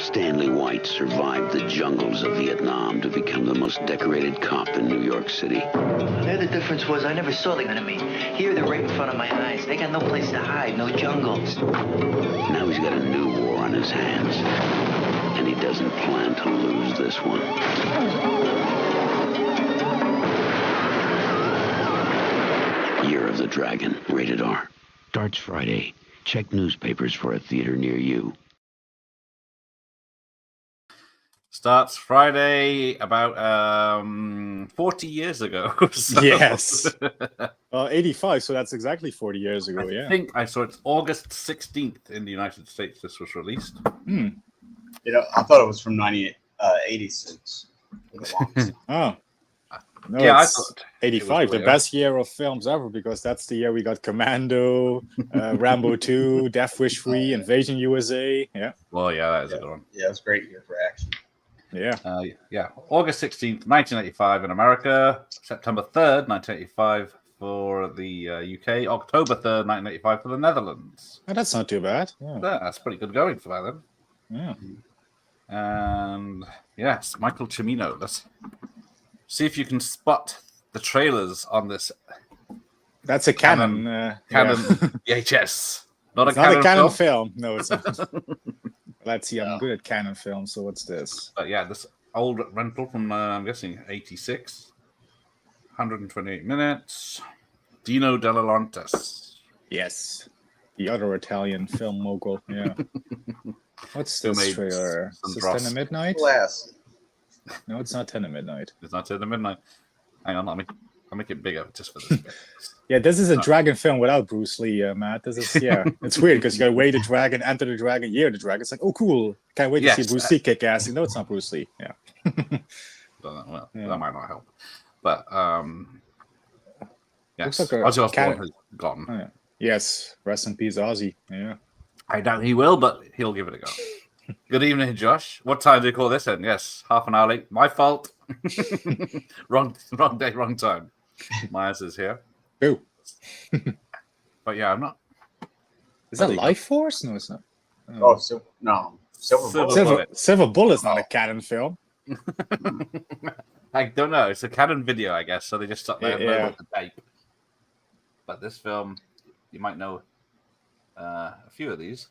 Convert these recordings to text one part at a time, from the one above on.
Stanley White survived the jungles of Vietnam to become the most decorated cop in New York City. There the difference was I never saw the enemy. Here they're right in front of my eyes. They got no place to hide, no jungles. Now he's got a new war on his hands, and he doesn't plan to lose this one. Year of the Dragon, rated R. Starts Friday. Check newspapers for a theater near you. Starts Friday about 40 years ago. So. Yes. 85, so that's exactly 40 years ago, I think I saw it's August 16th in the United States this was released. You know, I thought it was from 86. Oh. No, Yeah, I it's thought 85, the best year of films ever, because that's the year we got Commando, Rambo 2, Death Wish 3, Invasion USA. Yeah. Well, yeah, that is a good one. Yeah, it was a great year for action. Yeah. August 16th, 1985 in America, September 3rd, 1985 for the UK, October 3rd, 1985 for the Netherlands. Oh, that's not too bad. Yeah. That's pretty good going for that then. Yeah. And yes, Michael Cimino. Let's see if you can spot the trailers on this. That's a Canon. Canon VHS. Not a Canon film. No, it's not. Let's see. I'm good at Canon films. So what's this? But yeah, this old rental from I'm guessing 86, 128 minutes. Dino De Laurentiis. Yes, the other Italian film mogul. Yeah. What's this trailer? Is this 10 to Midnight? Glass. No, it's not 10 to Midnight. It's not 10 to Midnight. Hang on, I'll make it bigger just for this. Yeah, this is a dragon film without Bruce Lee, Matt. This is it's weird because you gotta wait the dragon, enter the dragon, hear the dragon. It's like, oh, cool! Can't wait to see Bruce Lee kick ass. No, it's not Bruce Lee. Yeah. Well, that might not help, but yes, like Ozzy Osbourne has gone. Oh, yeah. Yes, rest in peace, Ozzy. Yeah. I doubt he will, but he'll give it a go. Good evening, Josh. What time do you call this in? Yes, half an hour late. My fault. wrong day, wrong time. Myers is here. Ooh. But yeah, I'm not. Is that Life Force? No, it's not. Silver Bullet's not a Canon film. I don't know. It's a Canon video, I guess. So they just stuck their logo to tape. But this film, you might know a few of these.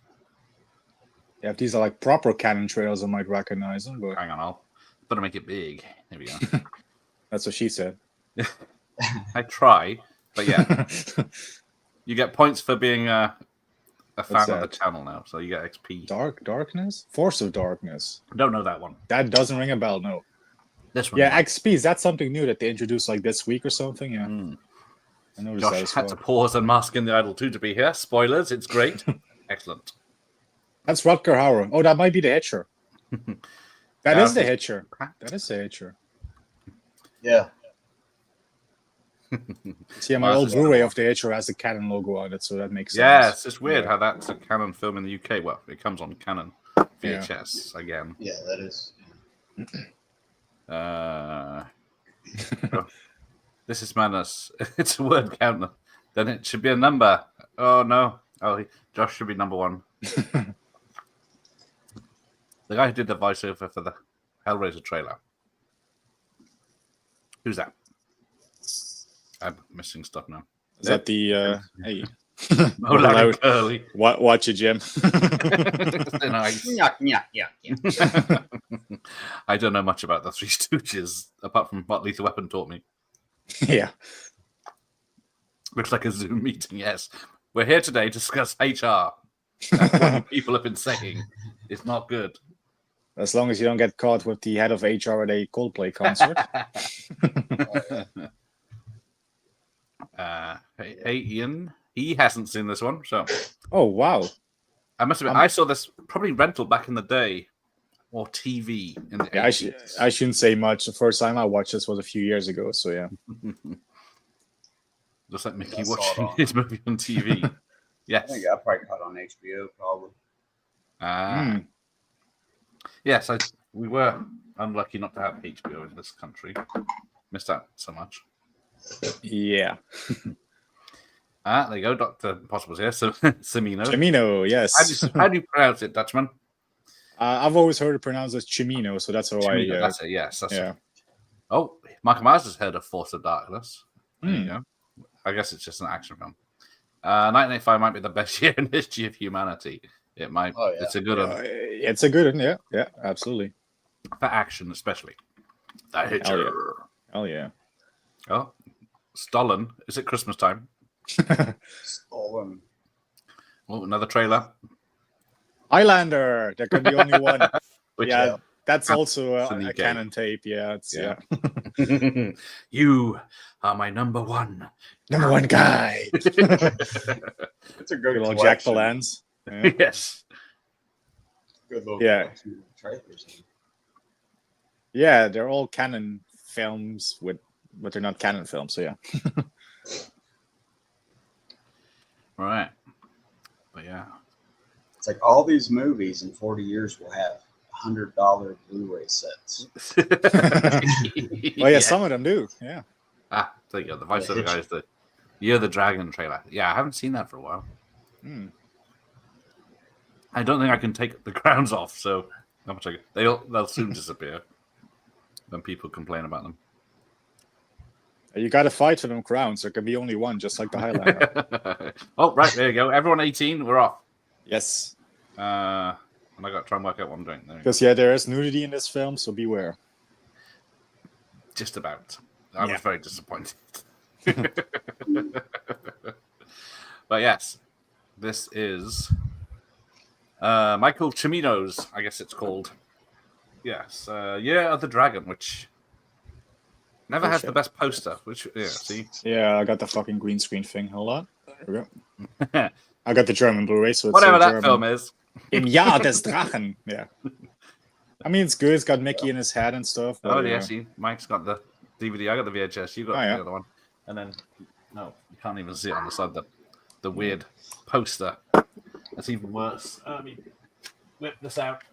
Yeah, if these are like proper Canon trailers, I might recognize them. But hang on, I'll better make it big. There we go. That's what she said. I try, but yeah, you get points for being a fan of the channel now, so you get XP. Darkness, Force of Darkness. I don't know that one. That doesn't ring a bell. No. This one. Yeah, XP. Is that something new that they introduced like this week or something? Yeah. I noticed Josh had to pause and mask in the Idol 2 to be here. Spoilers. It's great. Excellent. That's Rutger Hauer. Oh, that might be the Hitcher. That is the Hitcher. That is the Hitcher. Yeah. See, my old Blu-ray of the Hitcher has the Canon logo on it, so that makes sense. Yeah, it's just weird how that's a Canon film in the UK. Well, it comes on Canon VHS again. Yeah, that is. This is madness. It's a word counter. Then it should be a number. Oh, no. Oh, Josh should be number one. The guy who did the voiceover for the Hellraiser trailer. Who's that? I'm missing stuff now. Is that the hey? Larry Curly. Watch it, Jim. I don't know much about the Three Stooges apart from what Lethal Weapon taught me. Yeah. Looks like a Zoom meeting. Yes, we're here today to discuss HR. That's what people have been saying. It's not good. As long as you don't get caught with the head of HR at a Coldplay concert. Hey, Ian. He hasn't seen this one, so. Oh wow! I must admit, I saw this probably rental back in the day, or TV in the 80s. I shouldn't say much. The first time I watched this was a few years ago, so yeah. Just like Mickey watching his movie on TV. Yes. I think I probably caught on HBO, probably. Yes, we were unlucky not to have HBO in this country. Missed out so much. Yeah. There you go. Dr. Possible's here. So, Cimino. Cimino, yes. How do you pronounce it, Dutchman? I've always heard it pronounced as Chimino, so that's how Chimino, that's it. Yes, that's yeah. it. Oh, Michael Myers has heard of Force of Darkness. There you Hmm. go. I guess it's just an action film. 1985 might be the best year in history of humanity. It might. Oh, yeah. It's a good one It's a good one. Yeah, absolutely. for action, especially. That hit Hell you. Hell yeah. Oh, Stalin. Is it Christmas time? Stolen. Oh, another trailer. Highlander. There can be only one. Which, Yeah, that's also a Sneak canon tape. Yeah, it's Yeah. You are my number one. number one guy. It's a good Good old collection. Jack Palance. Yeah. Yes. Good little Yeah. collection of trailers. Yeah, they're all canon films but they're not canon films. So yeah. Right. But yeah. It's like all these movies in 40 years will have $100 Blu-ray sets. Well, yeah, some of them do. Yeah. Ah, there you go. The Vice of the Guys, the Year of the Dragon trailer. Yeah, I haven't seen that for a while. Hmm. I don't think I can take the crowns off, so how much they'll soon disappear when people complain about them. You got to fight for them crowns. There can be only one, just like the Highlander. Oh, right, there you go. Everyone 18, we're off. Yes. And I got to try and work out what I'm doing. There you go. Because yeah, there is nudity in this film, so beware. Just about. I was very disappointed. But yes, this is Michael Cimino's, I guess it's called. Yes, Year of the Dragon, which never has the best poster. Which, yeah, see? Yeah, I got the fucking green screen thing. Hold on. There we go. I got the German Blu-ray, so it's Whatever that German. film is. Im Jahr des Drachen. Yeah. I mean, it's good. It's got Mickey in his hat and stuff. Oh, But, yeah, see, Mike's got the DVD. I got the VHS. You got yeah. the other one. And then, no, you can't even see it on the side. The weird poster. That's even worse. Let me whip this out.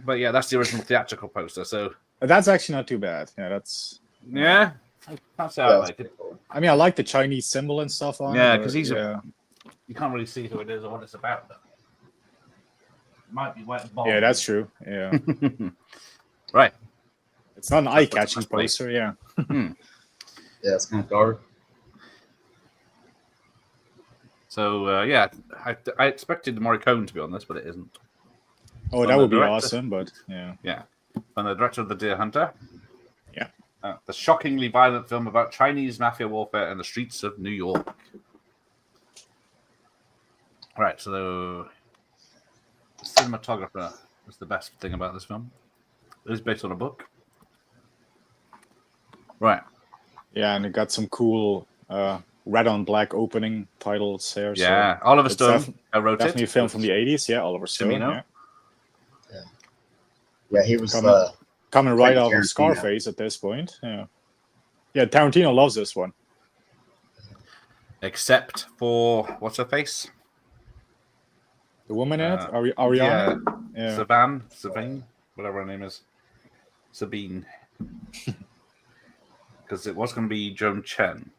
But yeah, that's the original theatrical poster. So that's actually not too bad. Yeah, that's. yeah, that's how I like it. I mean, I like the Chinese symbol and stuff on it. Yeah, but, because he's yeah. You can't really see who it is or what it's about. Though. It might be wet and bald. Yeah, that's true. Yeah. Right. It's not an eye-catching poster. Yeah. Yeah, it's kind of dark. So yeah, I expected Morricone to be on this, but it isn't. Oh, that would be awesome, but yeah. Yeah. And the director of The Deer Hunter. Yeah. The shockingly violent film about Chinese mafia warfare in the streets of New York. Right, so the cinematographer is the best thing about this film. It is based on a book. Right. Yeah, and it got some cool red on black opening titles here. Yeah, so Oliver Stone wrote it. Definitely a film from the 80s. Yeah, Oliver Stone. Cimino. Yeah, he was coming right Tarantino. out of Scarface at this point. Yeah. Yeah, Tarantino loves this one. Except for, what's her face? The woman in it? Ariana? Yeah. Sabine, whatever her name is. Sabine. Because it was going to be Joan Chen.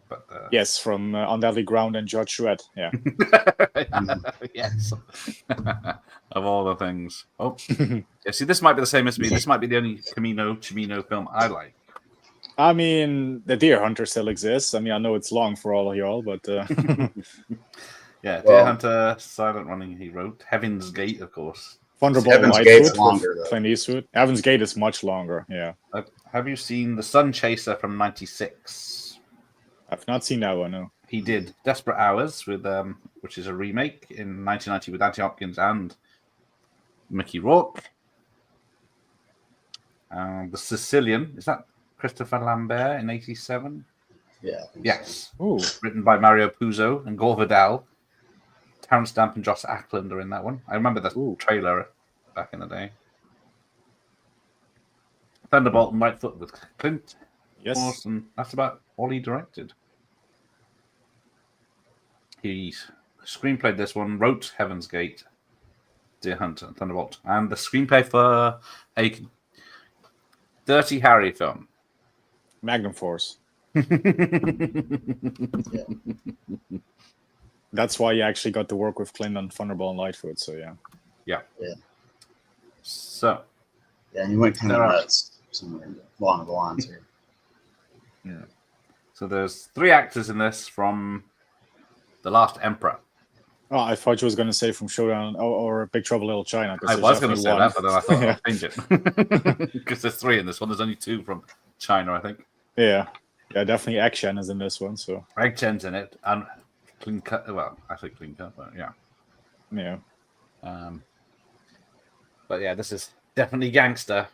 But yes, from On Deadly Ground and Judge Dredd. Yeah. Yes. Of all the things. Oh, yeah. See, this might be the same as me. This might be the only Cimino film I like. I mean, The Deer Hunter still exists. I mean, I know it's long for all of y'all, but yeah, Deer Hunter, Silent Running. He wrote Heaven's Gate, of course. Thunderball Heaven's Gate's longer, though. Clint Eastwood. Heaven's Gate is much longer. Yeah. Have you seen The Sun Chaser from '96? I've not seen that one. No. He did Desperate Hours with which is a remake in 1990 with Anthony Hopkins and Mickey Rourke. The Sicilian, is that Christopher Lambert in '87? Yeah. Yes. Ooh. Written by Mario Puzo and Gore Vidal. Terrence Stamp and Josh Ackland are in that one. I remember the trailer back in the day. Thunderbolt and Lightfoot with Clint. Yes. And that's about all he directed. He screenplayed this one, wrote Heaven's Gate, Deer Hunter, and Thunderbolt, and the screenplay for a Dirty Harry film. Magnum Force. Yeah. That's why you actually got to work with Clint on Thunderball and Lightfoot. So yeah. Yeah. Yeah. So. Yeah, and he went kind of nuts somewhere along the lines here. Yeah. So there's 3 actors in this from The Last Emperor. Oh, I thought you was going to say from Showdown or Big Trouble in Little China. I was going to say that, but then I thought I'll change it. Because there's 3 in this one. There's only 2 from China, I think. Yeah. Yeah, definitely Action is in this one. So Egg Chen's in it. And Clean Cut. Well, I say Clean Cut, but yeah. Yeah. But yeah, this is definitely gangster.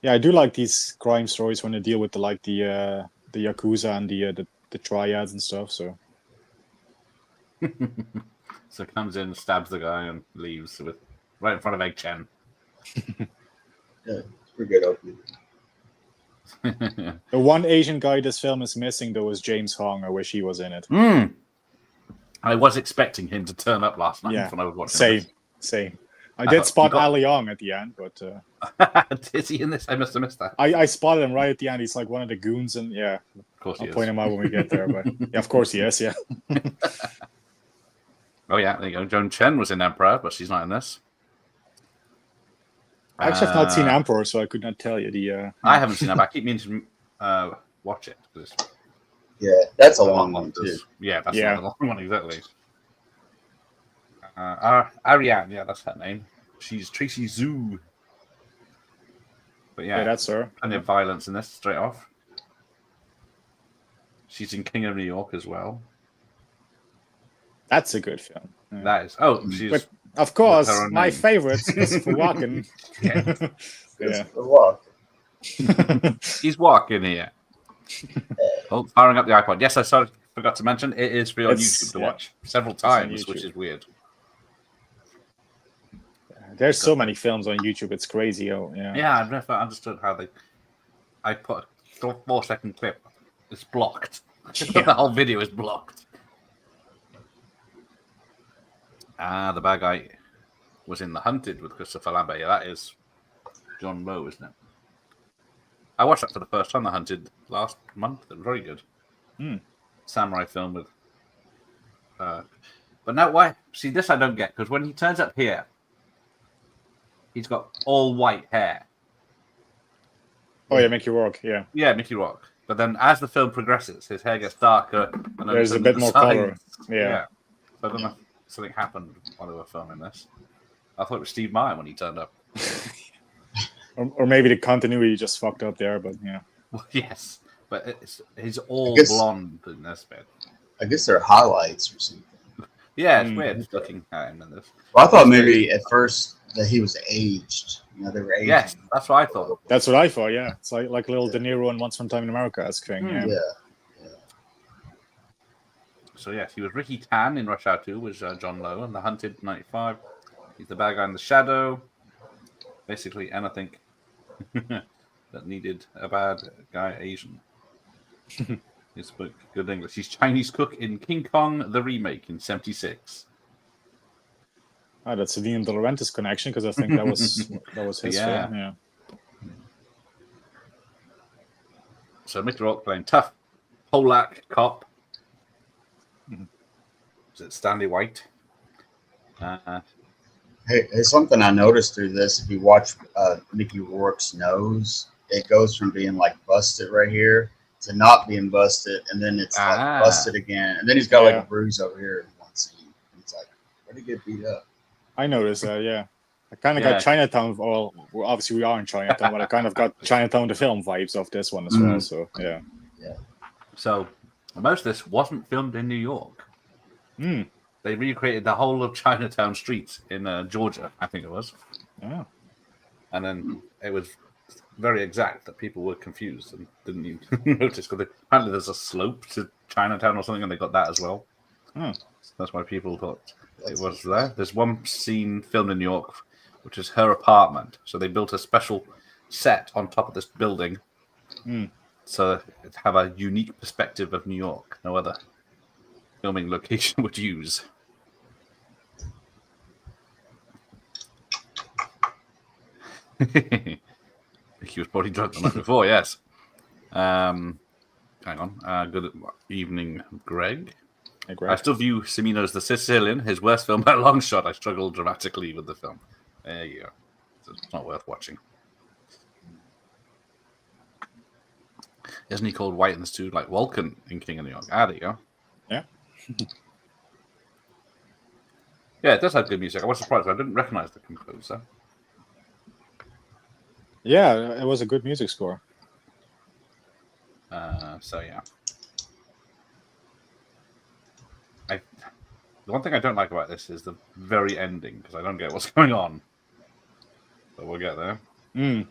Yeah, I do like these crime stories when they deal with the Yakuza and the triads and stuff. So So comes in, stabs the guy, and leaves right in front of Egg Chen. Yeah, it's pretty good opening. The one Asian guy this film is missing though is James Hong. I wish he was in it. I was expecting him to turn up last night when I was watching. Same. I did spot Ali Yong at the end, but is he in this? I must have missed that. I spotted him right at the end. He's like one of the goons, and of course I'll point him out when we get there. But yeah, of course he is. Yeah. Oh yeah, there you go. Joan Chen was in Emperor, but she's not in this. Actually, I've not seen Emperor, so I could not tell you the. I haven't seen that, but I keep meaning to watch it. Yeah, that's a long one too. Yeah, that's a long one exactly. Ariane, yeah, that's her name. She's Tracy Zhu. But yeah, that's her. Plenty of violence in this straight off. She's in King of New York as well. That's a good film. Yeah. That is. Oh, she's. But of course, my favorite is for walking. Yeah. He's walking here. Oh, firing up the iPod. Yes, I forgot to mention it is free on YouTube to watch several times, which is weird. There's so many films on YouTube. It's crazy. Oh, yeah. Yeah, I've never understood how I put a 4-second clip. It's blocked. The whole video is blocked. The bad guy was in The Hunted with Christopher Lambert. Yeah, that is John Lowe, isn't it? I watched that for the first time, The Hunted, last month. It was very good. Samurai film with... but now, why? See, this I don't get, because when he turns up here, he's got all white hair. Oh, yeah, Mickey Rourke, yeah. Yeah, Mickey Rourke. But then as the film progresses, his hair gets darker. And there's a bit more color. Yeah. So I don't know if something happened while they were filming this. I thought it was Steve Meyer when he turned up. or maybe the continuity just fucked up there, but yeah. Well, yes, but he's all blonde in this bit. I guess they're highlights or something. Yeah, it's weird looking at him in this. Well, I thought maybe at first that he was aged. You know, they were aged. Yes, that's what I thought. That's what I thought, yeah. It's like a little De Niro and Once Upon a Time in America-esque thing, yeah. So, yes, he was Ricky Tan in Rush Hour 2, was John Lowe, and The Hunted, 95. He's the bad guy in The Shadow. Basically anything that needed a bad guy Asian. He spoke good English. He's Chinese cook in King Kong, the remake in 76. Oh, that's a Dino De Laurentiis connection, because I think that was his film, yeah. So Mickey Rourke playing tough Polak cop. Is it Stanley White? Hey, something I noticed through this, if you watch Mickey Rourke's nose, it goes from being like busted right here to not being busted, and then it's like busted again, and then he's got like a bruise over here in one scene. It's like, where did he get beat up? I noticed that, yeah. I kind of got Chinatown, well, obviously we are in Chinatown, but I kind of got Chinatown the film vibes of this one as well, so, yeah. So, most of this wasn't filmed in New York. They recreated the whole of Chinatown streets in Georgia, I think it was. Oh. And then it was very exact that people were confused and didn't even notice, because apparently there's a slope to Chinatown or something, and they got that as well. So that's why people thought it was there. There's one scene filmed in New York, which is her apartment. So they built a special set on top of this building, so it have a unique perspective of New York. No other filming location would use. He was probably drunk the night before, yes. Hang on. Good evening, Greg. I still view Cimino's The Sicilian, his worst film by a long shot. I struggled dramatically with the film. There you go. So it's not worth watching. Isn't he called White and Stew like Vulcan in King of New York? Ah, there you go. Yeah. Yeah, it does have good music. I was surprised. I didn't recognize the composer. Yeah, it was a good music score. So yeah. The one thing I don't like about this is the very ending, because I don't get what's going on. But we'll get there.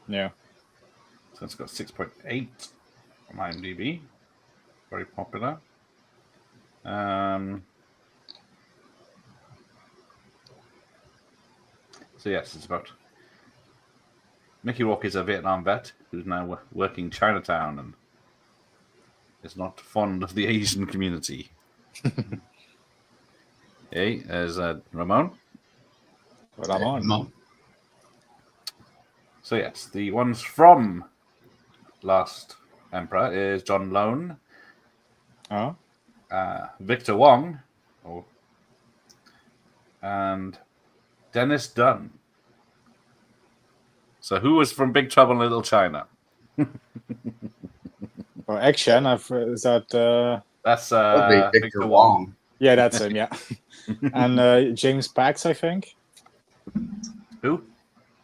Yeah. So it's got 6.8 on IMDb. Very popular. So yes, it's about Mickey Rourke is a Vietnam vet who's now working Chinatown and is not fond of the Asian community. Hey, there's Ramon. Ramon. So yes, the ones from Last Emperor is John Lone, Victor Wong, and Dennis Dunn. So who was from Big Trouble in Little China? Or action, is that... That's Victor Wong. Yeah, that's him, yeah. And James Pax, I think. Who?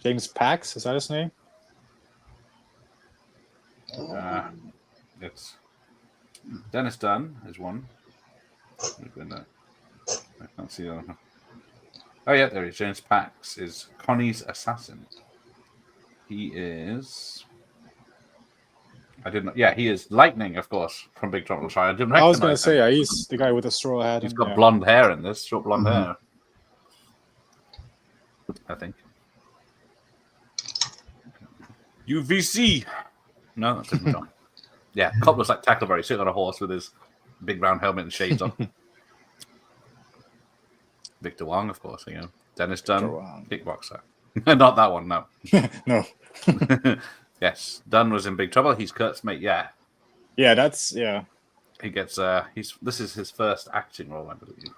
James Pax, is that his name? It's Dennis Dunn is one. I can't see the other one. Oh yeah, there he is. James Pax is Connie's assassin. He is. I didn't. Yeah, he is Lightning, of course, from Big Trouble in China. I didn't recognize I was going to him. say, yeah, he's the guy with the straw hat. He's got blonde hair in this, short blonde hair. I think. UVC. No, that didn't go. Yeah, Cop looks like Tackleberry sitting on a horse with his big round helmet and shades on. Victor Wong, of course, you know. Dennis Dunn, kickboxer. Not that one, no. No. Yes, Dunn was in big trouble. He's Kurt's mate, yeah. Yeah, that's, yeah. He gets, this is his first acting role, I believe.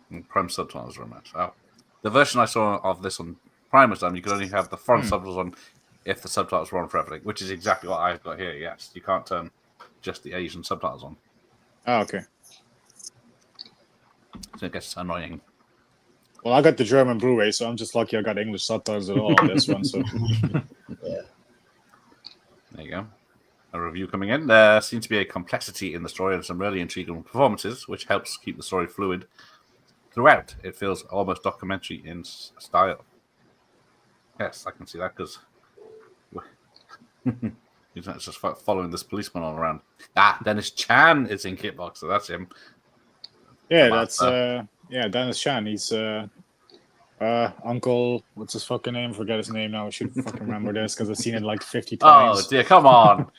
And Prime subtitles are a match. Oh. The version I saw of this on Prime was done, you could only have the front subtitles on if the subtitles were on for everything, which is exactly what I've got here, yes. You can't turn just the Asian subtitles on. Oh, okay. So it gets annoying. Well, I got the German Blu-ray, so I'm just lucky I got English subtitles at all on this one. So, Yeah. There you go. A review coming in. There seems to be a complexity in the story and some really intriguing performances, which helps keep the story fluid throughout. It feels almost documentary in style. Yes, I can see that because he's not just following this policeman all around. Ah, Dennis Chan is in Kickboxer. That's him. yeah, that's Dennis Chan. He's Uncle. What's his fucking name? Forget his name now. I should fucking remember this because I've seen it like 50 times. Oh dear, come on.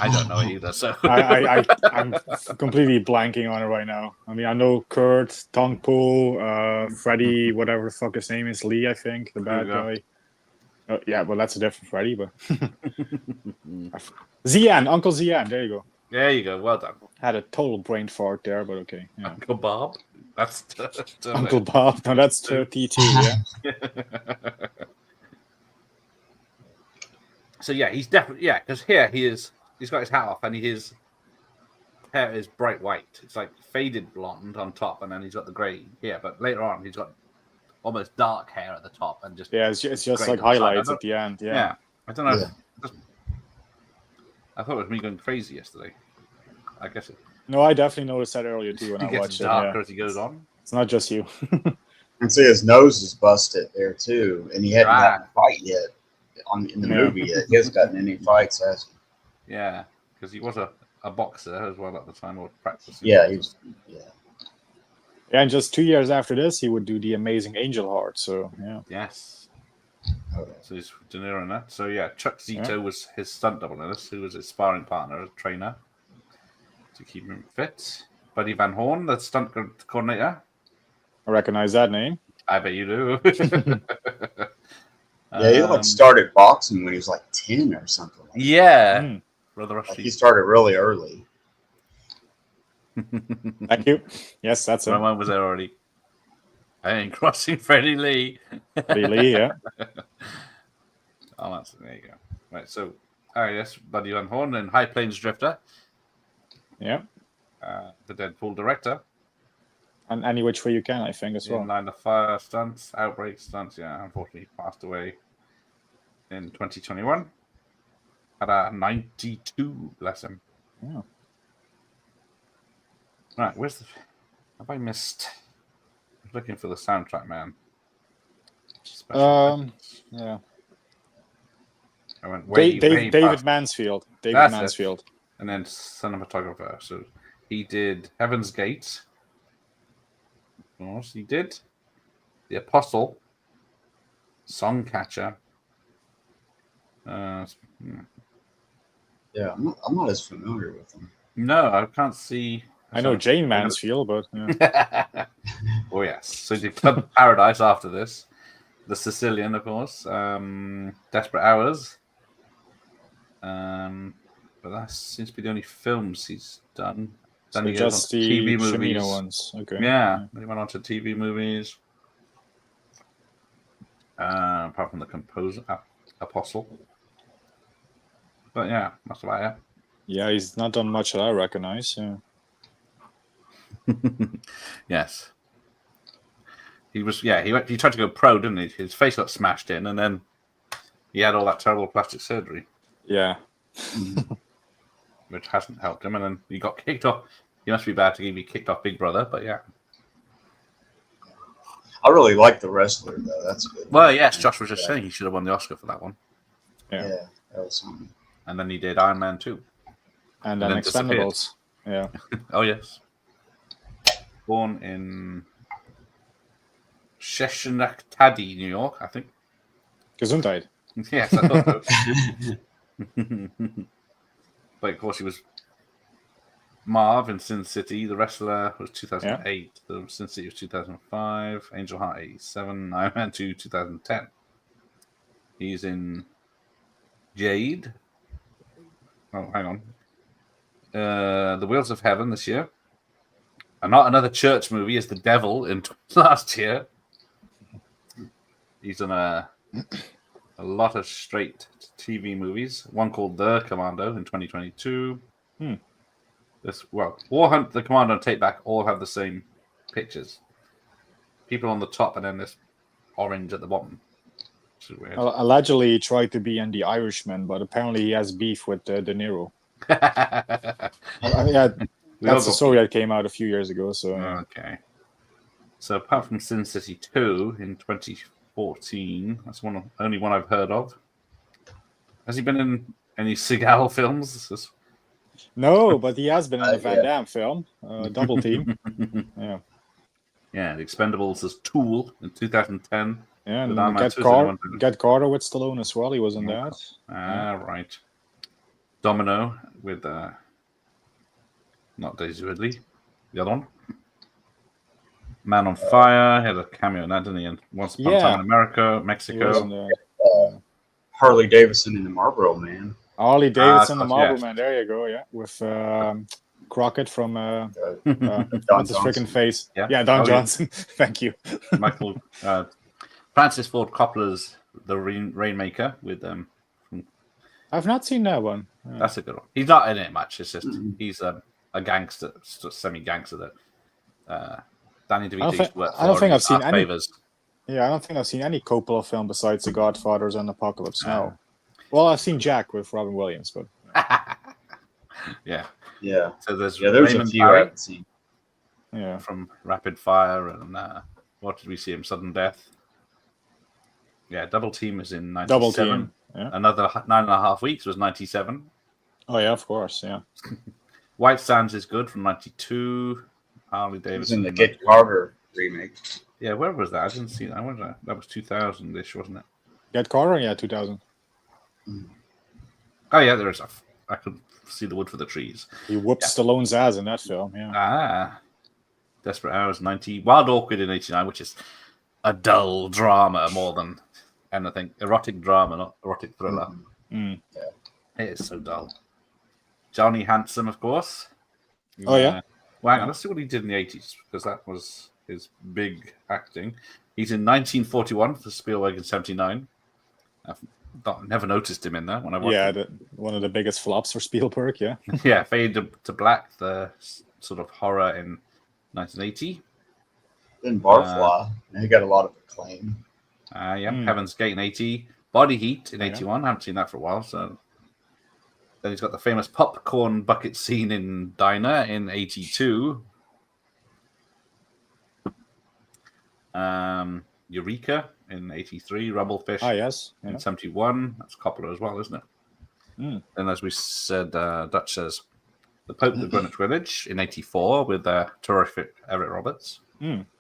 I don't know it either. So I'm completely blanking on it right now. I mean, I know Kurt, Tong Po, Freddy, whatever the fuck his name is, Lee, I think, the bad guy. Yeah, well, that's a different Freddy, but Zian, Uncle Zian. There you go. There you go. Well done. Had a total brain fart there, but okay. Yeah. Uncle Bob. That's Uncle Bob. No, that's T2. Yeah. So yeah, he's definitely because here he's got his hat off and his hair is bright white. It's like faded blonde on top, and then he's got the grey here. But later on, he's got almost dark hair at the top and just it's just like highlights at the end. Yeah. I don't know. Yeah. I thought it was me going crazy yesterday. I guess it. No, I definitely noticed that earlier too when He I gets watched it. darker Yeah. as he goes on. It's not just you. And see, his nose is busted there too, and he hadn't gotten a fight yet in the movie yet. He hasn't gotten any fights, has he? Yeah, because he was a boxer as well at the time, or practicing. Yeah, he was. Yeah. And just 2 years after this, he would do The Amazing Angel Heart. So, yeah. Yes. Okay. So he's De Niro in that. So yeah, Chuck Zito was his stunt double in this, who was his sparring partner, a trainer, to keep him fit. Buddy Van Horn, the stunt coordinator. I recognize that name. I bet you do. Yeah, he like started boxing when he was like 10 or something. Yeah. Brother Like he started really early. Thank you. Yes, that's My it. one was there already. I ain't crossing Freddie Lee. Freddie Lee, yeah. Oh, that's there you go. Right, so yes, Buddy Van Horn and High Plains Drifter. Yeah. The Deadpool director. And Any Which Way You Can, I think, as well. In Line of Fire stunts, Outbreak stunts. Yeah, unfortunately passed away in 2021 at 92. Bless him. Yeah. Right, where's the? Have I missed? I'm looking for the soundtrack, man. Yeah. I went way David past. Mansfield. That's Mansfield. It. And then cinematographer. So he did Heaven's Gate. Of course, he did The Apostle, Songcatcher. Yeah, I'm not as familiar with them. No, I can't see. I know Jane Mansfield, but yeah. Oh yes. So he did Club of Paradise after this. The Sicilian, of course. Desperate Hours. But that seems to be the only films he's done. Then So he just goes on the TV movies. Cimino ones. Okay. Yeah, then he went on to TV movies. Apart from the composer, Apostle. But yeah, that's about it. Yeah, he's not done much that I recognize. Yeah. Yes. He was. Yeah, he tried to go pro, didn't he? His face got smashed in, and then he had all that terrible plastic surgery. Yeah. Which hasn't helped him, and then he got kicked off. He must be bad to be kicked off Big Brother, but yeah. I really like The Wrestler, though. That's good. Well, yes, Josh was just saying he should have won the Oscar for that one. Yeah. That was something. And then he did Iron Man 2. And then Expendables. Yeah. Oh, yes. Born in Sheshaktadi, New York, I think. Gesundheit. Yes, I thought so. But of course, he was Marv in Sin City. The Wrestler was 2008. Yeah. The Sin City was 2005. Angel Heart 87. Iron Man 2 2010. He's in Jade. Oh, hang on. The Wheels of Heaven this year. And not another church movie as The Devil in last year. He's in a lot of straight TV movies. One called The Commando in 2022. War Hunt, The Commando, and Take Back all have the same pictures. People on the top and then this orange at the bottom. Weird. Allegedly, he tried to be in The Irishman, but apparently he has beef with De Niro. That's the story that came out a few years ago. So okay. So apart from Sin City 2 in 2014, that's only one I've heard of. Has he been in any Seagal films? No, but he has been in a Van Damme film, Double Team. Yeah. Yeah, The Expendables is Tool in 2010. Yeah, and Get Carter with Stallone as well. He was in that. Right. Domino with not Daisy Ridley, the other one. Man on Fire had a cameo in that, didn't he? And Once Upon a Time in America, Mexico. Harley Davidson in the Marlboro Man. Harley Davidson, the Marlboro Man. There you go. Yeah, with Crockett from what's his freaking face? Yeah, Don Johnson. Thank you, Michael. Francis Ford Coppola's The Rainmaker with I've not seen that one. Yeah. That's a good one. He's not in it much. It's just he's a gangster, semi-gangster that Danny DeVito. I don't think I've seen any. Yeah, I don't think I've seen any Coppola film besides The Godfathers and Apocalypse Now. Well, I've seen Jack with Robin Williams, but yeah. So there's a few I haven't seen. Yeah, from Rapid Fire and what did we see him? Sudden Death. Yeah, Double Team is in 97. Double Team. Yeah. Another 9.5 weeks was 97. Oh yeah, of course, yeah. White Sands is good from 92. Harley Davidson in the Get Carter remake. Yeah, where was that? I didn't see that. That was 2000-ish, wasn't it? Get Carter, yeah, 2000. Oh yeah, there is. I could see the wood for the trees. He whooped Stallone's ass in that film. Yeah. Desperate Hours 90. Wild Orchid in 89, which is a dull drama more than anything. Erotic drama, not erotic thriller. Yeah. It is so dull. Johnny Handsome, of course. Oh yeah. Well, hang on, let's see what he did in the 80s, because that was his big acting. He's in 1941 for Spielberg in 79. I've never noticed him in that when I watched it. One of the biggest flops for Spielberg, yeah. Yeah, Fade to Black, the sort of horror in 1980. Then Barfly, he got a lot of acclaim. Heaven's Gate in 80. Body Heat in 81. I haven't seen that for a while, so... Then he's got the famous popcorn bucket scene in Diner in 82. Eureka in 83. Rumblefish in 71. That's Coppola as well, isn't it? And as we said, Dutch says The Pope of Greenwich Village in 84 with terrific Eric Roberts.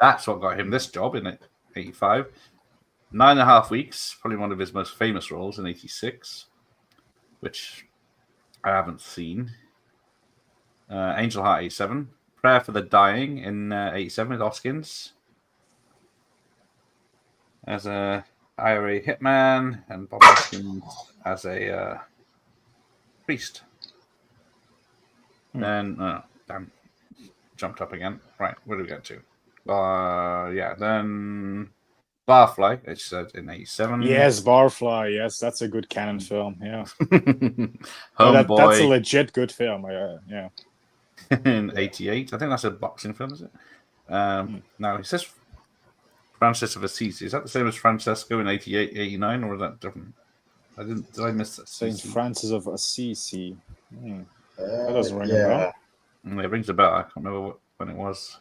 That's what got him this job in 85. 9.5 Weeks, probably one of his most famous roles in 86, which... I haven't seen. Angel Heart 87. Prayer for the Dying in 87 with Hoskins. As a IRA hitman and Bob Hoskins as a priest. Then, damn, jumped up again. Right, where do we get to? Then Barfly, it said in 87. Yes, Barfly. Yes, that's a good canon film. Yeah. Homeboy. That's a legit good film. Yeah. In 88. I think that's a boxing film, is it? Now, he says Francis of Assisi. Is that the same as Francesco in 88, 89, or is that different? Did I miss that? Saint Francis of Assisi. That doesn't ring a bell. It rings a bell. I can't remember when it was.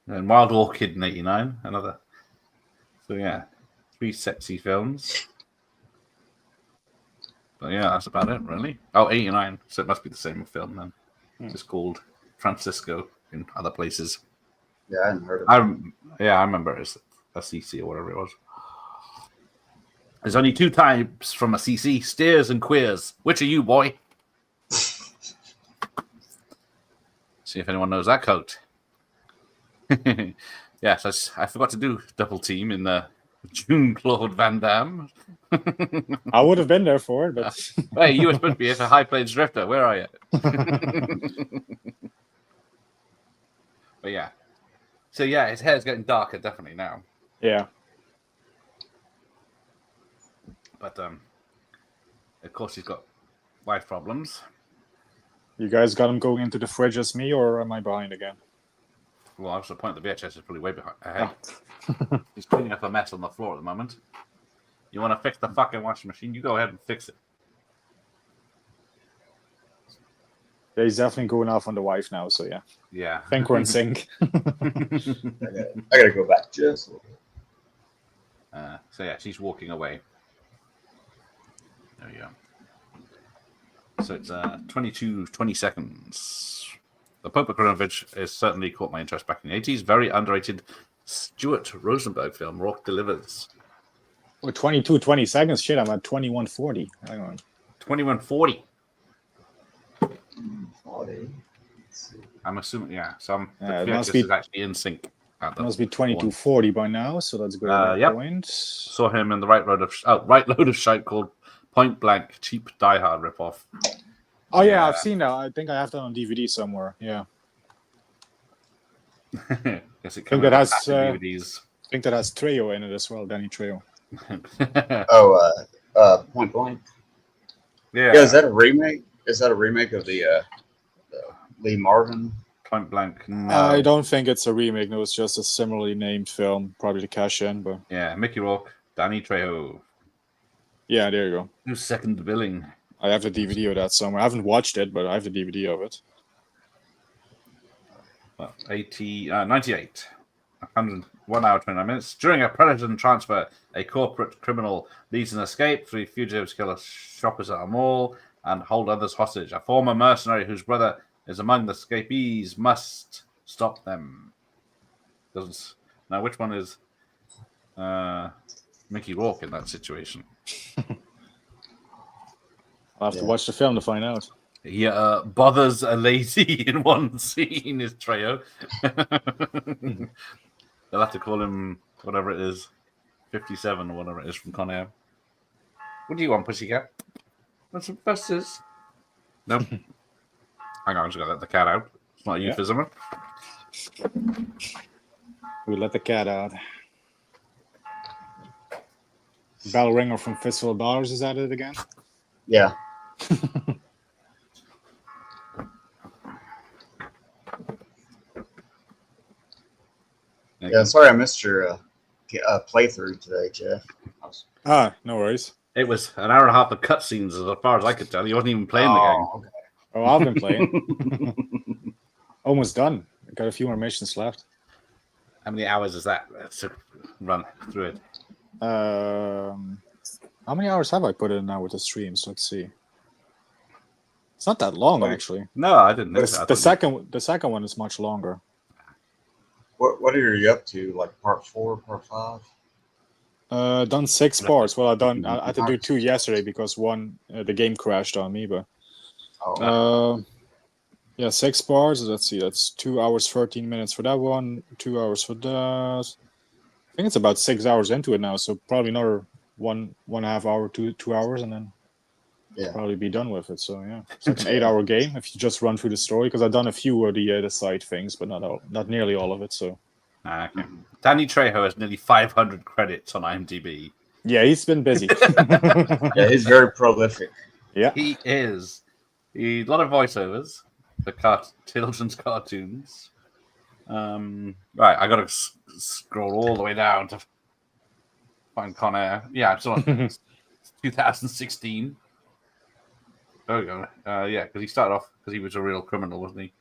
And Wild Orchid in 89, another. So, yeah, 3 sexy films. But, yeah, that's about it, really. Oh, 89, so it must be the same film, then. Just called Francisco in other places. Yeah, I hadn't heard of it. I remember it as Assisi or whatever it was. There's only 2 types from Assisi, steers and queers. Which are you, boy? See if anyone knows that quote. Yes, I forgot to do double team in the Jean-Claude Van Damme. I would have been there for it, but hey, you were supposed to be a High Plains Drifter. Where are you? But yeah, so yeah, his hair's getting darker definitely now. Yeah, but of course he's got wife problems. You guys got him going into the fridge as me, or am I behind again? Well, that's the point. The VHS is probably way ahead. He's cleaning up a mess on the floor at the moment. You want to fix the fucking washing machine? You go ahead and fix it. Yeah, he's definitely going off on the wife now, so yeah. Yeah. I think we're in sync. I gotta go back just a little bit. So yeah, she's walking away. There we go. So it's 20 seconds. The Pope of Greenwich has certainly caught my interest back in the 80s. Very underrated Stuart Rosenberg film, Rourke Delivers. Oh, 20 seconds? Shit, I'm at 21:40. Hang on. 21:40. 40. I'm assuming, yeah. So it must be actually in sync. It must be 22:40 by now, so that's good. Yep. Point. Saw him in the right load of shite called Point Blank, cheap Die Hard ripoff. Oh yeah, I've seen that. I think I have that on DVD somewhere. Yeah. Guess it I think that has DVDs. I think that has Trejo in it as well, Danny Trejo. Point Blank. Yeah. Is that a remake? Is that a remake of the Lee Marvin? Point Blank. No. I don't think it's a remake. No, it's just a similarly named film, probably to cash in. But yeah, Mickey Rourke, Danny Trejo. Yeah, there you go. Who's second billing? I have the DVD of that somewhere. I haven't watched it, but I have the DVD of it. Well, 98. 101 hour, 29 minutes. During a Predator transfer, a corporate criminal leads an escape. 3 fugitives kill shoppers at a mall and hold others hostage. A former mercenary whose brother is among the escapees must stop them. Now, which one is Mickey Rourke in that situation? I'll have to watch the film to find out. He bothers a lady in one scene, is Trejo. They'll have to call him whatever it is, 57 or whatever it is from Con Air. What do you want, pussycat? Want some busters? Nope. Hang on, I'm just going to let the cat out. not a euphemism. We let the cat out. Bell ringer from Fistful of Dollars, is that it again? Yeah. Yeah, sorry I missed your playthrough today, Jeff. No worries. It was an hour and a half of cutscenes, as far as I could tell. You wasn't even playing the game. Okay. Oh, I've been playing. Almost done. I got a few more missions left. How many hours is that to run through it? How many hours have I put in now with the streams? Let's see. It's not that long, actually. No, I didn't know that. The second one is much longer. What are you up to? Like part 4, part 5? Done 6 parts. Well, I had to do 2 yesterday because one the game crashed on me. But yeah, 6 parts. Let's see. That's 2 hours 13 minutes for that one. 2 hours for that. I think it's about 6 hours into it now. So probably another 1.5 hour, 2 hours, and then probably be done with it. So yeah, it's like an 8-hour game if you just run through the story. Because I've done a few of the side things, but not nearly all of it. So. Okay. Danny Trejo has nearly 500 credits on IMDb. Yeah, he's been busy. Yeah, he's very prolific. Yeah, he is. A lot of voiceovers for children's cartoons. Right, I got to scroll all the way down to find Con Air. Yeah, it's on 2016. There we go. Yeah, because he started off because he was a real criminal, wasn't he?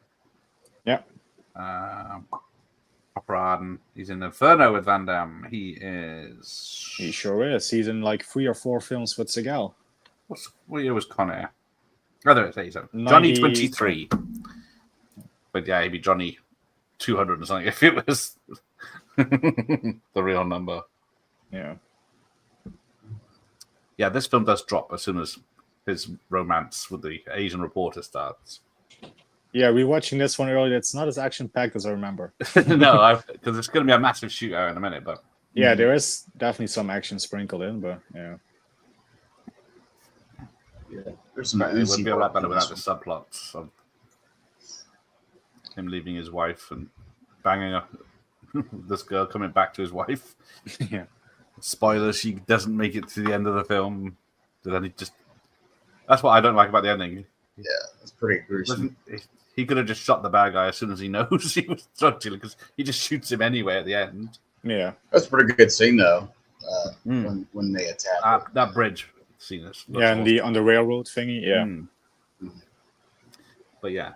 Yeah. Arden. He's in Inferno with Van Damme. He sure is. He's in like 3 or 4 films with Seagal. What year was Con Air? Oh, there it is. Johnny 23. But yeah, he'd be Johnny 200 or something if it was the real number. Yeah. Yeah, this film does drop as soon as his romance with the Asian reporter starts. Yeah, rewatching this one earlier, it's not as action-packed as I remember. No, because it's going to be a massive shootout in a minute, but... Yeah, there is definitely some action sprinkled in, but yeah. Yeah, there's some. It would be a lot better without the subplots of him leaving his wife and banging up this girl coming back to his wife. Yeah. Spoiler: she doesn't make it to the end of the film. That's what I don't like about the ending. Yeah, it's pretty gruesome. He could have just shot the bad guy as soon as he knows he was drug dealing because he just shoots him anyway at the end. Yeah, that's a pretty good scene though. When they attack that bridge scene is and awesome. On the railroad thingy, yeah. But yeah,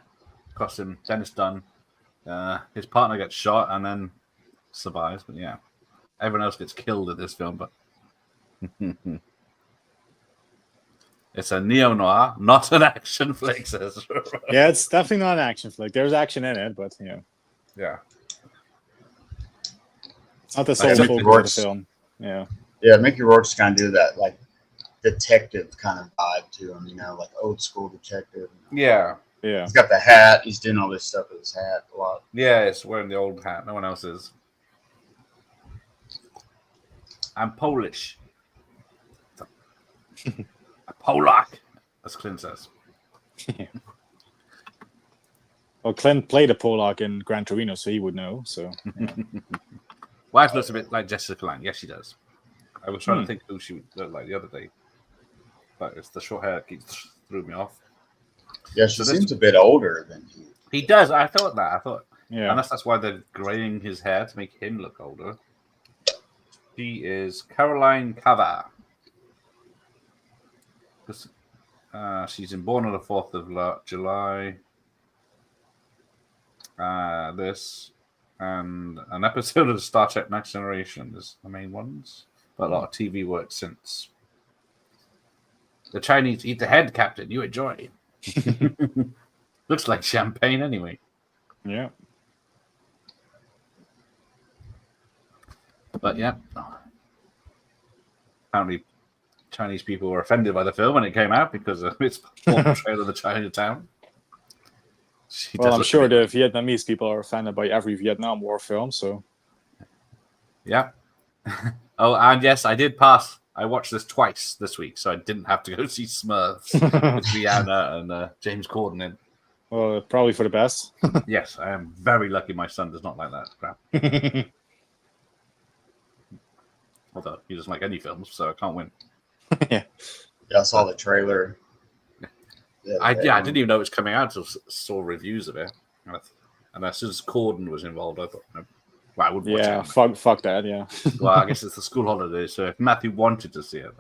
cost him. Then it's done. His partner gets shot and then survives. But yeah, everyone else gets killed in this film. But it's a neo-noir, not an action flick, says. Yeah, it's definitely not an action flick. There's action in it, but yeah. It's not the sole focus of the film. Yeah. Yeah, Mickey Rourke's kind of do that, like, detective kind of vibe to him, like old school detective. Yeah. Yeah. He's got the hat. He's doing all this stuff with his hat a lot. Yeah, it's wearing the old hat. No one else is. I'm Polish. A Polak, as Clint says. Yeah. Well, Clint played a Polak in Gran Torino, so he would know. So, yeah. Wife looks a bit like Jessica Lange. Yes, she does. I was trying to think who she would look like the other day, but it's the short hair that keeps threw me off. Yeah, she seems a bit older than he. He does. I thought that. Yeah. Unless that's why they're graying his hair to make him look older. She is Caroline Cava. She's born on the 4th of July. This and an episode of Star Trek Next Generation is the main ones, but a lot of TV work since. The Chinese eat the head, Captain. You enjoy. Looks like champagne anyway. Yeah. But yeah. Apparently Chinese people were offended by the film when it came out because of its portrayal of the Chinatown. Well, I'm sure the Vietnamese people are offended by every Vietnam War film, so... Yeah. Oh, and yes, I did pass. I watched this twice this week, so I didn't have to go see Smurfs with Rihanna and James Corden in. Well, probably for the best. Yes, I am very lucky my son does not like that crap. Although he doesn't like any films, so I can't win. Yeah. Yeah, I saw the trailer. I didn't even know it was coming out until saw reviews of it. And as soon as Corden was involved, I thought, no, well, I wouldn't watch it. Fuck that, yeah. Well, I guess it's the school holiday, so if Matthew wanted to see it,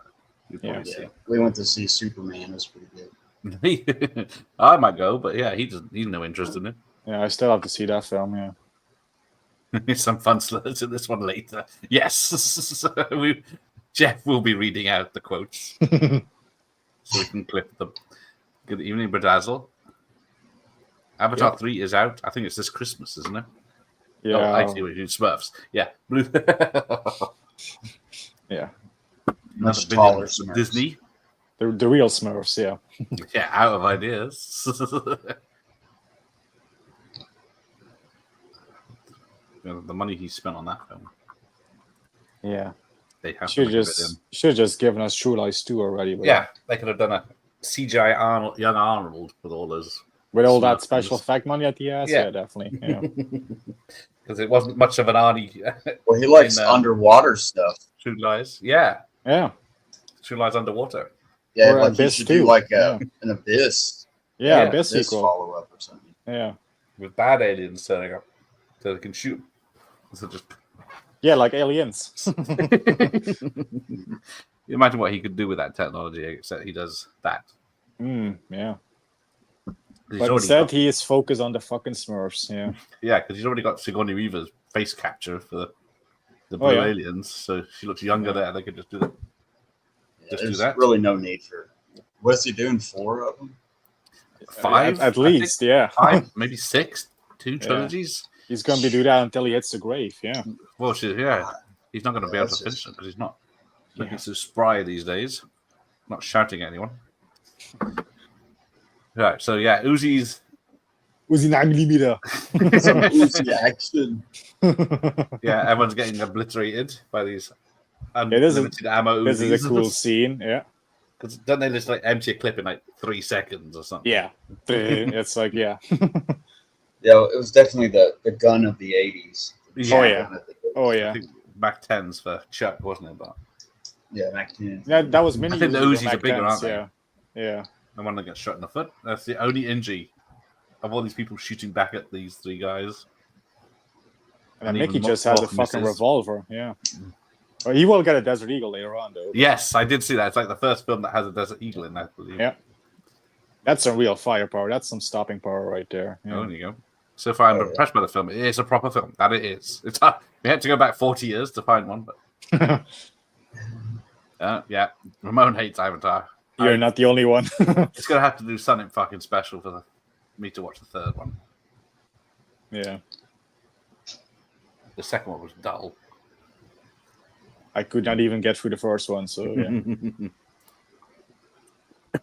you'd probably see it. We went to see Superman. It was pretty good. I might go, but yeah, he's no interest in it. Yeah, I still have to see that film, yeah. Some fun slurs in this one later. Yes, Jeff will be reading out the quotes, so we can clip them. Good evening, Bedazzle. Avatar 3 is out. I think it's this Christmas, isn't it? Yeah. Oh, I see what you do. Smurfs. Yeah. Yeah. Much taller Smurfs. Disney. The real Smurfs, yeah. Yeah, out of ideas. The money he spent on that film. Yeah. They have should have just given us True Lies 2 already. Yeah, they could have done a CGI young Arnold with all those. With all that special effect money at the ass, yeah definitely. Yeah. Because it wasn't much of an Arnie. Well, he likes underwater stuff. True Lies, yeah. Yeah. True Lies underwater. Yeah, like he should do like an Abyss. Yeah, Abyss sequel. Follow-up or something. Yeah. With bad aliens turning up so they can shoot. So just... Yeah, like aliens. Imagine what he could do with that technology, except he does that. Yeah. But instead, he is focused on the fucking Smurfs. Yeah. Yeah, because he's already got Sigourney Weaver's face capture for the blue aliens, so she looks younger there. They could just do that. There's really no need for. What's he doing? 4 of them? 5 at least, yeah. 5, maybe 6. 2 trilogies. He's going to be doing that until he hits the grave. Yeah. Well, he's not going to be able to finish it because he's not looking so spry these days. Not shouting at anyone. Right, so yeah, Uzi's. Uzi Naglimida. Some Uzi action. Yeah, everyone's getting obliterated by these unlimited ammo Uzis. This is a cool scene, yeah. Because don't they just like empty a clip in like 3 seconds or something? Yeah. It's like, yeah. Yeah, it was definitely the gun of the 80s. Oh, yeah. I think Mac 10s for Chuck, wasn't it? But yeah, Mac 10. That was mini. I think the Uzis are bigger, aren't they? Yeah. The one that gets shot in the foot. That's the only injury of all these people shooting back at these 3 guys. And Mickey just has a fucking revolver. Yeah. Well, he will get a Desert Eagle later on, though. Yes, I did see that. It's like the first film that has a Desert Eagle in that, I believe. Yeah. That's some real firepower. That's some stopping power right there. Yeah. Oh, there you go. So far, I'm impressed by the film. It is a proper film. That it is. It's hard. We had to go back 40 years to find one, but yeah, Ramon hates Avatar. You're not the only one. It's gonna have to do something fucking special for me to watch the third one. Yeah. The second one was dull. I could not even get through the first one, so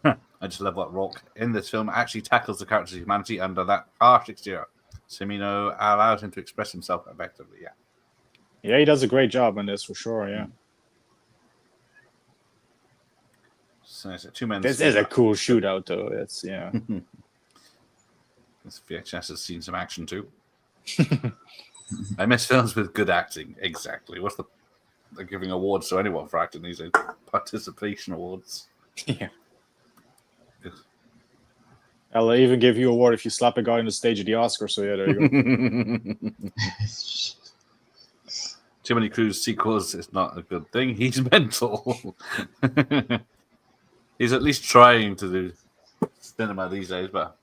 yeah. I just love what Rourke in this film actually tackles the character's humanity under that harsh exterior. Cimino allows him to express himself effectively. Yeah. Yeah, he does a great job on this for sure. Yeah. So it's 2 men. This is a cool shootout, though. It's This VHS has seen some action too. I miss films with good acting. Exactly. They're giving awards to anyone for acting these days. Participation awards. Yeah. I'll even give you an award if you slap a guy on the stage at the Oscars. So yeah, there you go. Too many Cruise sequels is not a good thing. He's mental. He's at least trying to do cinema these days, but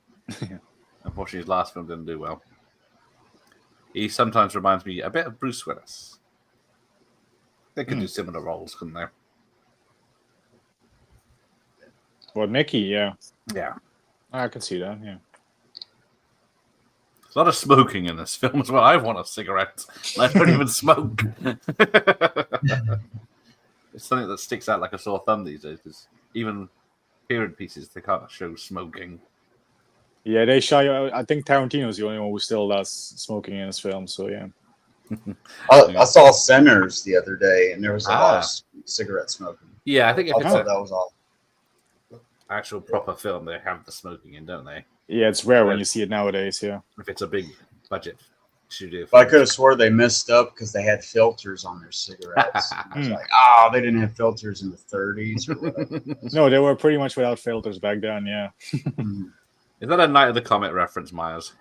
unfortunately his last film didn't do well. He sometimes reminds me a bit of Bruce Willis. They could do similar roles, couldn't they? Well, Mickey, yeah. Yeah. I can see that, yeah. There's a lot of smoking in this film as well. I want a cigarette. I don't even smoke. It's something that sticks out like a sore thumb these days, because even period pieces, they can't show smoking. Yeah, they show. I think Tarantino's the only one who still does smoking in his film, so yeah. I saw Sinners the other day, and there was a lot of cigarette smoking. Yeah, I think if it's that was all. Actual proper film, they have the smoking in, don't they? Yeah, it's rare when you see it nowadays. Yeah. If it's a big budget studio. But I could have swore they messed up because they had filters on their cigarettes. I was like, oh, they didn't have filters in the 30s or whatever. No, they were pretty much without filters back then. Yeah. Is that a Night of the Comet reference, Myers?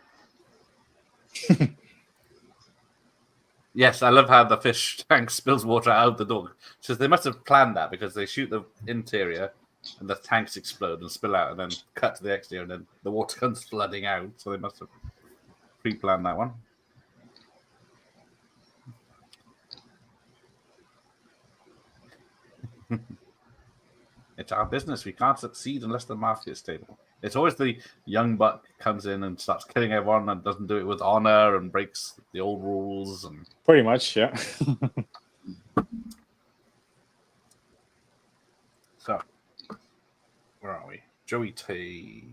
Yes, I love how the fish tank spills water out the door. So they must have planned that because they shoot the interior and the tanks explode and spill out and then cut to the exterior and then the water comes flooding out. So they must have pre-planned that one. It's our business. We can't succeed unless the mafia is stable. It's always the young buck comes in and starts killing everyone and doesn't do it with honor and breaks the old rules. And pretty much, yeah. So, where are we? Joey Tay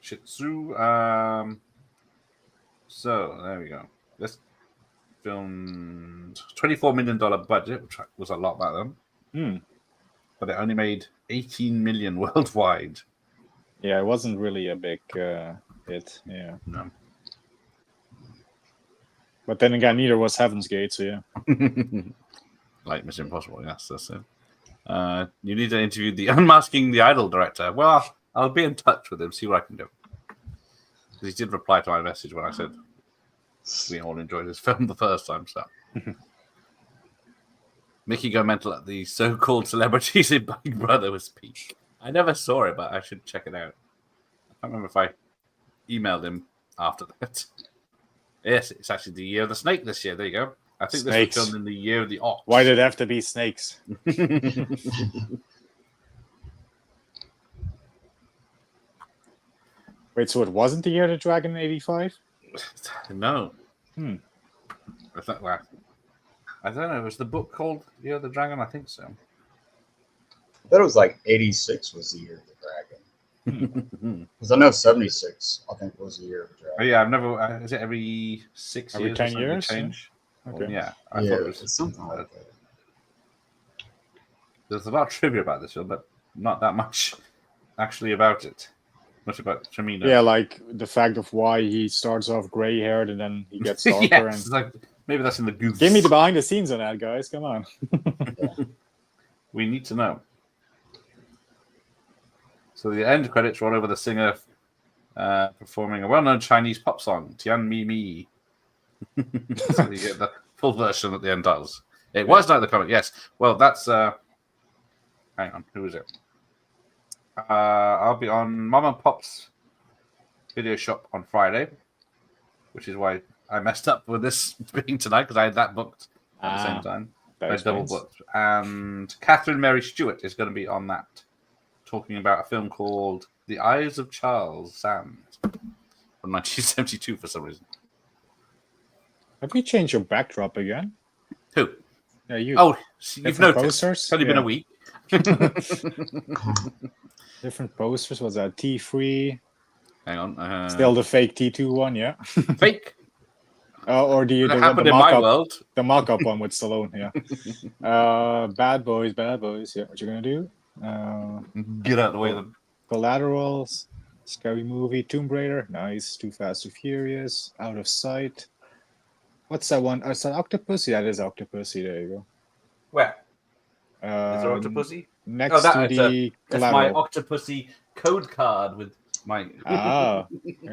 Shih Tzu. So, there we go. This filmed $24 million budget, which was a lot back then. But it only made 18 million worldwide. Yeah, it wasn't really a big hit. Yeah. No. But then again, neither was Heaven's Gate, so yeah. Like Mission Impossible, yes, that's it. You need to interview the Unmasking the Idol director. Well, I'll be in touch with him, see what I can do. Because he did reply to my message when I said we all enjoyed his film the first time, so. Mickey go mental at the so-called celebrities in Big Brother was peak. I never saw it, but I should check it out. I can't remember if I emailed him after that. Yes, it's actually the year of the snake this year. There you go. I think Snakes. this was filmed in the year of the ox. Why did it have to be snakes? Wait, so it wasn't the year of the dragon in 85? No. I don't know. Was the book called Year of the Dragon? I think so. I thought it was like 86 was the year of the dragon. Because I know 76, I think, was the year of the dragon. Oh, yeah, I've never. Is it every 6 every years? 10 years? Change? Okay. Well, yeah, I Yeah, thought it was it's something like that. There's a lot of trivia about this film, but not that much actually about it. Much about Chimino. Yeah, like the fact of why he starts off gray-haired and then he gets darker. Yes, and like, maybe that's in the goose. give me the behind the scenes on that, guys. Come on. We need to know. So the end credits roll over the singer performing a well-known Chinese pop song, Tian Mi Mi. So you get the full version at the end does. It was Night of the Comet, yes. Well, that's... hang on, who is it? I'll be on Mom and Pop's video shop on Friday, which is why I messed up with this being tonight, because I had that booked at the same time. I double booked. And Catherine Mary Stewart is going to be on that, talking about a film called The Eyes of Charles Sand from 1972 for some reason. Have you changed your backdrop again? Who? Yeah, you. Oh, you've noticed. Posters? It's only been a week. Different posters. Was that T3? Hang on. Still the fake T2 one, yeah? Fake? Or the happened in my mock-up, world. the mock-up one with Stallone, yeah. Bad Boys, yeah. What you gonna do? Get out of the way of them. Collaterals, Scary Movie, Tomb Raider, nice. Too Fast, Too Furious, Out of Sight. What's that one? Is that Octopussy? That is Octopussy. There you go. Where? Is there Octopussy? Next to the that's my Collateral. Octopussy code card with my. Yeah,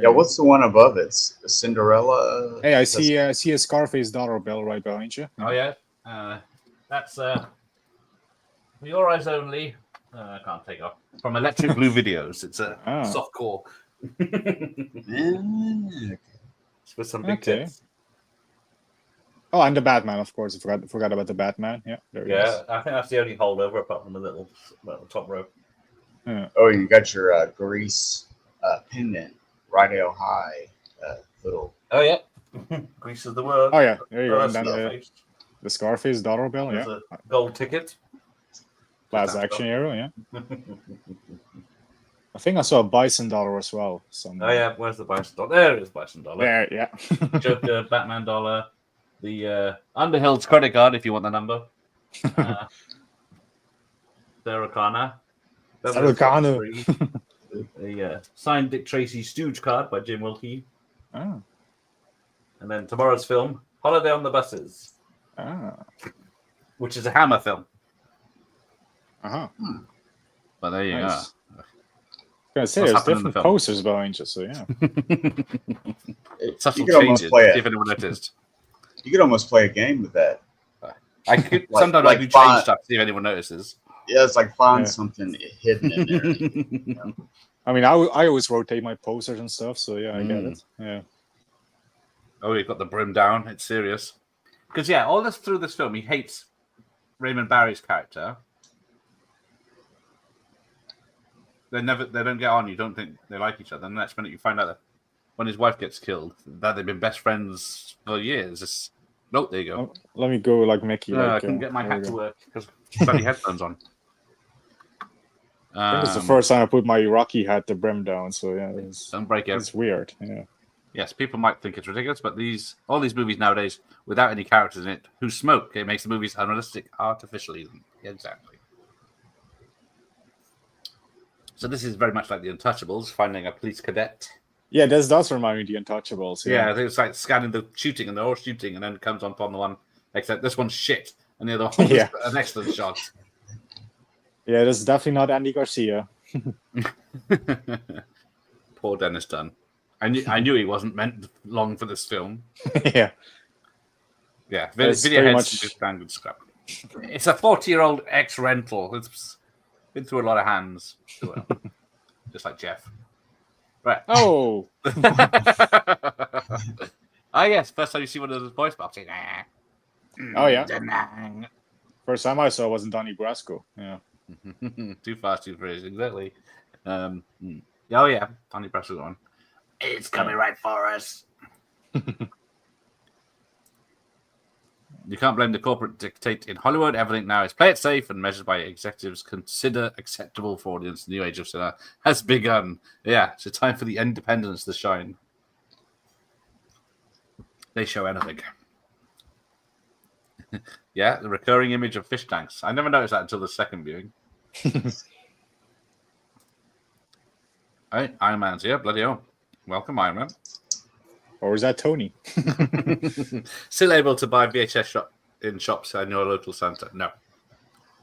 what's the one above it? Cinderella? Hey, I see a Scarface dollar bill right behind you. Oh, yeah? That's for your eyes only. I can't take off. From Electric Blue Videos. It's a soft core. It's with some big tits. Oh, and the Batman, of course. I forgot about the Batman. Yeah, there he is. I think that's the only holdover apart from the little top row. Yeah. Oh, you got your Grease pendant, Rydell High little. Oh, yeah. Grease is the word. Oh, yeah. There you go. That's And then the Scarface dollar bill, There's yeah. a gold ticket. Last Action Hero, yeah. I think I saw a Bison dollar as well. Somewhere. Oh, yeah. Where's the Bison dollar? There is Bison dollar. There, yeah. Joker, Batman dollar. The Underhill's credit card, if you want the number. Sarah Connor. Sarah Connor. A signed Dick Tracy Stooge card by Jim Wilkie. Oh. And then tomorrow's film, Holiday on the Buses. Which is a Hammer film. But there you go. I was going to say, there's different posters behind you, so yeah. Subtle changes, if anyone noticed. You could almost play a game with that. I could sometimes I do change stuff, see if anyone notices. Yeah, it's like find something hidden in there. You know? I mean, I always rotate my posters and stuff, so yeah, I get it. Yeah. Oh, you've got the brim down. It's serious. Because, all this through this film, he hates Raymond Barry's character. They don't get on. You don't think they like each other. And the next minute you find out that when his wife gets killed, that they've been best friends for years. Nope, there you go. Let me go like Mickey. I couldn't get my hat to work because bloody headphones on. I think it's the first time I put my Rocky hat, the brim down. So yeah, don't break it. It's weird. Yeah. Yes, people might think it's ridiculous, but all these movies nowadays, without any characters in it who smoke, it makes the movies unrealistic artificially. Exactly. So this is very much like The Untouchables, finding a police cadet. Yeah, this does remind me of The Untouchables. Yeah, it's like scanning the shooting, and they're all shooting, and then comes upon the one, except this one's shit, and the other one is an excellent shot. Yeah, this is definitely not Andy Garcia. Poor Dennis Dunn. I knew he wasn't meant long for this film. Yeah. Yeah, video heads standard scrap. It's a 40-year-old ex-rental. It's been through a lot of hands. Just like Jeff. Right. Oh. Yes. First time you see one of those voice box. Oh, yeah. First time I saw wasn't Donnie Brasco. Yeah. Too fast, too furious. Exactly. Oh, yeah. Donnie Brasco on. It's coming right for us. You can't blame the corporate dictate in Hollywood. Everything now is play it safe and measured by executives consider acceptable for audience. The new age of cinema has begun. Yeah, it's a time for the independents to shine. They show anything. Yeah, the recurring image of fish tanks. I never noticed that until the second viewing. Hey, Iron Man's here. Bloody hell. Welcome, Iron Man. Or is that Tony? Still able to buy VHS in shops in your local Santa? No.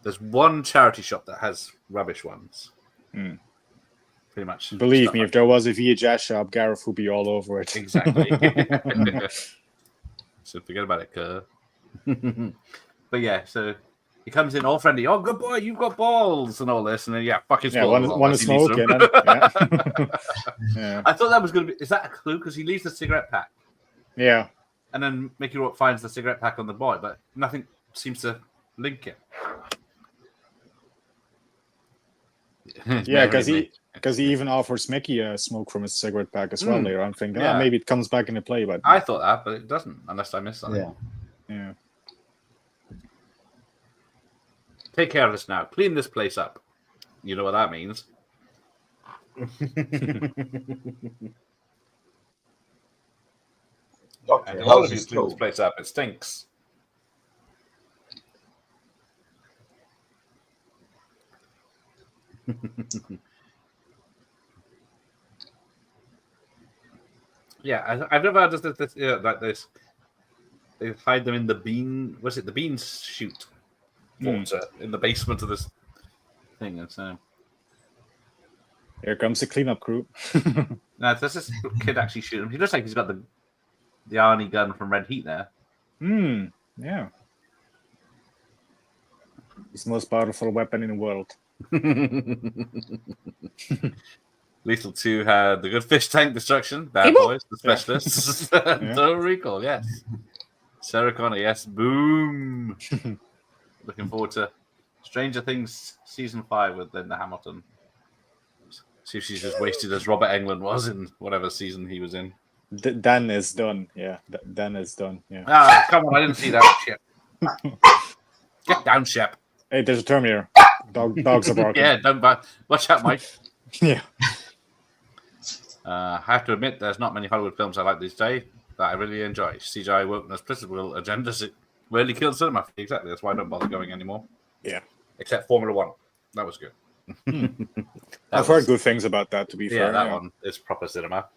There's one charity shop that has rubbish ones. Pretty much. Believe me, if there was a VHS shop, Gareth would be all over it. Exactly. So forget about it, Kerr. But yeah, so he comes in all friendly. Oh, good boy, you've got balls and all this, and then fuck his balls. One is smoking. Yeah. I thought that was going to be. Is that a clue? Because he leaves the cigarette pack. Yeah. And then Mickey Rourke finds the cigarette pack on the boy, but nothing seems to link it. Yeah, because he even offers Mickey a smoke from his cigarette pack as well later. I'm thinking, maybe it comes back into play, but I thought that, but it doesn't, unless I missed something. Yeah. Take care of this now. Clean this place up. You know what that means. And all of you clean this place up. It stinks. Yeah, I've never had this like this. They hide them in the bean. What's it? The bean chute water in the basement of this thing. And so here comes the cleanup crew. Now, does this kid actually shoot him? He looks like he's got the Arnie gun from Red Heat there. Yeah. It's the most powerful weapon in the world. Lethal 2 had the good fish tank destruction. Bad Boys, the specialists. Total Recall, yes. Sarah Connor, yes. Boom. Looking forward to Stranger Things Season 5 with Linda Hamilton. See if she's as wasted as Robert Englund was in whatever season he was in. Dan is done. Yeah, Dan is done. Yeah. Ah, come on, I didn't see that shit. Get down, Shep. Hey, there's a Terminator. Dogs are barking. Yeah, don't back. Watch out, Mike. Yeah. I have to admit, there's not many Hollywood films I like these days that I really enjoy. CGI wokeness, political agendas, it really killed cinema. Exactly, that's why I don't bother going anymore. Yeah. Except Formula One. That was good. I've heard good things about that, to be fair. Yeah, that one is proper cinema.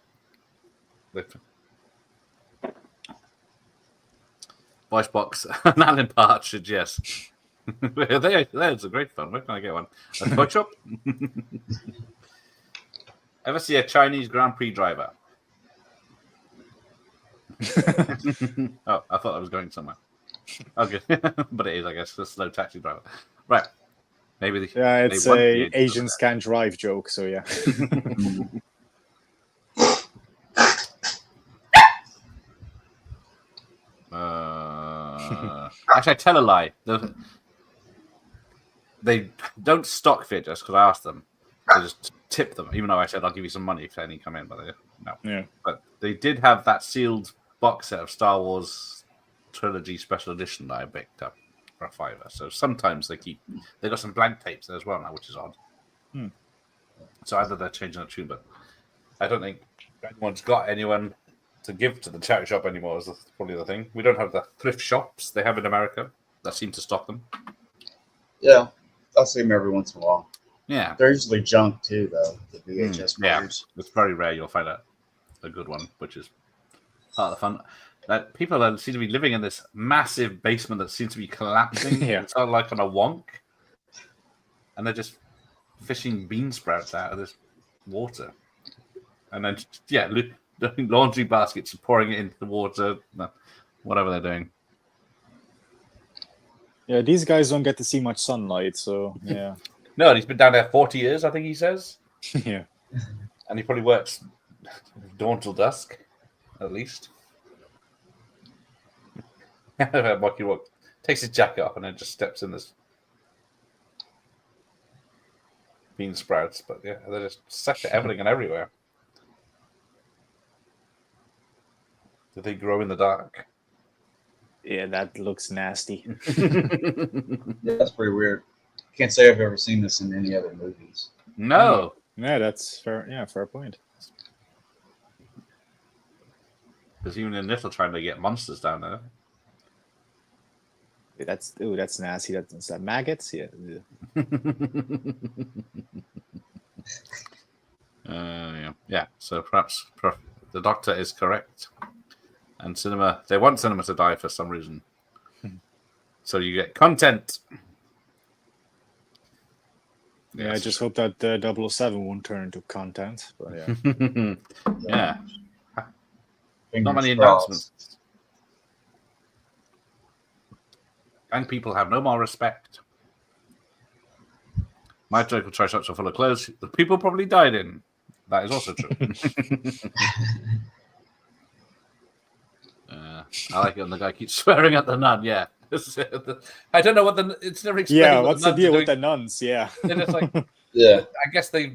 Voice box, an Alan Partridge, yes. There's a great fun. Where can I get one? A toy shop? Ever see a Chinese Grand Prix driver? Oh, I thought I was going somewhere. Okay, but it is, I guess, a slow taxi driver. Right. Maybe it's a Asians can't drive joke, so yeah. Actually, I tell a lie. They don't stock VHS because I asked them. They just tip them, even though I said I'll give you some money if any come in. But no. Yeah. But they did have that sealed box set of Star Wars Trilogy Special Edition that I picked up for a $5. So sometimes they got some blank tapes there as well now, which is odd. So either they're changing the tune, but I don't think anyone's got anyone to give to the charity shop anymore. Is probably the thing. We don't have the thrift shops they have in America that seem to stock them. Yeah, I'll see them every once in a while. Yeah, they're usually junk too, though. The VHS players. Yeah, it's very rare you'll find a good one, which is part of the fun. That people seem to be living in this massive basement that seems to be collapsing. It's sort of like on a wonk, and they're just fishing bean sprouts out of this water, and then laundry baskets and pouring it into the water, whatever they're doing. Yeah, these guys don't get to see much sunlight, so yeah. No, and he's been down there 40 years, I think he says. Yeah. And he probably works dawn till dusk, at least. Mocky Rourke takes his jacket off and then just steps in this bean sprouts, but yeah, they're just stuck to everything and everywhere. Do they grow in the dark? Yeah, that looks nasty. Yeah, that's pretty weird. Can't say I've ever seen this in any other movies. No. Yeah, that's fair. Yeah, fair point. Because even in Little trying to get monsters down there. That's nasty. That's that maggots. Yeah. Yeah. So perhaps the Doctor is correct, and they want cinema to die for some reason. So you get content. Yeah, I just hope that 007 won't turn into content. But yeah. Yeah. Fingers Not many crossed. announcements. Young people have no more respect. My local toy shops are full of clothes the people probably died in. That is also true. I like it when the guy keeps swearing at the nun. Yeah. I don't know what it's never explained. Yeah, what's the deal with the nuns? Yeah. And it's like, Yeah. I guess they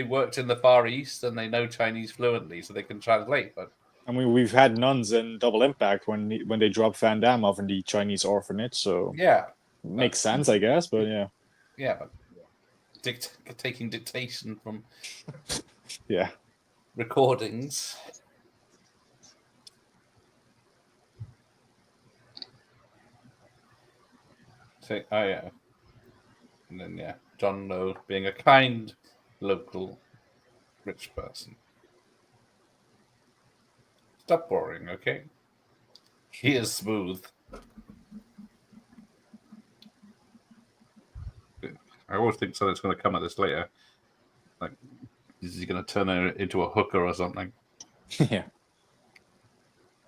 worked in the Far East and they know Chinese fluently, so they can translate. But I mean, we've had nuns in Double Impact when they dropped Van Damme off in the Chinese orphanage, so yeah, makes sense, I guess. But yeah, but taking dictation from recordings. So, and then John Lowe being a kind local rich person. Stop boring, okay? He is smooth. I always think something's going to come at this later. Like, is he going to turn her into a hooker or something? Yeah.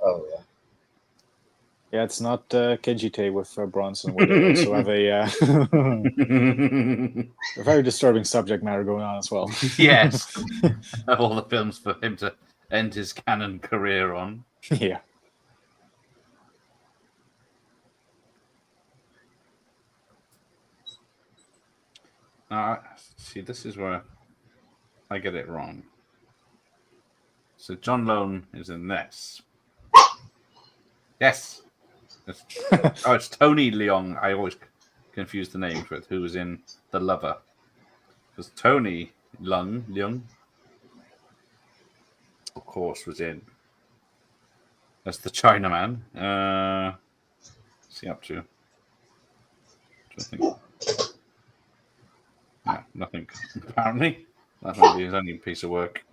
Oh, yeah. Yeah, it's not Kejite with Bronson, where they also have a very disturbing subject matter going on as well. Yes. Of all the films for him to end his canon career on. Yeah. See, this is where I get it wrong. So John Lone is in this. Yes. It's Tony Leung. I always confuse the names with who was in The Lover. Because Tony Leung, of course, was in. That's the Chinaman. What's he up to? Nothing. Apparently, that's only his only piece of work.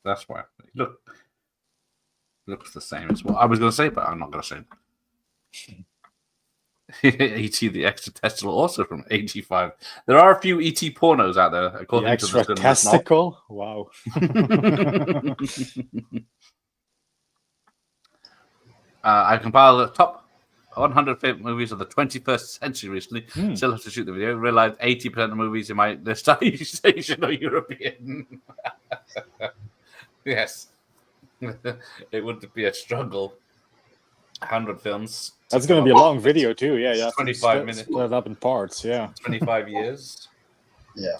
That's why. Looks the same as what I was going to say, but I'm not going to say it. E.T. the Extraterrestrial, also from 85. There are a few E.T. pornos out there, according to the Extra-testicle? Wow. I compiled the top 100 favorite movies of the 21st century recently. Still have to shoot the video. Realized 80% of movies in my list are East Asian or European. Yes. It would be a struggle. 100 films. That's going to be a long video too. Yeah. 25 minutes. Split up in parts. Yeah. 25 years. Yeah.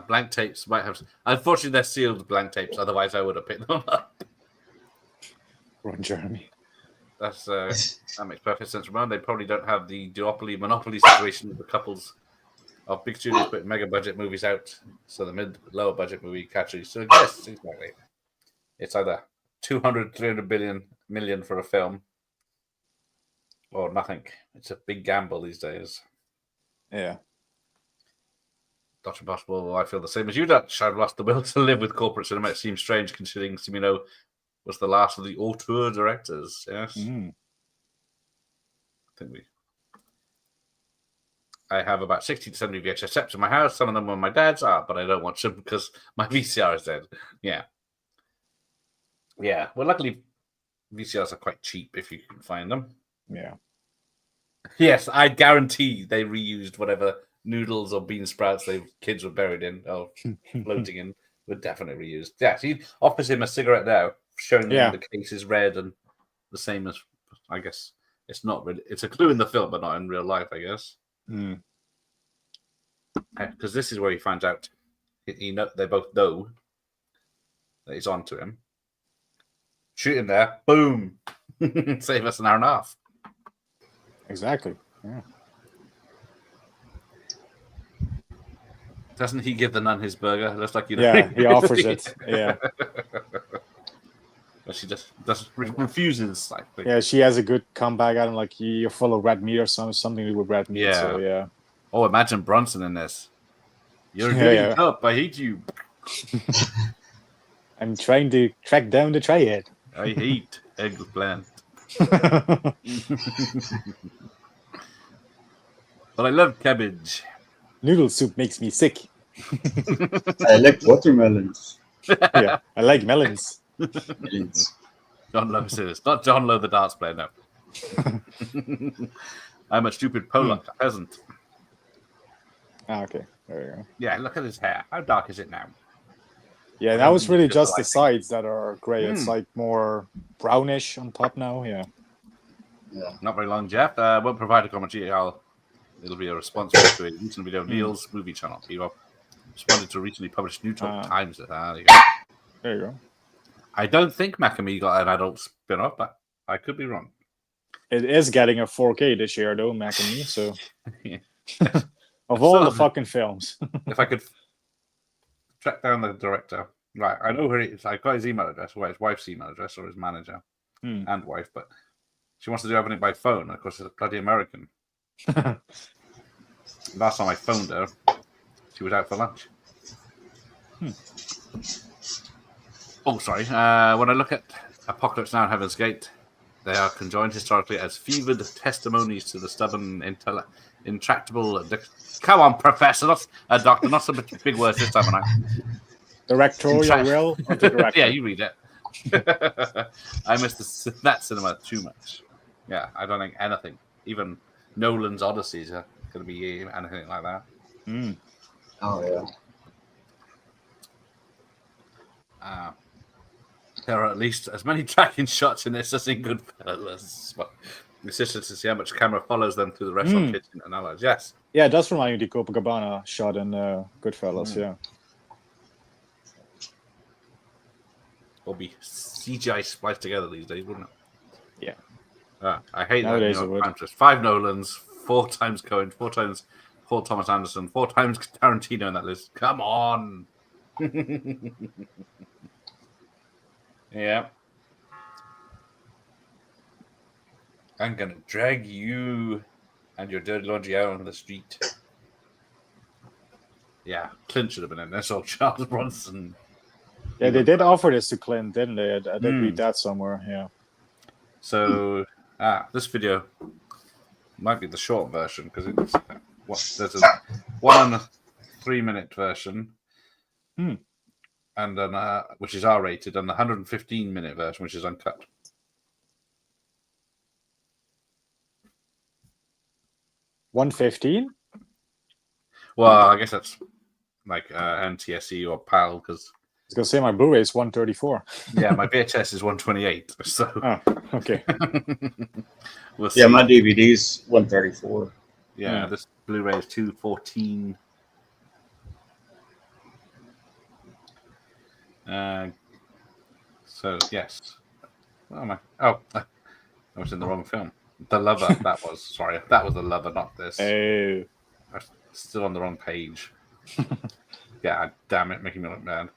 Blank tapes might have. Unfortunately, they're sealed blank tapes. Otherwise, I would have picked them up. Ron Jeremy. That makes perfect sense. Remember, they probably don't have the duopoly monopoly situation with the couples of big studios putting mega budget movies out. So the lower budget movie category. So yes, exactly. It's either 200, 300 million for a film, or nothing. It's a big gamble these days. Yeah. Dr. Impossible, I feel the same as you, Dutch. I've lost the will to live with corporate cinema. It seems strange considering Cimino was the last of the auteur directors. Yes. I have about 60 to 70 VHS sets in my house. Some of them are my dad's, but I don't watch them because my VCR is dead. Yeah. Yeah. Well, luckily, VCRs are quite cheap if you can find them. Yeah. Yes, I guarantee they reused whatever noodles or bean sprouts the kids were buried in or floating in. Were definitely reused. Yeah, he offers him a cigarette now, showing him the case is red and the same as, I guess, it's not really. It's a clue in the film, but not in real life, I guess. Because this is where he finds out. They both know that he's on to him. Shoot him there. Boom. Save us an hour and a half. Exactly. Yeah. Doesn't he give the nun his burger? Looks like Yeah, he offers it. Yeah. But she just refuses. Yeah, she has a good comeback at him, like you're full of red meat or something to do with red meat. Yeah. So yeah. Oh, imagine Bronson in this. You're getting up. I hate you. I'm trying to track down the tryhead. I hate eggplant. But I love cabbage. Noodle soup makes me sick. I like watermelons. Yeah, I like melons. John Lowe says, not John Lowe, the dance player, no. I'm a stupid Pollock, a peasant. Okay, there you go. Yeah, look at his hair. How dark is it now? Yeah, that was really just the sides that are grey. It's like more brownish on top now. Yeah. Not very long, Jeff. Won't provide a commentary. It'll be a response to a recent video of Neil's movie channel. He responded to a recently published New York Times. There you go. There you go. I don't think Macamee got an adult spin-off, but I could be wrong. It is getting a 4K this year, though, Macamee. So, of all the fucking films, if I could track down the director, right? I know where he is. I got his email address, or his wife's email address, or his manager and wife, but she wants to do everything by phone. Of course, it's bloody American. Last time I phoned her, she was out for lunch. Oh, sorry. When I look at Apocalypse Now and Heaven's Gate, they are conjoined historically as fevered testimonies to the stubborn, intractable. Come on, Professor, not a doctor, not some big words this time. Directorial will of the director. Yeah, you read it. I miss that cinema too much. Yeah, I don't think anything, even Nolan's Odysseys, are going to be anything like that. Oh yeah. There are at least as many tracking shots in this as in Goodfellas. But it's just to see how much camera follows them through the restaurant kitchen and all that. Yes. Yeah, it does remind me of the Copacabana shot in Goodfellas. Yeah. Will be CGI spliced together these days, wouldn't it? Yeah. I hate Nowadays that. Just 5 Nolans, 4 times Coen, 4 times Paul Thomas Anderson, 4 times Tarantino in that list. Come on. Yeah. I'm going to drag you and your dirty laundry out on the street. Yeah, Clint should have been in this, or Charles Bronson. Yeah, they did offer this to Clint, didn't they? I did read that somewhere, yeah. So, this video might be the short version, because there's a 1 and 3 minute version, and then which is R-rated, and the 115-minute version, which is uncut. $115? Well, I guess that's like NTSC or PAL, because I was gonna say my Blu-ray is 134. Yeah, my VHS is 128. So okay. We'll see. Yeah, my DVD's 134. Yeah, this Blu-ray is 214. So yes. Oh my! Oh, I was in the wrong film. The Lover. That was That was The Lover, not this. Oh. I'm still on the wrong page. God damn it, making me look bad.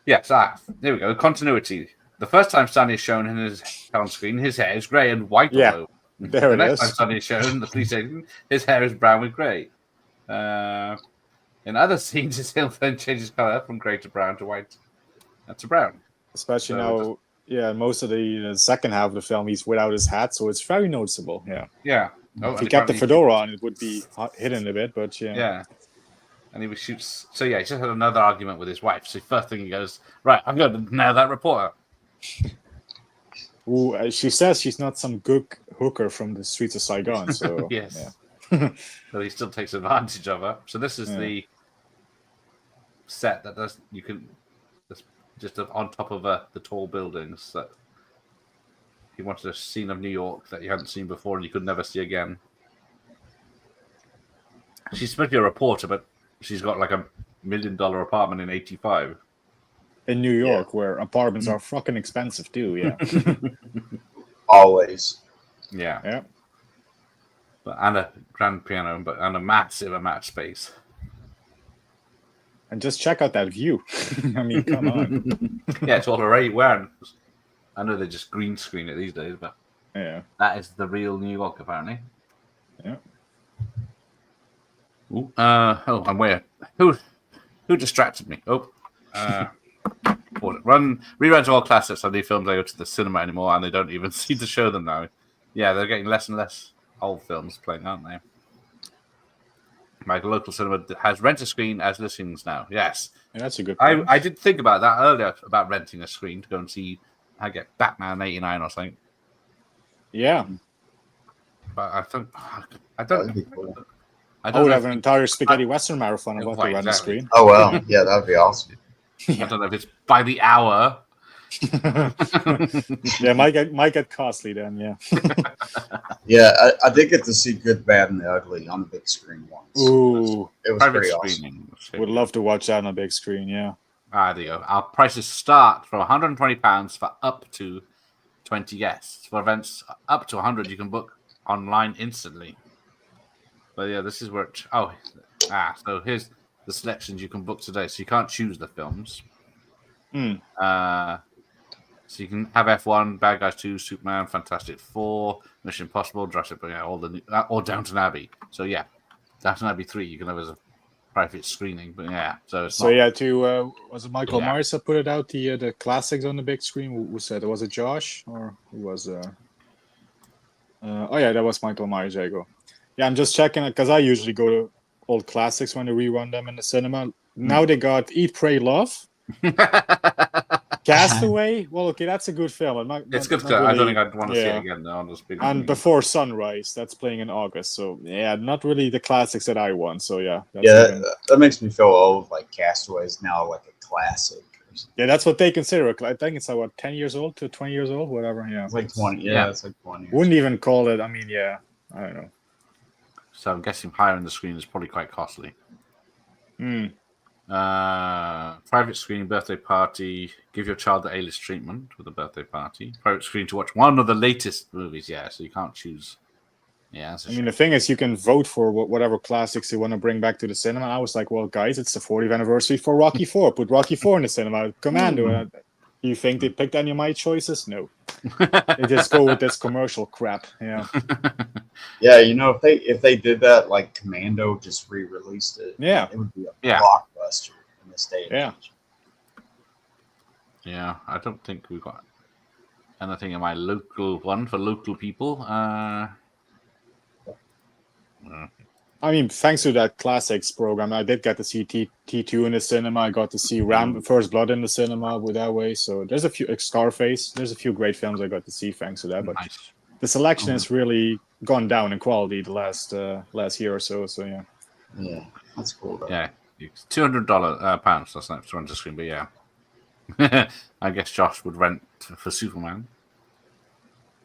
Yes, here we go. Continuity. The first time Stanley is shown in his on screen, his hair is grey and white. Yeah, there the it next is. time Stanley is shown, the police station, his hair is brown with grey. In other scenes, his hair then changes colour from grey to brown to white to brown. Especially now, most of the second half of the film, he's without his hat, so it's very noticeable. Yeah. Yeah. If he kept the fedora on, it would be hidden a bit, but yeah. Yeah. And he shoots. So yeah, he just had another argument with his wife. So first thing he goes, right, I'm going to nail that reporter. Ooh, she says she's not some good hooker from the streets of Saigon. So yes. Yeah. So he still takes advantage of her. So this is the set that you can just on top of the tall buildings that he wanted a scene of New York that you hadn't seen before and you could never see again. She's supposed to be a reporter, but she's got like $1 million apartment in 85. In New York, where apartments are fucking expensive too, yeah. Always. Yeah. Yeah. And a grand piano, and a massive amount of space. And just check out that view. I mean, come on. Yeah, it's all already wearing. I know they just green screen it these days, but that is the real New York, apparently. Yeah. Ooh, I'm weird. Who distracted me? Reruns of all classics on these films. They go to the cinema anymore, and they don't even seem to show them now. Yeah, they're getting less and less old films playing, aren't they? My local cinema has rent-a-screen as listings now. Yes, that's a good point. I did think about that earlier, about renting a screen to go and see. I get Batman '89 or something. Yeah, but I don't. I would have an entire spaghetti western marathon about the rent screen. Oh well, yeah, that would be awesome. I don't know if it's by the hour. Yeah, might get costly then. Yeah. Yeah, I did get to see Good, Bad, and the Ugly on the big screen once. Ooh, it was pretty awesome. Would love to watch that on a big screen. Yeah. There you go. Our prices start from £120 for up to 20 guests. For events up to 100, you can book online instantly. But yeah, this is where so here's the selections you can book today. So you can't choose the films. So you can have F1, Bad Guys 2, Superman, Fantastic Four, Mission Impossible, Jurassic Park, all the or Downton Abbey. So yeah, Downton Abbey 3 you can have as a private screening. But yeah, was it Michael Myers that put it out the classics on the big screen? Who said it? Was it Josh or who was? That was Michael Myers. There you go. Yeah, I'm just checking it because I usually go to old classics when they rerun them in the cinema. Now they got Eat, Pray, Love. Castaway. Well, okay, that's a good film. It's good. Really, I don't think I'd want to see it again. No, and Before Sunrise, that's playing in August. So yeah, not really the classics that I want. So yeah, that makes me feel old. Like Castaway is now like a classic. Yeah, that's what they consider. I think it's like 10 years old to 20 years old, whatever. Yeah, it's like 20. Yeah, it's like 20. Wouldn't even call it. I mean, yeah, I don't know. So I'm guessing higher on the screen is probably quite costly. Private screen, birthday party. Give your child the A-list treatment with a birthday party. Private screen to watch one of the latest movies. Yeah, so you can't choose. Yeah, I mean, the thing is, you can vote for whatever classics you want to bring back to the cinema. I was like, well, guys, it's the 40th anniversary for Rocky IV. Put Rocky IV in the cinema. Commando. You think they picked any of my choices? No. They just go with this commercial crap. Yeah. Yeah, if they did that, like Commando just re-released it, Yeah. it would be a Yeah. blockbuster in this day and Yeah. age. Yeah, I don't think we've got anything in my local one for local people. I mean, thanks to that classics program, I did get to see T2 in the cinema. I got to see First Blood in the cinema with that way. So there's a few Scarface. There's a few great films I got to see thanks to that. But Nice. the selection has really gone down in quality the last year or so. So yeah. Yeah, that's cool. Though. Yeah, $200 pounds. That's not on the screen, but yeah. I guess Josh would rent for Superman.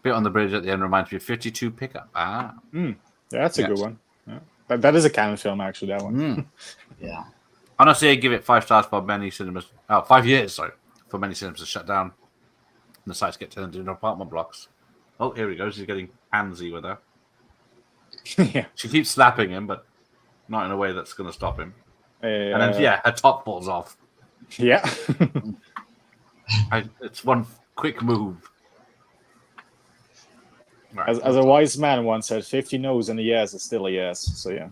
Bit on the bridge at the end reminds me of 52 Pickup. Yeah, that's a good one. Yeah. That is a canon film, actually, that one. Yeah. Honestly, I give it 5 stars for many cinemas. 5 years, sorry. For many cinemas to shut down. And the sites get turned into apartment blocks. Oh, here he goes. He's getting handsy with her. Yeah. She keeps slapping him, but not in a way that's going to stop him. And then, her top falls off. Yeah. It's one quick move. Right. As a wise man once said, 50 no's and a yes is still a yes. So yeah.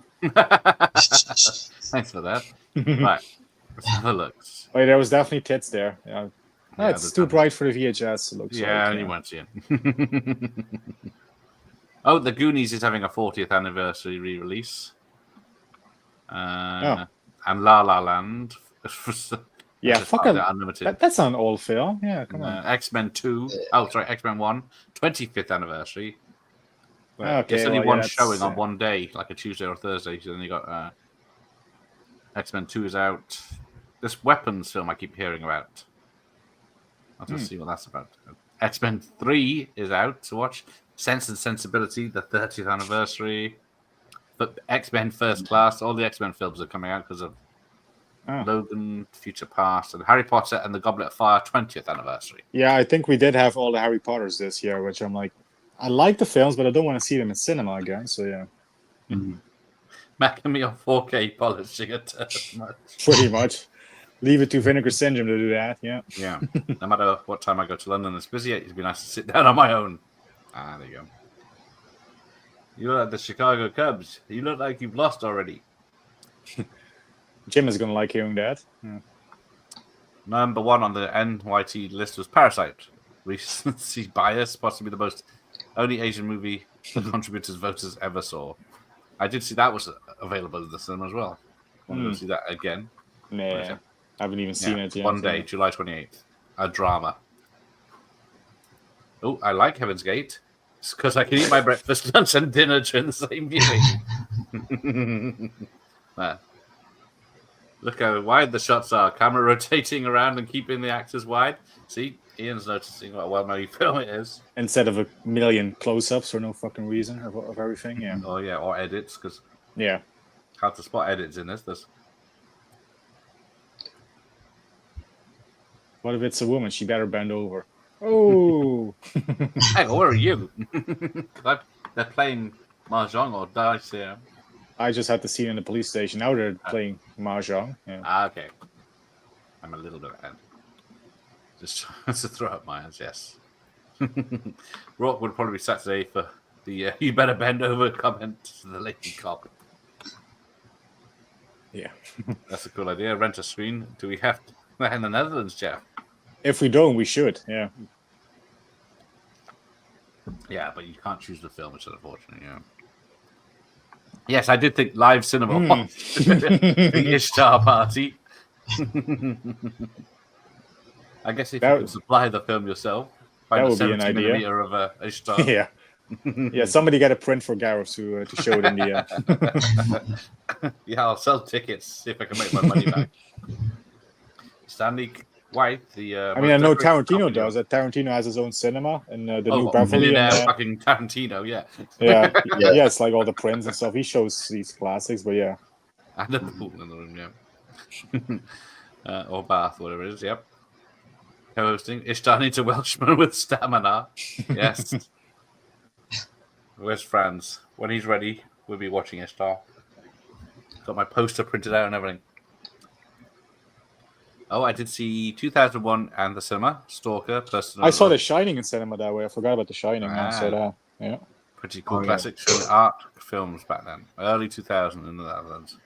Thanks for that. Right. Let's have a look. Oh, there was definitely tits there. Yeah. It's too bright for the VHS. It looks like, you won't see it. Oh, The Goonies is having a 40th anniversary re-release. And La La Land. Yeah, fucking unlimited. That's not an old film. Yeah, come on. X-Men 2. Oh, sorry, X-Men 1. 25th anniversary. Okay, it's only one showing on one day, like a Tuesday or Thursday. So then you got X-Men 2 is out. This Weapons film I keep hearing about. I'll just see what that's about. X-Men 3 is out to watch. Sense and Sensibility, the 30th anniversary. But X-Men First Class, all the X-Men films are coming out because of Logan, Future Past, and Harry Potter and the Goblet of Fire 20th anniversary. Yeah, I think we did have all the Harry Potters this year, which I'm like, I like the films, but I don't want to see them in cinema again. So yeah. Making me on 4K polishing it. Pretty much. Leave it to Vinegar Syndrome to do that. Yeah. Yeah. No matter what time I go to London, it's busy. It'd be nice to sit down on my own. There you go. You look like the Chicago Cubs. You look like you've lost already. Jim is going to like hearing that. Yeah. Number 1 on the NYT list was Parasite. Recency bias, possibly the most only Asian movie the contributors voters ever saw. I did see that was available in the cinema as well. Want to see that again? Nah, I haven't even seen it yet. One day, July 28th. A drama. Oh, I like Heaven's Gate. It's because I can eat my breakfast, lunch, and dinner during the same viewing. Look how wide the shots are. Camera rotating around and keeping the actors wide. See, Ian's noticing what a well-made film it is. Instead of a million close-ups for no fucking reason of everything, yeah. Oh, yeah, or edits, because... Yeah. Hard to spot edits in this. What if it's a woman? She better bend over. Oh! Hey, where are you? They're playing Mahjong or dice here. I just had to see it in the police station. Now they're playing Mahjong. Yeah. Okay. I'm a little bit ahead. Just to throw up my hands, yes. Rourke would probably be Saturday for the you better bend over comment to the lady cop. Yeah. That's a cool idea. Rent a screen. Do we have to in the Netherlands, Jeff? If we don't, we should, yeah. Yeah, but you can't choose the film, which is unfortunate, yeah. Yes, I did think live cinema the Ishtar Party. I guess if you could supply the film yourself, that would be an idea. Of Ishtar. Yeah. Yeah, somebody get a print for Gareth to show it in the... Yeah, I'll sell tickets, see if I can make my money back. Stanley White, the... I mean, I know Tarantino does that. Tarantino has his own cinema in the New Beverly. Fucking Tarantino, yeah. Yeah, yeah, it's like all the prints and stuff. He shows these classics, but yeah. And a pool in the room, yeah. Or bath, whatever it is, yep. Co-hosting. Ishtar needs a Welshman with stamina. Yes. Where's Franz? When he's ready, we'll be watching Ishtar. Got my poster printed out and everything. Oh, I did see 2001 and the cinema. Stalker, personal. I saw The Shining in cinema that way. I forgot about The Shining. I saw that. Yeah. Pretty cool yeah. classic showing art films back then. Early 2000 in the Netherlands.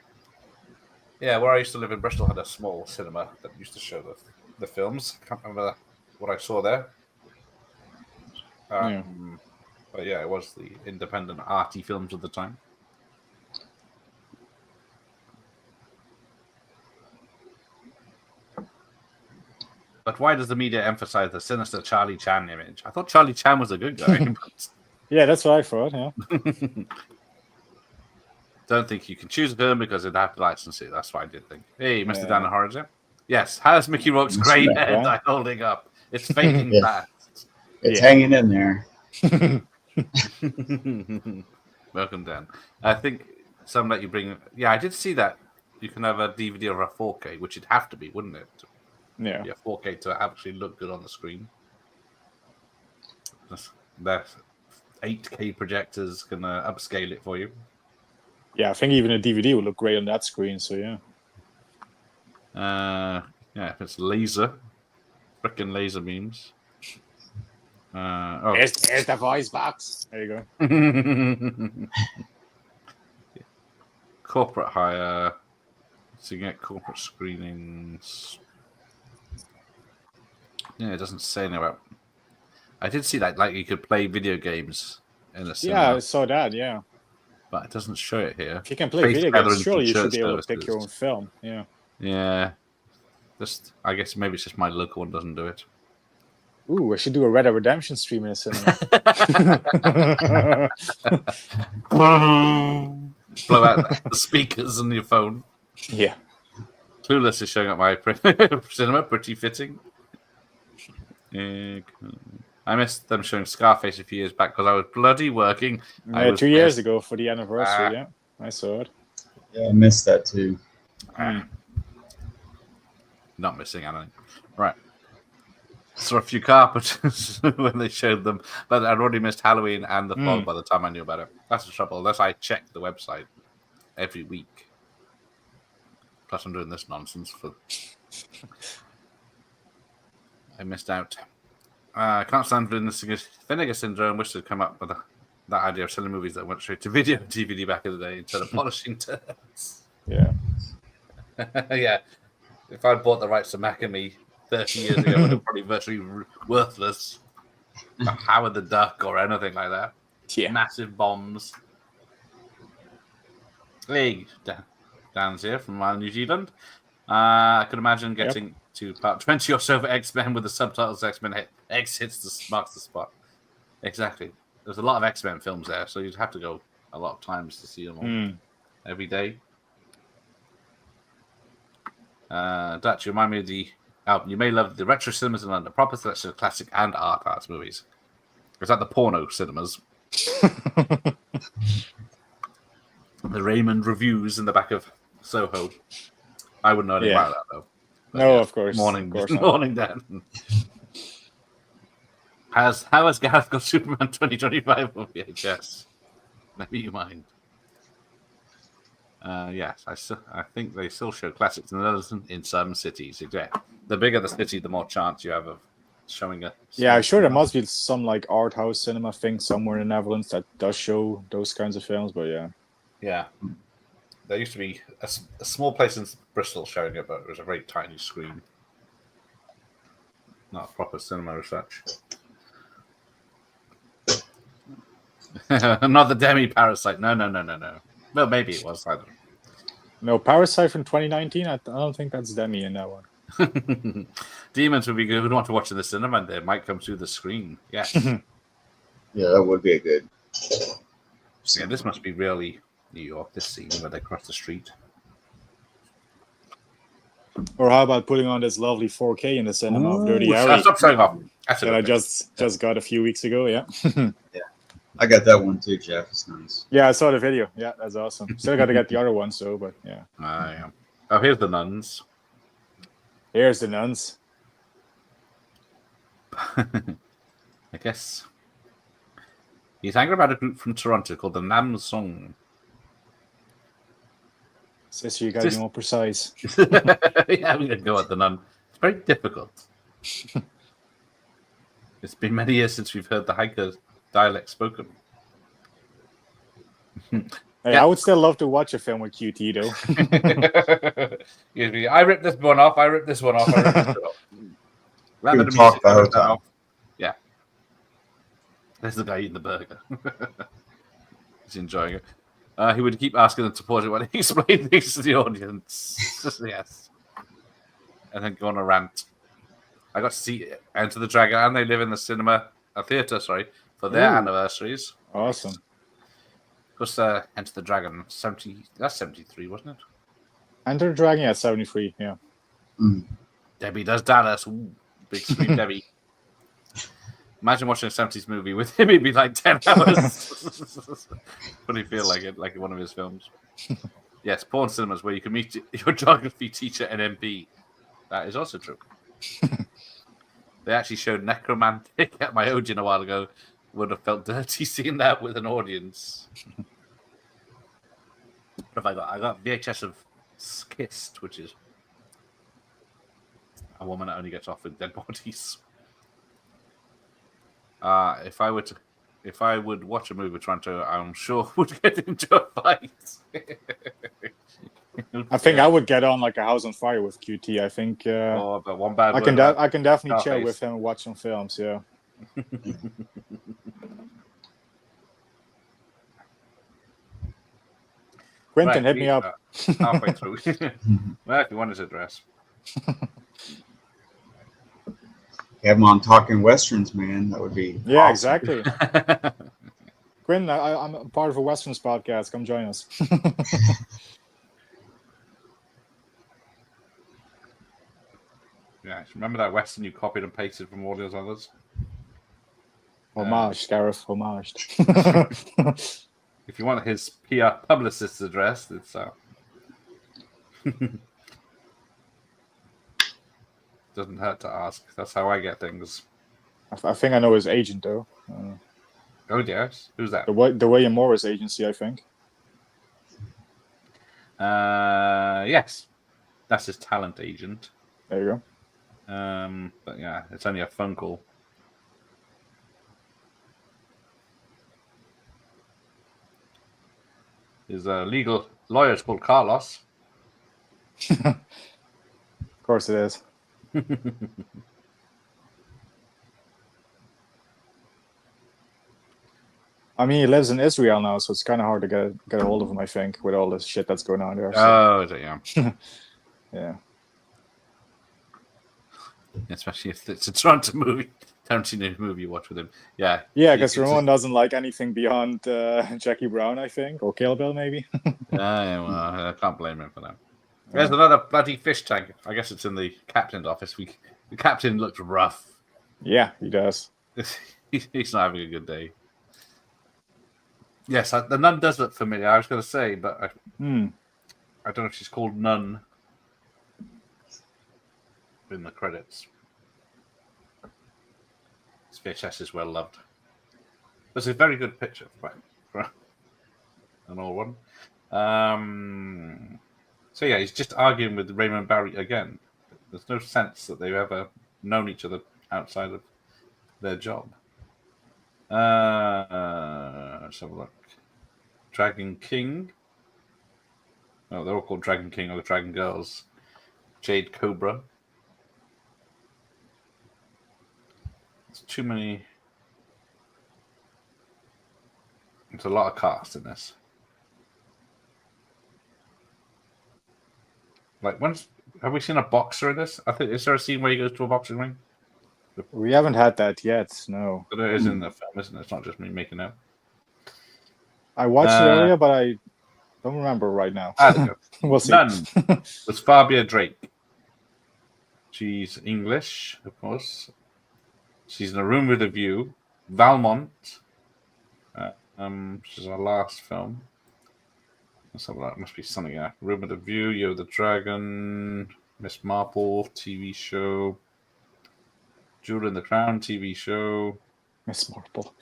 Yeah, where I used to live in Bristol had a small cinema that used to show the films. I can't remember what I saw there. But yeah, it was the independent arty films of the time. But why does the media emphasize the sinister Charlie Chan image? I thought Charlie Chan was a good guy. Yeah, that's what I thought. Yeah. Don't think you can choose a film because they'd have to license it. That's what I did think. Hey, Mr. Dan Horizon. Yes, how's Mickey Rourke's grey hair holding up? It's fading fast. It's hanging in there. Welcome, Dan. I think some that you bring. Yeah, I did see that. You can have a DVD or a 4K, which it'd have to be, wouldn't it? Yeah. 4K to actually look good on the screen. That 8K projectors can upscale it for you. Yeah, I think even a DVD would look great on that screen. So yeah. Yeah, if it's laser, freaking laser beams. Here's the voice box. There you go. Corporate hire. So you get corporate screenings. Yeah, it doesn't say anything about. I did see that, like you could play video games in a cinema. Yeah, I saw that. Yeah, but it doesn't show it here. If you can play video games, surely you should be able to pick your own film. Yeah. Yeah. I guess maybe it's just my local one doesn't do it. Ooh, I should do a Red Dead Redemption stream in a cinema. Blow out the speakers on your phone. Yeah. Clueless is showing up my cinema, pretty fitting. I missed them showing Scarface a few years back because I was bloody working. Yeah, 2 years ago for the anniversary. Yeah, I saw it. Yeah, I missed that too. Not missing anything. Right. Saw a few carpenters when they showed them, but I'd already missed Halloween and the fog by the time I knew about it. That's the trouble. Unless I check the website every week. Plus, I'm doing this nonsense for. I missed out. I can't stand vinegar syndrome. Wish they'd come up with that idea of selling movies that went straight to video DVD back in the day instead of polishing turds. Yeah. Yeah. If I'd bought the rights to Macamee 30 years ago, it would have probably virtually worthless. Howard the Duck or anything like that. Yeah. Massive bombs. Hey, Dan's here from New Zealand. I could imagine getting to about 20 or so for X-Men with the subtitles X-Men X marks the spot. Exactly. There's a lot of X-Men films there, so you'd have to go a lot of times to see them all every day. Dutch, you remind me of the album. You may love the retro cinemas in London, proper selection of classic and art house movies. It's like the porno cinemas. The Raymond Reviews in the back of Soho. I wouldn't know anything about that though. But, no, of course. Morning, of course morning, Dan. How has Gareth got Superman 2025 on VHS? Never you mind. Yes, I think they still show classics in the Netherlands in some cities. Exactly. The bigger the city, the more chance you have of showing a. Yeah, I'm sure there must be some like art house cinema thing somewhere in the Netherlands that does show those kinds of films. But yeah. Yeah. There used to be a small place in Bristol showing it, but it was a very tiny screen. Not a proper cinema as such. Not the Demi Parasite. No. Well, maybe it was. I don't know. No, Parasite from 2019. I don't think that's Demi in that one. Demons would be good. We'd want to watch in the cinema, and they might come through the screen. Yes. Yeah, that would be a good. Yeah, this must be really New York. This scene where they cross the street. Or how about putting on this lovely 4K in the cinema of Dirty Harry? Stop showing off. That I just got a few weeks ago. Yeah. Yeah, I got that one too, Jeff. It's nice. Yeah, I saw the video. Yeah, that's awesome. Still got to get the other one, so but yeah. Yeah. Oh, here's the nuns. Here's the nuns. I guess he's angry about a group from Toronto called the Nam Song. Sister, you gotta be more precise. Yeah, we're gonna go at the Nun. It's very difficult. It's been many years since we've heard the hiker dialect spoken. Hey, I would still love to watch a film with QT though. I ripped this one off. I ripped this one off. I ripped this one off. Rather than talk the whole time. Yeah. There's the guy eating the burger. He's enjoying it. He would keep asking them to pause it when he explained things to the audience. Yes. And then go on a rant. I got to see Enter the Dragon, and they live in the theatre, for their anniversaries. Awesome. Because Enter the Dragon, that's 73, wasn't it? Enter the Dragon, yeah, 73, yeah. Mm. Debbie Does Dallas. Ooh, big screen Debbie. Imagine watching a 70s movie with him. It'd be like 10 hours. Fully feel like it, like one of his films. Yes, porn cinemas where you can meet your geography teacher and MP. That is also true. They actually showed Necromantic at my Odeon a while ago. Would have felt dirty seeing that with an audience. What have I got? I got VHS of Kissed, which is a woman that only gets off with dead bodies. If I would watch a movie with Toronto, I'm sure would get into a fight. I think I would get on like a house on fire with QT. I think. But one bad. I can definitely chat with him and watch some films. Yeah. Quentin, hit me up. Halfway through. Well, if you want his address. Have him on Talking Westerns, man. That would be yeah, awesome. Exactly. Quentin, I'm a part of a Westerns podcast. Come join us. Yeah, remember that Western you copied and pasted from all those others? Homage, Gareth, homage. If you want his PR publicist's address, it's doesn't hurt to ask. That's how I get things. I think I know his agent though. Oh yes, who's that? The William Morris agency, I think. Yes, that's his talent agent. There you go. But yeah, it's only a phone call. His legal lawyer's called Carlos. Of course it is. I mean, he lives in Israel now, so it's kind of hard to get a hold of him, I think, with all this shit that's going on there. So. Oh, is it? Yeah. Yeah. Especially if it's a Tarantino movie you watch with him. Yeah. Yeah, because Ramon doesn't like anything beyond Jackie Brown, I think, or Kill Bill, maybe. Yeah, well, I can't blame him for that. There's another bloody fish tank. I guess it's in the captain's office. The captain looks rough. Yeah, he does. He's not having a good day. Yes, the nun does look familiar. I was going to say, but I don't know if she's called Nun in the credits. This VHS is well loved. It's a very good picture for an old one. So yeah, he's just arguing with Raymond Barry again. There's no sense that they've ever known each other outside of their job. Let's have a look. Dragon King. Oh, they're all called Dragon King or the Dragon Girls. Jade Cobra. There's too many. There's a lot of cast in this. Like, have we seen a boxer in this? I think is there a scene where he goes to a boxing ring? We haven't had that yet. No. But it is in the film, isn't it? It's not just me making it. I watched it earlier, but I don't remember right now. We'll see. Nun was Fabia Drake. She's English, of course. She's in A Room with a View. Valmont. Which is our last film. Let's have a look. Must be something. Yeah. Room with a View. You're the Dragon. Miss Marple TV show. Jewel in the Crown TV show. Miss Marple.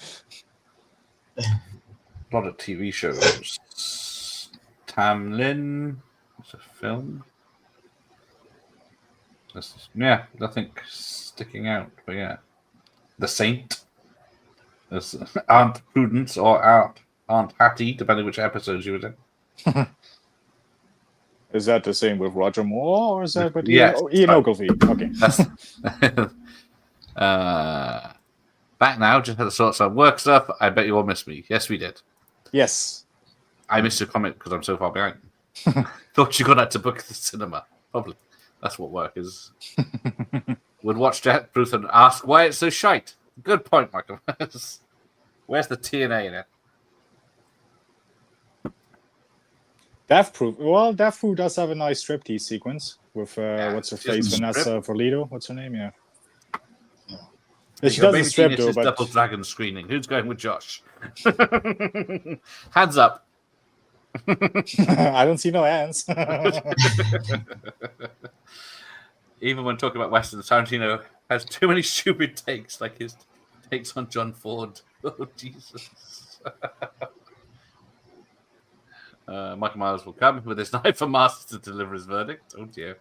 A lot of TV shows. Tamlin. It's a film. Yeah, nothing sticking out, but yeah. The Saint. There's Aunt Prudence or Aunt Hattie, depending which episode she was in. Is that the same with Roger Moore, or is that with Yes, Ian Ogilvy? Okay. Back now, just had to sort some work stuff. I bet you all missed me. Yes, we did. Yes. I missed your comment because I'm so far behind. Thought you got out to book the cinema. Probably. That's what work is. Would watch Death Proof and ask why it's so shite. Good point, Michael. Where's the TNA in it? Death Proof. Well, Death Proof does have a nice striptease sequence with what's her face, Vanessa Verlido. What's her name? Yeah. She doesn't strip though. But Double Dragon screening. Who's going with Josh? Hands up. I don't see no hands. Even when talking about Westerns, Tarantino has too many stupid takes, like his takes on John Ford. Oh, Jesus. Michael Myers will come with his knife and mask to deliver his verdict. Oh, dear.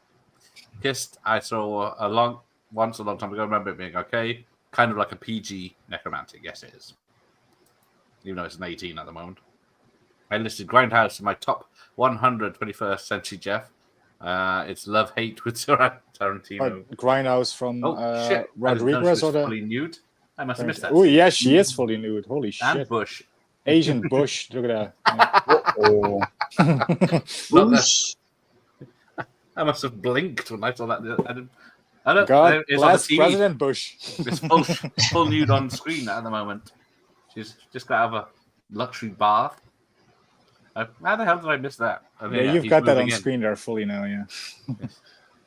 Kissed, I saw once a long time ago. I remember it being okay. Kind of like a PG necromantic. Yes, it is. Even though it's an 18 at the moment. I listed Grindhouse in my top 100 21st century, Jeff. It's love-hate with Tarantino. Grindhouse from shit. Rodriguez or the... fully nude? I must have missed that. Oh, yeah, she is fully nude. Holy and shit. Bush. Asian Bush. Look at that. Bush. I must have blinked when I saw that. I don't. God It's on the bless TV. President Bush. It's full nude on screen at the moment. She's just got to have a luxury bath. How the hell did I miss that? Yeah, you've got that on screen there fully now, yeah.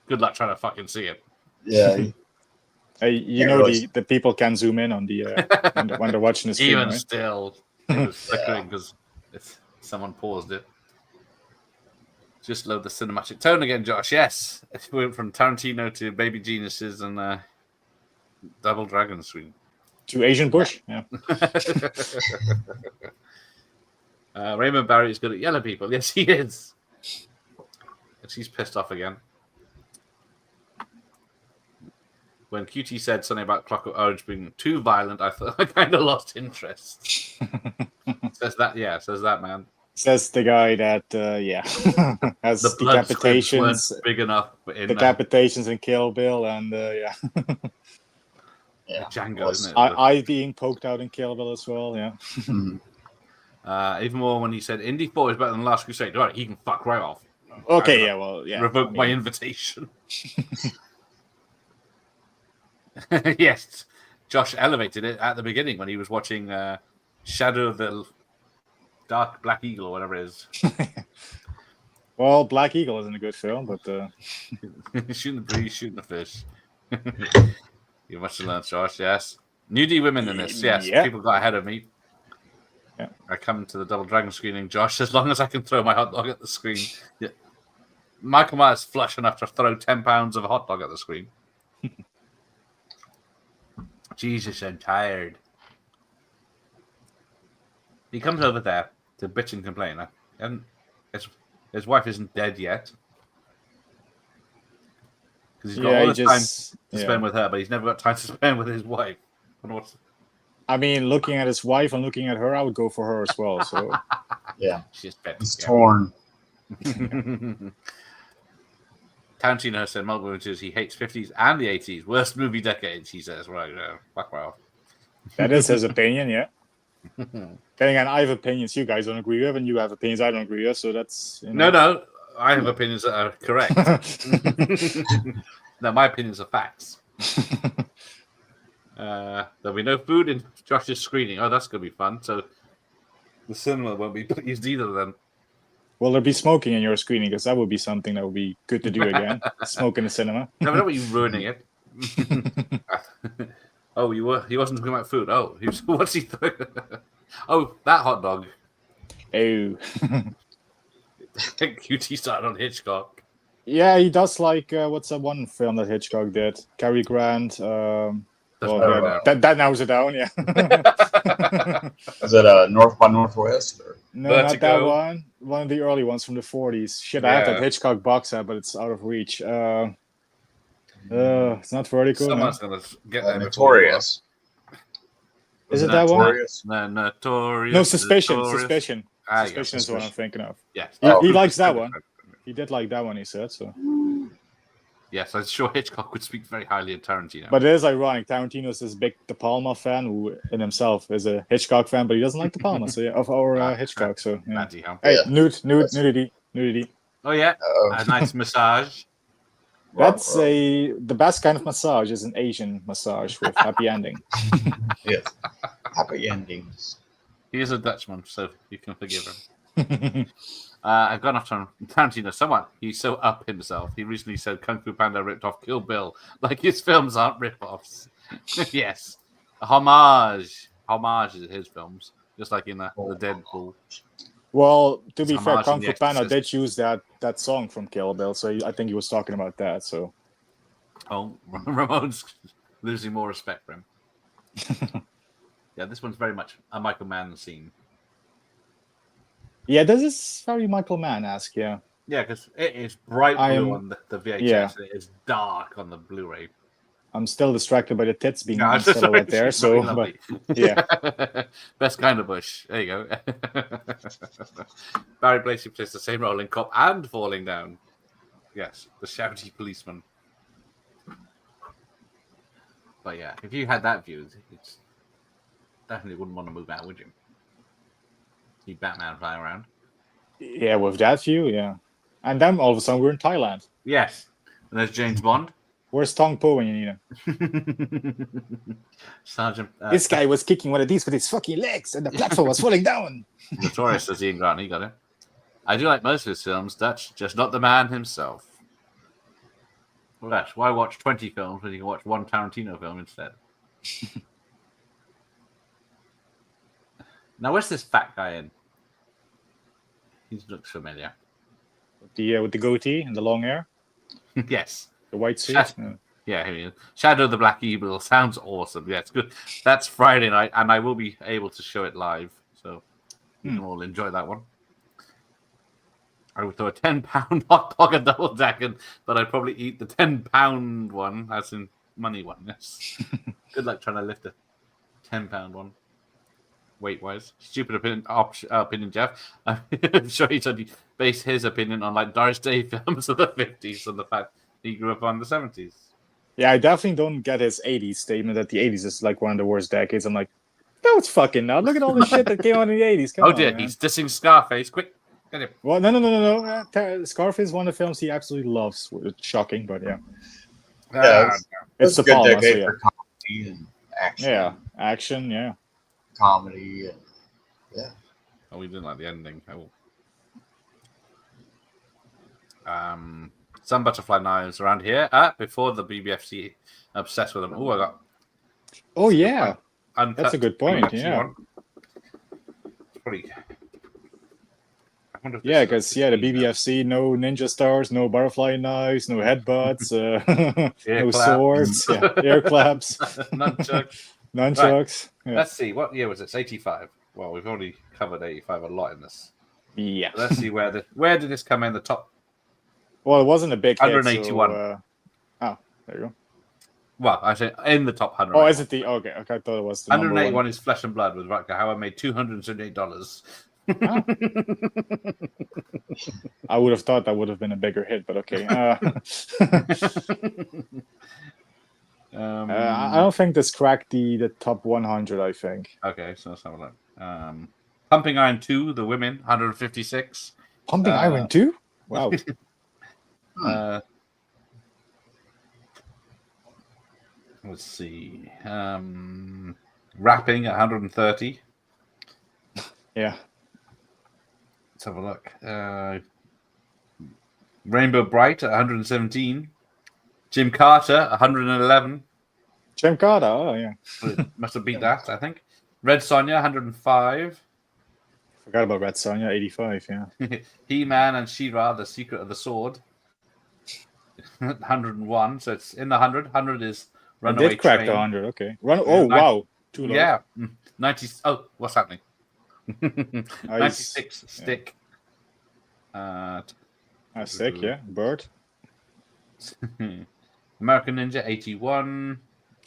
Good luck trying to fucking see it. Yeah. You know the people can zoom in on the when they're watching the screen. Even right? still, it was flickering because someone paused it. Just load the cinematic tone again, Josh. Yes, we went from Tarantino to Baby Geniuses and Double Dragon screen. To Asian Bush, yeah. Raymond Barry is good at yellow people. Yes, he is. She's pissed off again. When QT said something about Clockwork Orange being too violent, I thought I kind of lost interest. Says that man. Says the guy that has The blood decapitations, weren't big enough. decapitations in Kill Bill, and Yeah. Django, isn't it? I being poked out in Kill Bill as well. Yeah. Even more when he said Indy 4 is better than Last Crusade. All right, he can fuck right off. Okay, yeah, well, yeah. Revoke my invitation. Yes, Josh elevated it at the beginning when he was watching Shadow of the Dark Black Eagle or whatever it is. Well, Black Eagle isn't a good film, but shooting the breeze, shooting the fish. You must have learned, Josh. Yes, nudie women in this. Yes, Yeah. People got ahead of me. Yeah. I come to the Double Dragon screening, Josh. As long as I can throw my hot dog at the screen. Yeah. Michael Myers flush enough to throw 10 pounds of a hot dog at the screen. Jesus, I'm tired. He comes over there to bitch and complain, and his wife isn't dead yet. Because he's got all this time to spend with her, but he's never got time to spend with his wife. I mean, looking at his wife and looking at her, I would go for her as well. So Yeah. She's better. He's torn. Tarantino said multiple images he hates 50s and the 80s. Worst movie decades, he says. Right, fuck well. that is his opinion, yeah. Then again, I have opinions you guys don't agree with, and you have opinions I don't agree with, so that's... No, I have opinions that are correct. No, my opinions are facts. There'll be no food in Josh's screening. Oh, that's going to be fun. So the cinema won't be pleased either then. Will there be smoking in your screening? Because that would be something that would be good to do again. Smoke in the cinema. No, not you ruining it. Oh, he wasn't talking about food. Oh, what's he throwing? Oh, that hot dog. Oh. QT started on Hitchcock. Yeah, he does like, what's that one film that Hitchcock did? Cary Grant. That narrows it down, yeah. Is it North by Northwest? Or? No, Vertigo. not that one. one of the early ones from the 40s. Shit, I have that Hitchcock box set, but it's out of reach. It's not vertical. Someone's gonna get there. Notorious. Is it that one? Notorious. No, Suspicion. Notorious. Suspicion. Ah, Suspicion is the one I'm thinking of. Yes. He likes that one. He did like that one, he said, so. Yes, I'm sure Hitchcock would speak very highly of Tarantino. But it is ironic. Tarantino's this big De Palma fan who, in himself, is a Hitchcock fan, but he doesn't like De Palma, so yeah, of our Hitchcock. So yeah. Hey, nudity. Oh yeah, a nice massage. That's the best kind of massage is an Asian massage with happy ending. Yes, happy endings. He is a Dutchman, so you can forgive him. I've gone off on Tarantino somewhat. He's so up himself. He recently said Kung Fu Panda ripped off Kill Bill. Like his films aren't rip-offs. Yes. A homage. Homage is his films. Just like in the Deadpool. Well, to be fair, Kung Fu Panda did use that song from Kill Bill, so I think he was talking about that. So. Oh, Ramon's losing more respect for him. Yeah, this one's very much a Michael Mann scene. Yeah, this is very Michael Mann-esque, yeah. Yeah, because it is bright blue on the VHS. Yeah. It is dark on the Blu-ray. I'm still distracted by the tits being silhouette there, so but, yeah. Best kind of bush. There you go. Barry Blakey plays the same role in Cop and Falling Down. Yes, the shouty policeman. But yeah, if you had that view, it's definitely wouldn't want to move out, would you? See Batman flying around. Yeah, with that view, yeah. And then all of a sudden we're in Thailand. Yes. And there's James Bond. Where's Tong Po when you need him? Sergeant. This guy was kicking one of these with his fucking legs, and the platform was falling down. Notorious, says Ian Grant. He got it. I do like most of his films, Dutch, just not the man himself. Well, Dutch, why watch 20 films when you can watch one Tarantino film instead? Now, where's this fat guy in? He looks familiar. With the goatee and the long hair? Yes. The white suit? Yeah, here he is. Shadow of the Black Eagle sounds awesome. Yeah, it's good. That's Friday night, and I will be able to show it live, so you can all enjoy that one. I would throw a £10 hot dog and double decker, but I'd probably eat the £10 one, as in money one. Yes. Good luck trying to lift a £10 one. Weight-wise, stupid opinion, Jeff. I'm sure he said he based his opinion on like Doris Day films of the 50s and the fact he grew up on the 70s. Yeah, I definitely don't get his 80s statement that the 80s is like one of the worst decades. I'm like, no, it's fucking not. Look at all the shit that came out in the 80s. Come on, dear, man. He's dissing Scarface. Quick, get him. Well, no. Scarface is one of the films he absolutely loves. It's shocking, but yeah. It's a good decade for comedy and action. Yeah, action, yeah. Comedy, and yeah. Oh, we didn't like the ending. Some butterfly knives around here. Before the BBFC obsessed with them. Oh, I got. Oh yeah, that's a good point. Yeah. Pretty. Yeah, because the BBFC, no ninja stars, no butterfly knives, no headbutts, no swords, air claps, nunchucks. Nunchucks. Right. Yeah. Let's see. What year was it? It's 85. Well, we've already covered 85 a lot in this. Yeah. Let's see where did this come in the top? Well, it wasn't a big 181. Hit, so, there you go. Well, I say in the top 100. Oh, is it the okay? I thought it was the 181 is Flesh and Blood with Rutger Hauer made $278. I would have thought that would have been a bigger hit, but okay. I don't think this cracked the top 100, I think. Okay, so let's have a look. Pumping Iron 2, The Women, 156. Pumping Iron 2? Wow. Let's see. Rapping, 130. Yeah. Let's have a look. Rainbow Bright, 117. Jim Carter, 111. Jim Carter, oh yeah. Must have beat that, I think. Red Sonja, 105. Forgot about Red Sonja, 85, yeah. He-Man and She-Ra, The Secret of the Sword. 101, so it's in the 100. 100 is Runaway Train. Did crack the 100, okay. Wow. Too low. Yeah. 90. Oh, what's happening? 96, Stick. That's sick, yeah. Bird. American Ninja 81.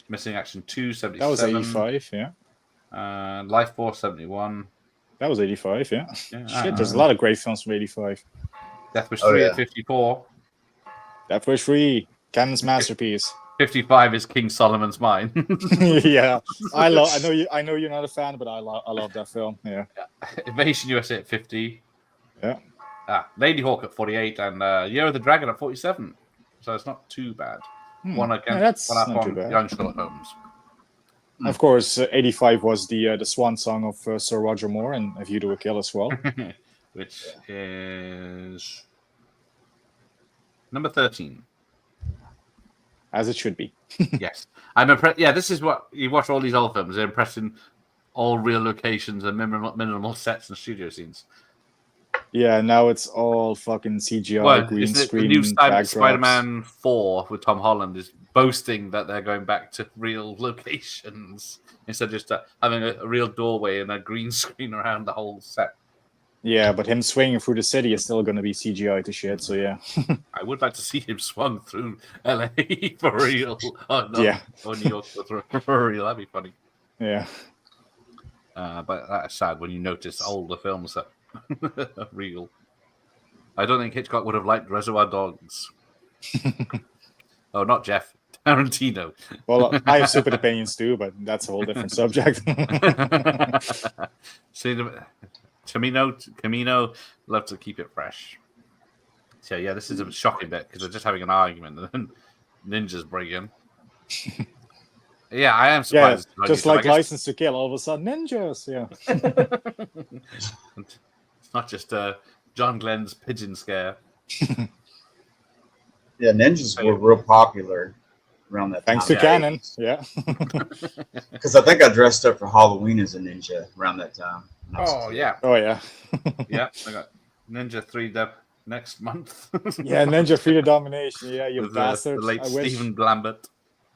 Missing Action 2 77. That was 85, yeah. Life Force 71. That was 85, yeah. Yeah, Shit, there's a lot of great films from 85. Death Wish 3 at 54. Death Wish 3, Cannon's masterpiece. 55 is King Solomon's Mine. Yeah, I know you're not a fan, but I love that film. Yeah. Invasion USA at 50. Yeah. Lady Hawk at 48 and Year of the Dragon at 47. So it's not too bad. One up on Young Sherlock Holmes. Of course, 85 was the swan song of Sir Roger Moore and A View to a Kill as well. Which is number 13. As it should be. Yes. I'm impressed. Yeah, this is what you watch all these old films. They're impressing all real locations and minimal sets and studio scenes. Yeah, now it's all fucking CGI, green screen. The new Spider-Man 4 with Tom Holland is boasting that they're going back to real locations instead of just having a real doorway and a green screen around the whole set. Yeah, but him swinging through the city is still going to be CGI to shit, so yeah. I would like to see him swung through LA for real. Oh, no. Yeah. Or New York for real. That'd be funny. Yeah. But that's sad when you notice older films that are real. I don't think Hitchcock would have liked Reservoir Dogs. Oh, not Jeff. Tarantino. Well, I have stupid opinions too, but that's a whole different subject. See, Camino, love to keep it fresh. So yeah, this is a shocking bit because they're just having an argument and then ninjas break in. Yeah, I am surprised. Yeah, just like License to Kill, all of a sudden ninjas. Yeah. It's not just John Glenn's pigeon scare. Yeah, ninjas were real popular around that time. Thanks to Canon, yeah. Because I think I dressed up for Halloween as a ninja around that time. Oh yeah. Oh yeah. Yeah, I got Ninja 3 next month. Yeah, Ninja 3 the Domination. Yeah, you bastard. The late Stephen Lambert.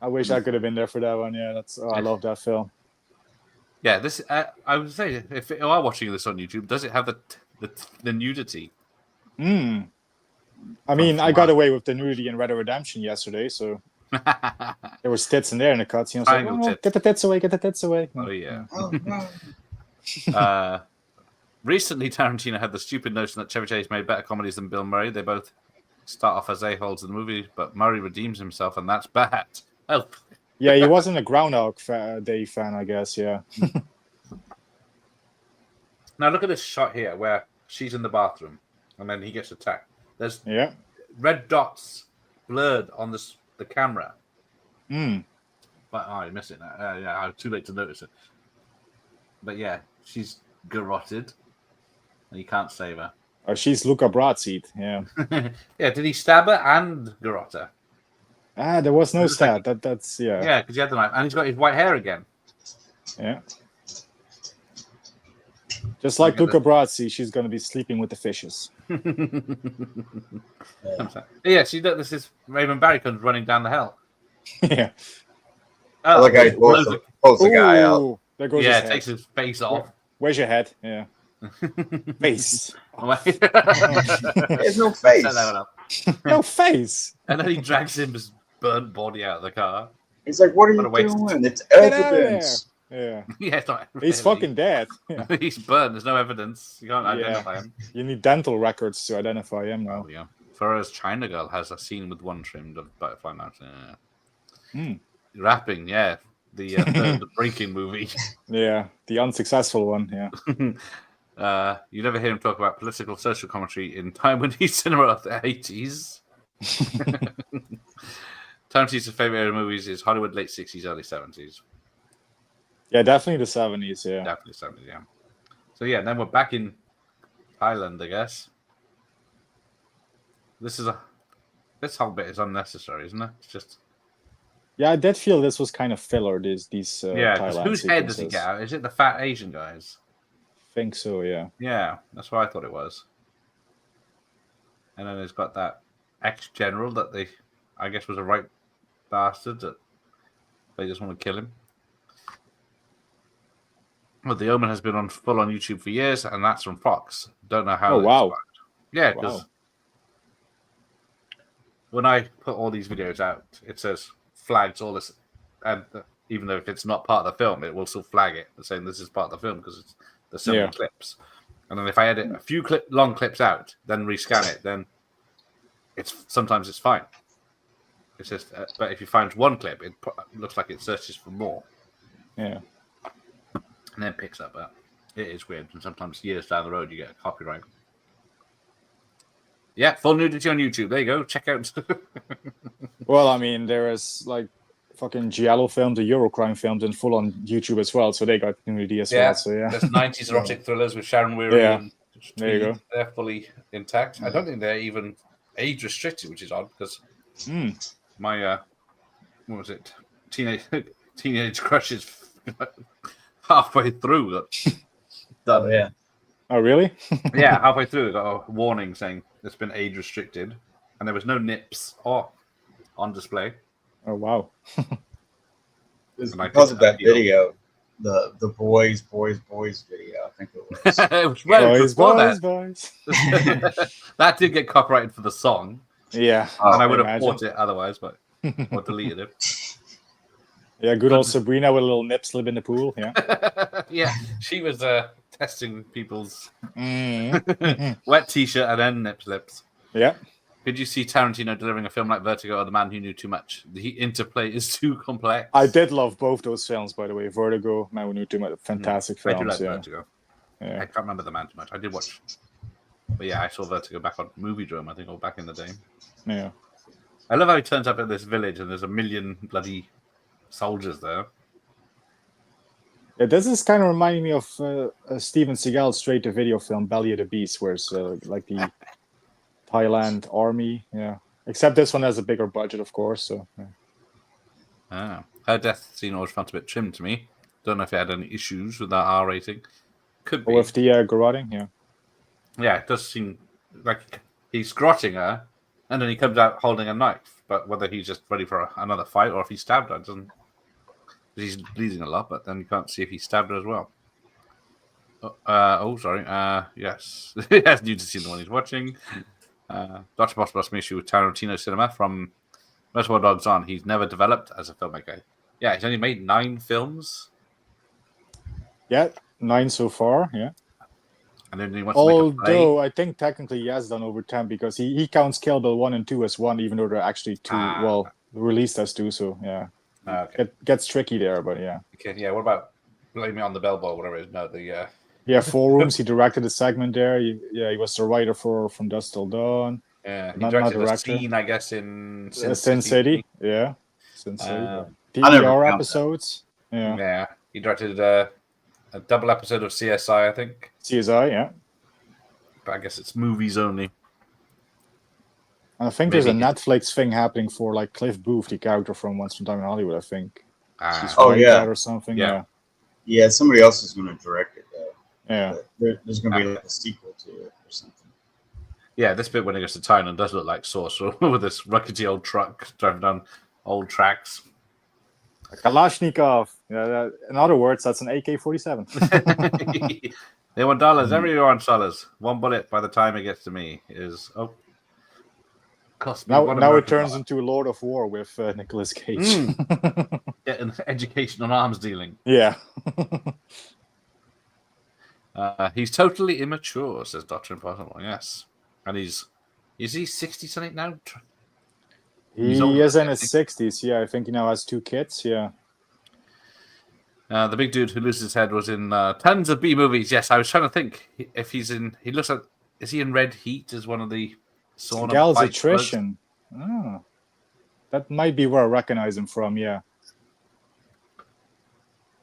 I wish I could have been there for that one. Yeah, I love that film. Yeah, this I would say if you are watching this on YouTube, does it have the nudity? I mean, I got away with the nudity in Red Dead Redemption yesterday, so there was tits in there in the cutscene. I was like, get the tits away, get the tits away. Oh yeah. Oh, no. Recently, Tarantino had the stupid notion that Chevy Chase made better comedies than Bill Murray. They both start off as a-holes in the movie, but Murray redeems himself, and that's bad. Oh. Yeah, he wasn't a Groundhog Day fan, I guess, yeah. Now, look at this shot here where she's in the bathroom, and then he gets attacked. There's red dots blurred on the camera. But I missed it now. Yeah, I was too late to notice it. But yeah, she's garroted, and you can't save her. Oh, she's Luca Brasi, yeah. Yeah, did he stab her and garrot her? There was no stab. That's yeah. Yeah, because he had the knife, and he's got his white hair again. Yeah. Just like Luca Brasi, she's going to be sleeping with the fishes. Yeah, she does. This is Raymond Barry comes running down the hill. Yeah. Oh, the guy pulls the guy out. There goes his takes his face off. Where's your head? Yeah. Face. There's no face. No face. And then he drags his burnt body out of the car. He's like, "What are you doing? It's evidence." Yeah. Yeah, it's not he's fucking dead. Yeah. He's burnt. There's no evidence. You can't identify him. You need dental records to identify him now. Oh, yeah. Whereas China Girl has a scene with one trimmed of butterfly knives. Rapping, yeah. The breaking movie. Yeah, the unsuccessful one, yeah. You never hear him talk about political social commentary in Taiwanese cinema of the 80s. Tarantino's favorite era of movies is Hollywood late 60s, early 70s. Yeah, definitely the 70s, yeah. Definitely 70s, yeah. So yeah, then we're back in Thailand, I guess. This whole bit is unnecessary, isn't it? It's just... Yeah, I did feel this was kind of filler, these Thailand whose sequences. head does he get out? Is it the fat Asian guys? I think so, yeah. Yeah, that's what I thought it was. And then he's got that ex-general that I guess was a right bastard that they just want to kill him. Well, The Omen has been full on YouTube for years, and that's from Fox. Don't know how. Oh, wow. Yeah, because when I put all these videos out, it says flags all this, and even though if it's not part of the film, it will still flag it, saying this is part of the film because there's so many clips. And then if I edit a few long clips out, then rescan it, then sometimes it's fine. It's just, but if you find one clip, it looks like it searches for more. Yeah. And then picks up. But it is weird, and sometimes years down the road you get a copyright. Yeah, full nudity on YouTube. There you go. Check out. Well, I mean, there is like fucking Giallo films, the Eurocrime films, and full on YouTube as well. So they got nudity as well. So there's 90s erotic thrillers with Sharon Weary. Yeah, and there you go. They're fully intact. I don't think they're even age restricted, which is odd because my what was it? Teenage crush is halfway through. Oh yeah. Oh really? Yeah, halfway through, it got a warning saying it's been age restricted, and there was no nips on display. Oh wow! Because of that video, the boys video, I think it was. It was well boys. That did get copyrighted for the song. Yeah, and I would have bought it otherwise, but or deleted it. Yeah, good old Sabrina with a little nip slip in the pool. Yeah, yeah, she was testing people's wet t-shirt and then nip slips. Yeah. Did you see Tarantino delivering a film like Vertigo or The Man Who Knew Too Much? The interplay is too complex. I did love both those films, by the way. Vertigo, Man Who Knew Too Much, fantastic films. I do like yeah. Vertigo. Yeah. I can't remember The Man Too Much. I did watch, but yeah, I saw Vertigo back on Movie Drome, I think, or back in the day. Yeah. I love how he turns up at this village and there's a million bloody soldiers there. Yeah, this is kind of reminding me of Steven Seagal's straight-to-video film Belly of the Beast, where it's like the Thailand army. Yeah, except this one has a bigger budget, of course. So. Yeah. Her death scene always felt a bit trim to me. Don't know if it had any issues with that R rating. Could be. Or with the garroting, yeah. Yeah, it does seem like he's grotting her, and then he comes out holding a knife. But whether he's just ready for another fight or if he stabbed her, doesn't. He's bleeding a lot, but then you can't see if he stabbed her as well. Sorry. Yes. He has nudity in the one he's watching. Dr. Boss lost me issue with Tarantino cinema from Reservoir Dogs on. He's never developed as a filmmaker. Yeah, he's only made 9 films. Yeah, 9 so far, yeah. And then he wants to make a play. Although I think technically he has done over 10 because he counts Kill Bill 1 and 2 as one, even though they're actually 2, released as 2, so yeah. Okay. It gets tricky there, but yeah. Okay, yeah, what about Blame It on the Bellboy or whatever it is? No, Yeah, 4 Rooms, he directed a segment there. He was the writer for From Dusk Till Dawn. Yeah, he directed a scene, I guess, in Sin City. Yeah, Sin City. PBR episodes. Yeah. Yeah, he directed a double episode of CSI, I think. CSI, yeah. But I guess it's movies only. And I think there's a Netflix thing happening for like Cliff Booth, the character from Once Upon a Time in Hollywood, I think. That or something. Yeah, somebody else is going to direct it, though. Yeah. There's going to be like a sequel to it or something. Yeah, this bit when it goes to Thailand does look like Sorcerer with this ruckety old truck driving down old tracks. Kalashnikov. Yeah, in other words, that's an AK-47. They want dollars. Everyone wants dollars. One bullet by the time it gets to me is cost me. Now it turns into Lord of War with Nicolas Cage. Get an education on arms dealing. Yeah. He's totally immature, says Dr. Impossible. Yes. And is he 60 something now? He is in his 60s. Yeah, I think he now has 2 kids. Yeah. The big dude who loses his head was in tons of B movies. Yes, I was trying to think if he's in. He looks like. Is he in Red Heat as one of the sauna? Gal's attrition. Oh, that might be where I recognize him from. Yeah.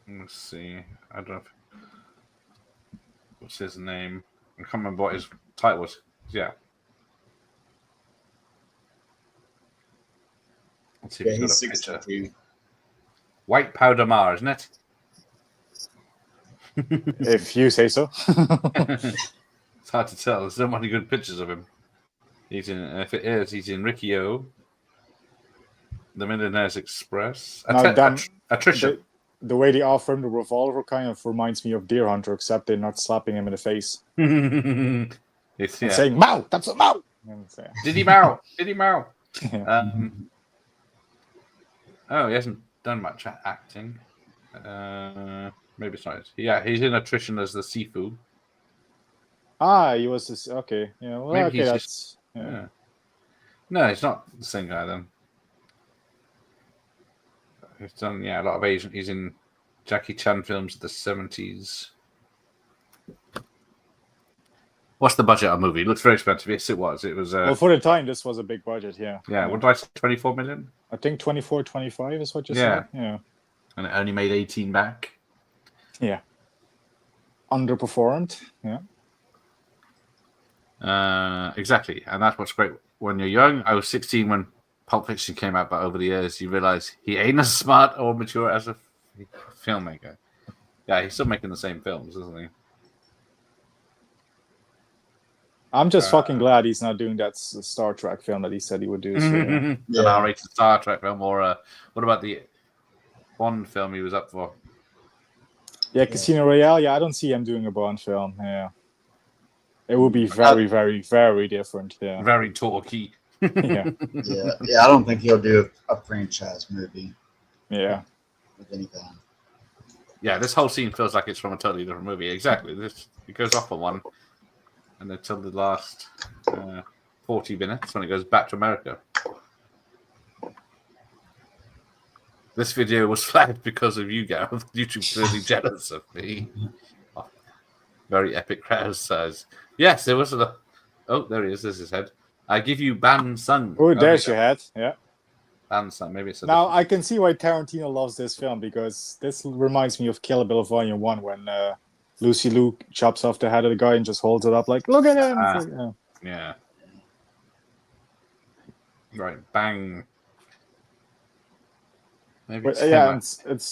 Let's see. I don't know. What's his name? I can't remember what his title was. Yeah. Let's see if he's got a picture. 62. White Powder Ma, isn't it? If you say so. It's hard to tell. There's so many good pictures of him. He's in. If it is, he's in Riccio, The Millionaire's Express, Attrition. The way they offer him the revolver kind of reminds me of Deer Hunter, except they're not slapping him in the face. It's and saying Mao, that's a Mao. Did he Mao? Did he Mao? Yeah. Oh, he hasn't done much acting. Maybe it's not. Yeah, he's in Attrition as the Sifu. He was this. Okay, yeah. Well, Maybe okay, he's that's just. Yeah. No, he's not the same guy then. He's done a lot of Asian. He's in Jackie Chan films of the 70s. What's the budget of a movie? It looks very expensive. Yes, it was. It was. Well, for the time, this was a big budget. Yeah. Yeah. What did I say? 24 million. I think 24, 25 is what you said. Yeah. And it only made 18 back. Yeah. Underperformed. Yeah. Exactly, and that's what's great when you're young. I was 16 when Pulp Fiction came out, but over the years you realize he ain't as smart or mature as a filmmaker. Yeah, he's still making the same films, isn't he? I'm just fucking glad he's not doing that Star Trek film that he said he would do. So, An R-rated Star Trek film, or what about the Bond film he was up for? Yeah, Casino Royale. Yeah, I don't see him doing a Bond film. Yeah. It would be very, very, very different. Yeah. Very talky. Yeah. I don't think he'll do a franchise movie. Yeah. Of any kind. Yeah, this whole scene feels like it's from a totally different movie. Exactly. It goes off on one, and until the last 40 minutes when it goes back to America. This video was flagged because of you, Gareth. YouTube's really jealous of me. Oh, very epic crowd size. Yes, there was a. Oh, there he is. There's his head. I give you Ban Sung. Oh, there's your head. Yeah. Ban Sung. Maybe it's now I can see why Tarantino loves this film, because this reminds me of Kill Bill Volume 1 when Lucy Liu chops off the head of the guy and just holds it up like, look at him. Yeah. Right. Bang. Maybe it's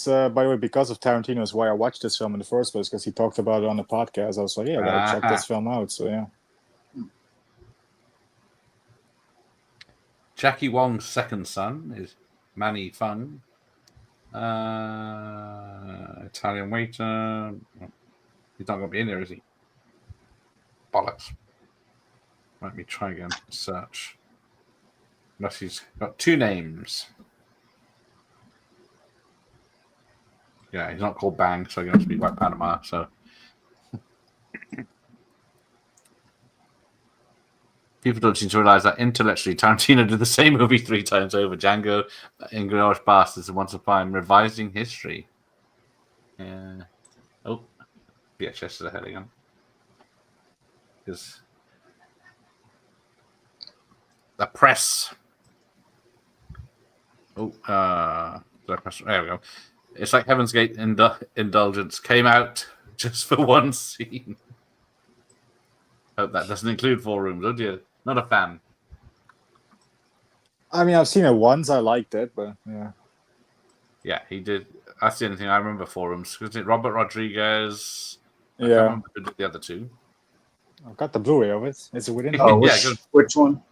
by the way, because of Tarantino is why I watched this film in the first place, because he talked about it on the podcast. I was like, I gotta check this film out. So yeah. Jackie Wong's second son is Manny Fung. Italian waiter. He's not gonna be in there, is he? Bollocks. Let me try again. Search. Unless he's got two names. Yeah, he's not called Bang, so he must be like Panama. So people don't seem to realize that intellectually, Tarantino did the same movie 3 times over: Django, Inglourious Basterds, and Once Upon a Time, revising history. Oh, VHS is ahead again. Because the press. Oh, did I press? There we go. It's like Heaven's Gate Indulgence came out just for one scene. Hope that doesn't include Four Rooms, don't you? Not a fan. I mean, I've seen it once. I liked it, but yeah. Yeah, he did. That's the only thing I remember. Four Rooms. Was it Robert Rodriguez? I Yeah. can't remember who did the other two. I've got the Blu-ray of it. Is it within? Oh, Yeah, which one?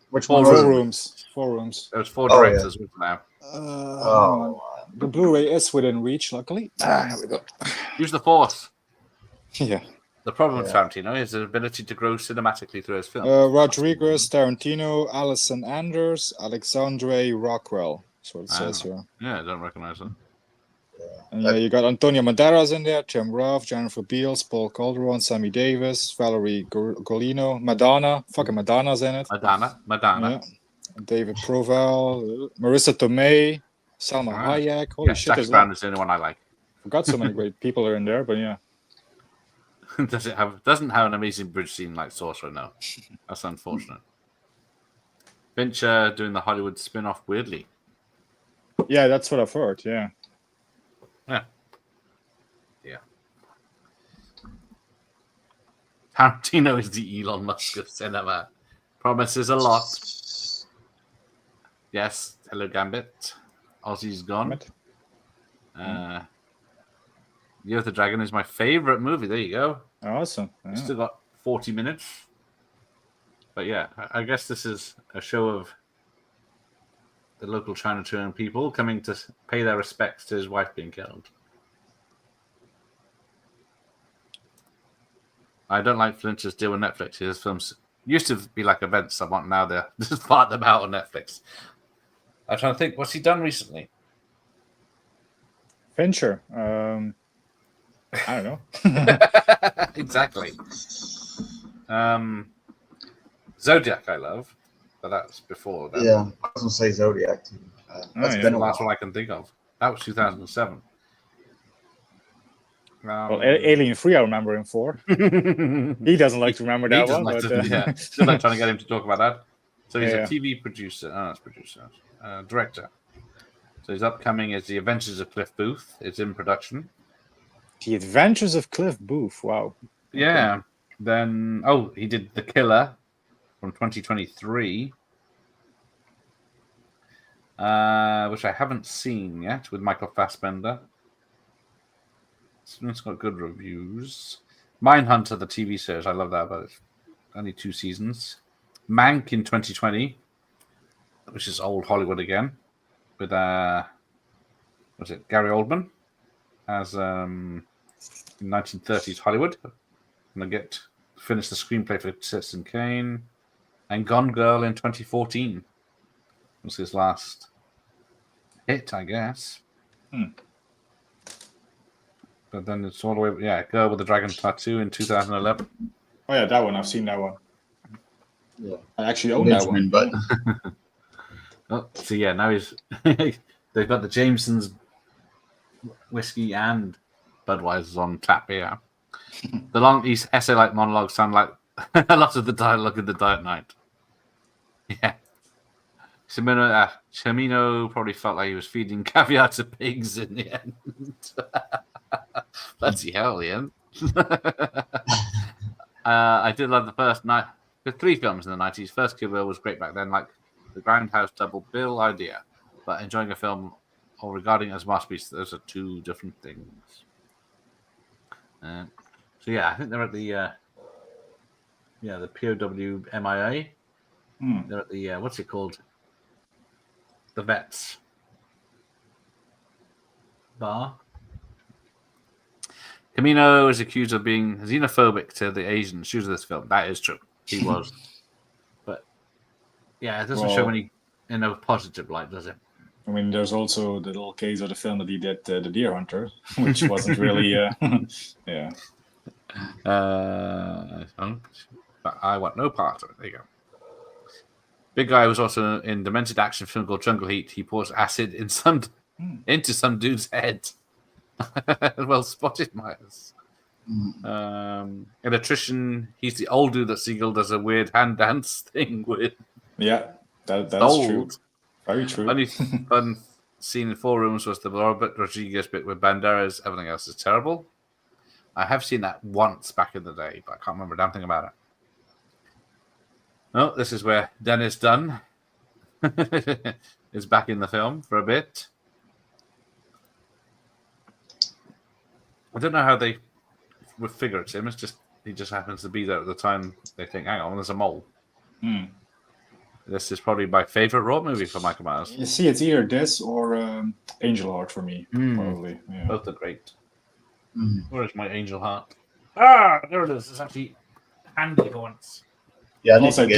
Which one? Four Rooms. Four Rooms. There's 4 directors now. The Blu-ray is within reach, luckily. Here we go. Use the Force. Yeah. The problem with Tarantino is his ability to grow cinematically through his films. Rodriguez, Tarantino, Alison Anders, Alexandre Rockwell. That's what it says here. Yeah, I don't recognize them. And you got Antonio Banderas in there, Tim Roth, Jennifer Beals, Paul Calderon, Sammy Davis, Valerie Golino, Madonna. Fucking Madonna's in it. Madonna. Yeah. David Proval, Marissa Tomei, Salma Hayek. Holy shit! Jack Brown is the only one I like. Forgot so many great people are in there, but yeah. Doesn't have an amazing bridge scene like Sorcerer? No, that's unfortunate. Fincher doing the Hollywood spin-off weirdly. Yeah, that's what I've heard. Yeah. Tarantino is the Elon Musk of cinema. Promises a lot. Yes, hello Gambit. Ozzy's gone. Year of the Dragon is my favorite movie. There you go. Awesome. Yeah. Still got 40 minutes. But yeah, I guess this is a show of the local Chinatown people coming to pay their respects to his wife being killed. I don't like Fincher's deal with Netflix. His films used to be like events I want, now they're just part them out on Netflix. I'm trying to think, what's he done recently? Fincher. I don't know. Exactly. Zodiac, I love, but that's before that. Yeah, I was gonna say Zodiac too. That's That's been the a last while. one I can think of. That was 2007. Well, Alien 3, I remember him for. He doesn't like to remember that one. Like But, yeah, still like trying to get him to talk about that. So he's Yeah. a TV producer. Oh, that's producer. Director. So his upcoming is The Adventures of Cliff Booth. It's in production. The Adventures of Cliff Booth. Wow. Yeah. Then, he did The Killer from 2023, which I haven't seen yet, with Michael Fassbender. It's got good reviews. Mindhunter, the TV series, I love that, but it's only 2 seasons. Mank in 2020, which is old Hollywood again, with was it Gary Oldman as in 1930s Hollywood. And I finish the screenplay for Citizen Kane. And Gone Girl in 2014 was his last hit, I guess. But then it's all the way, Girl with the Dragon Tattoo in 2011. Oh yeah, that one. I've seen that one. Yeah. I actually own that one. But So now they've got the Jameson's whiskey and Budweiser's on tap here. These essay-like monologues sound like a lot of the dialogue in the Diet Night. Yeah. Cimino probably felt like he was feeding caviar to pigs in the end. Bloody hell, Ian. I did love the first night. There's 3 films in the 90s. First Kill Bill was great back then, like the Grindhouse Double Bill idea. But enjoying a film or regarding it as a masterpiece, those are 2 different things. I think they're at the POW MIA. They're at the what's it called? The Vets Bar. Camino is accused of being xenophobic to the Asians. Shoes of this film. That is true. He was. But it doesn't show any in a positive light, does it? I mean, there's also the little case of the film that he did, The Deer Hunter, which wasn't really, yeah. But I want no part of it. There you go. Big Guy was also in demented action film called Jungle Heat. He pours acid into some dude's head. Well spotted, Myers. Electrician, he's the old dude that Siegel does a weird hand dance thing with. Yeah, that's true. Very true. Only fun scene in 4 Rooms was the Robert Rodriguez bit with Banderas. Everything else is terrible. I have seen that once back in the day, but I can't remember a damn thing about it. Oh, this is where Dennis Dunn is back in the film for a bit. I don't know how they would figure it's him. It's just he just happens to be there at the time they think, hang on, there's a mole. This is probably my favorite Rourke movie for Michael Myers. You see, it's either this or Angel Heart for me, probably. Yeah. Both are great. Where is my Angel Heart? There it is. It's actually handy for once. Yeah, also, I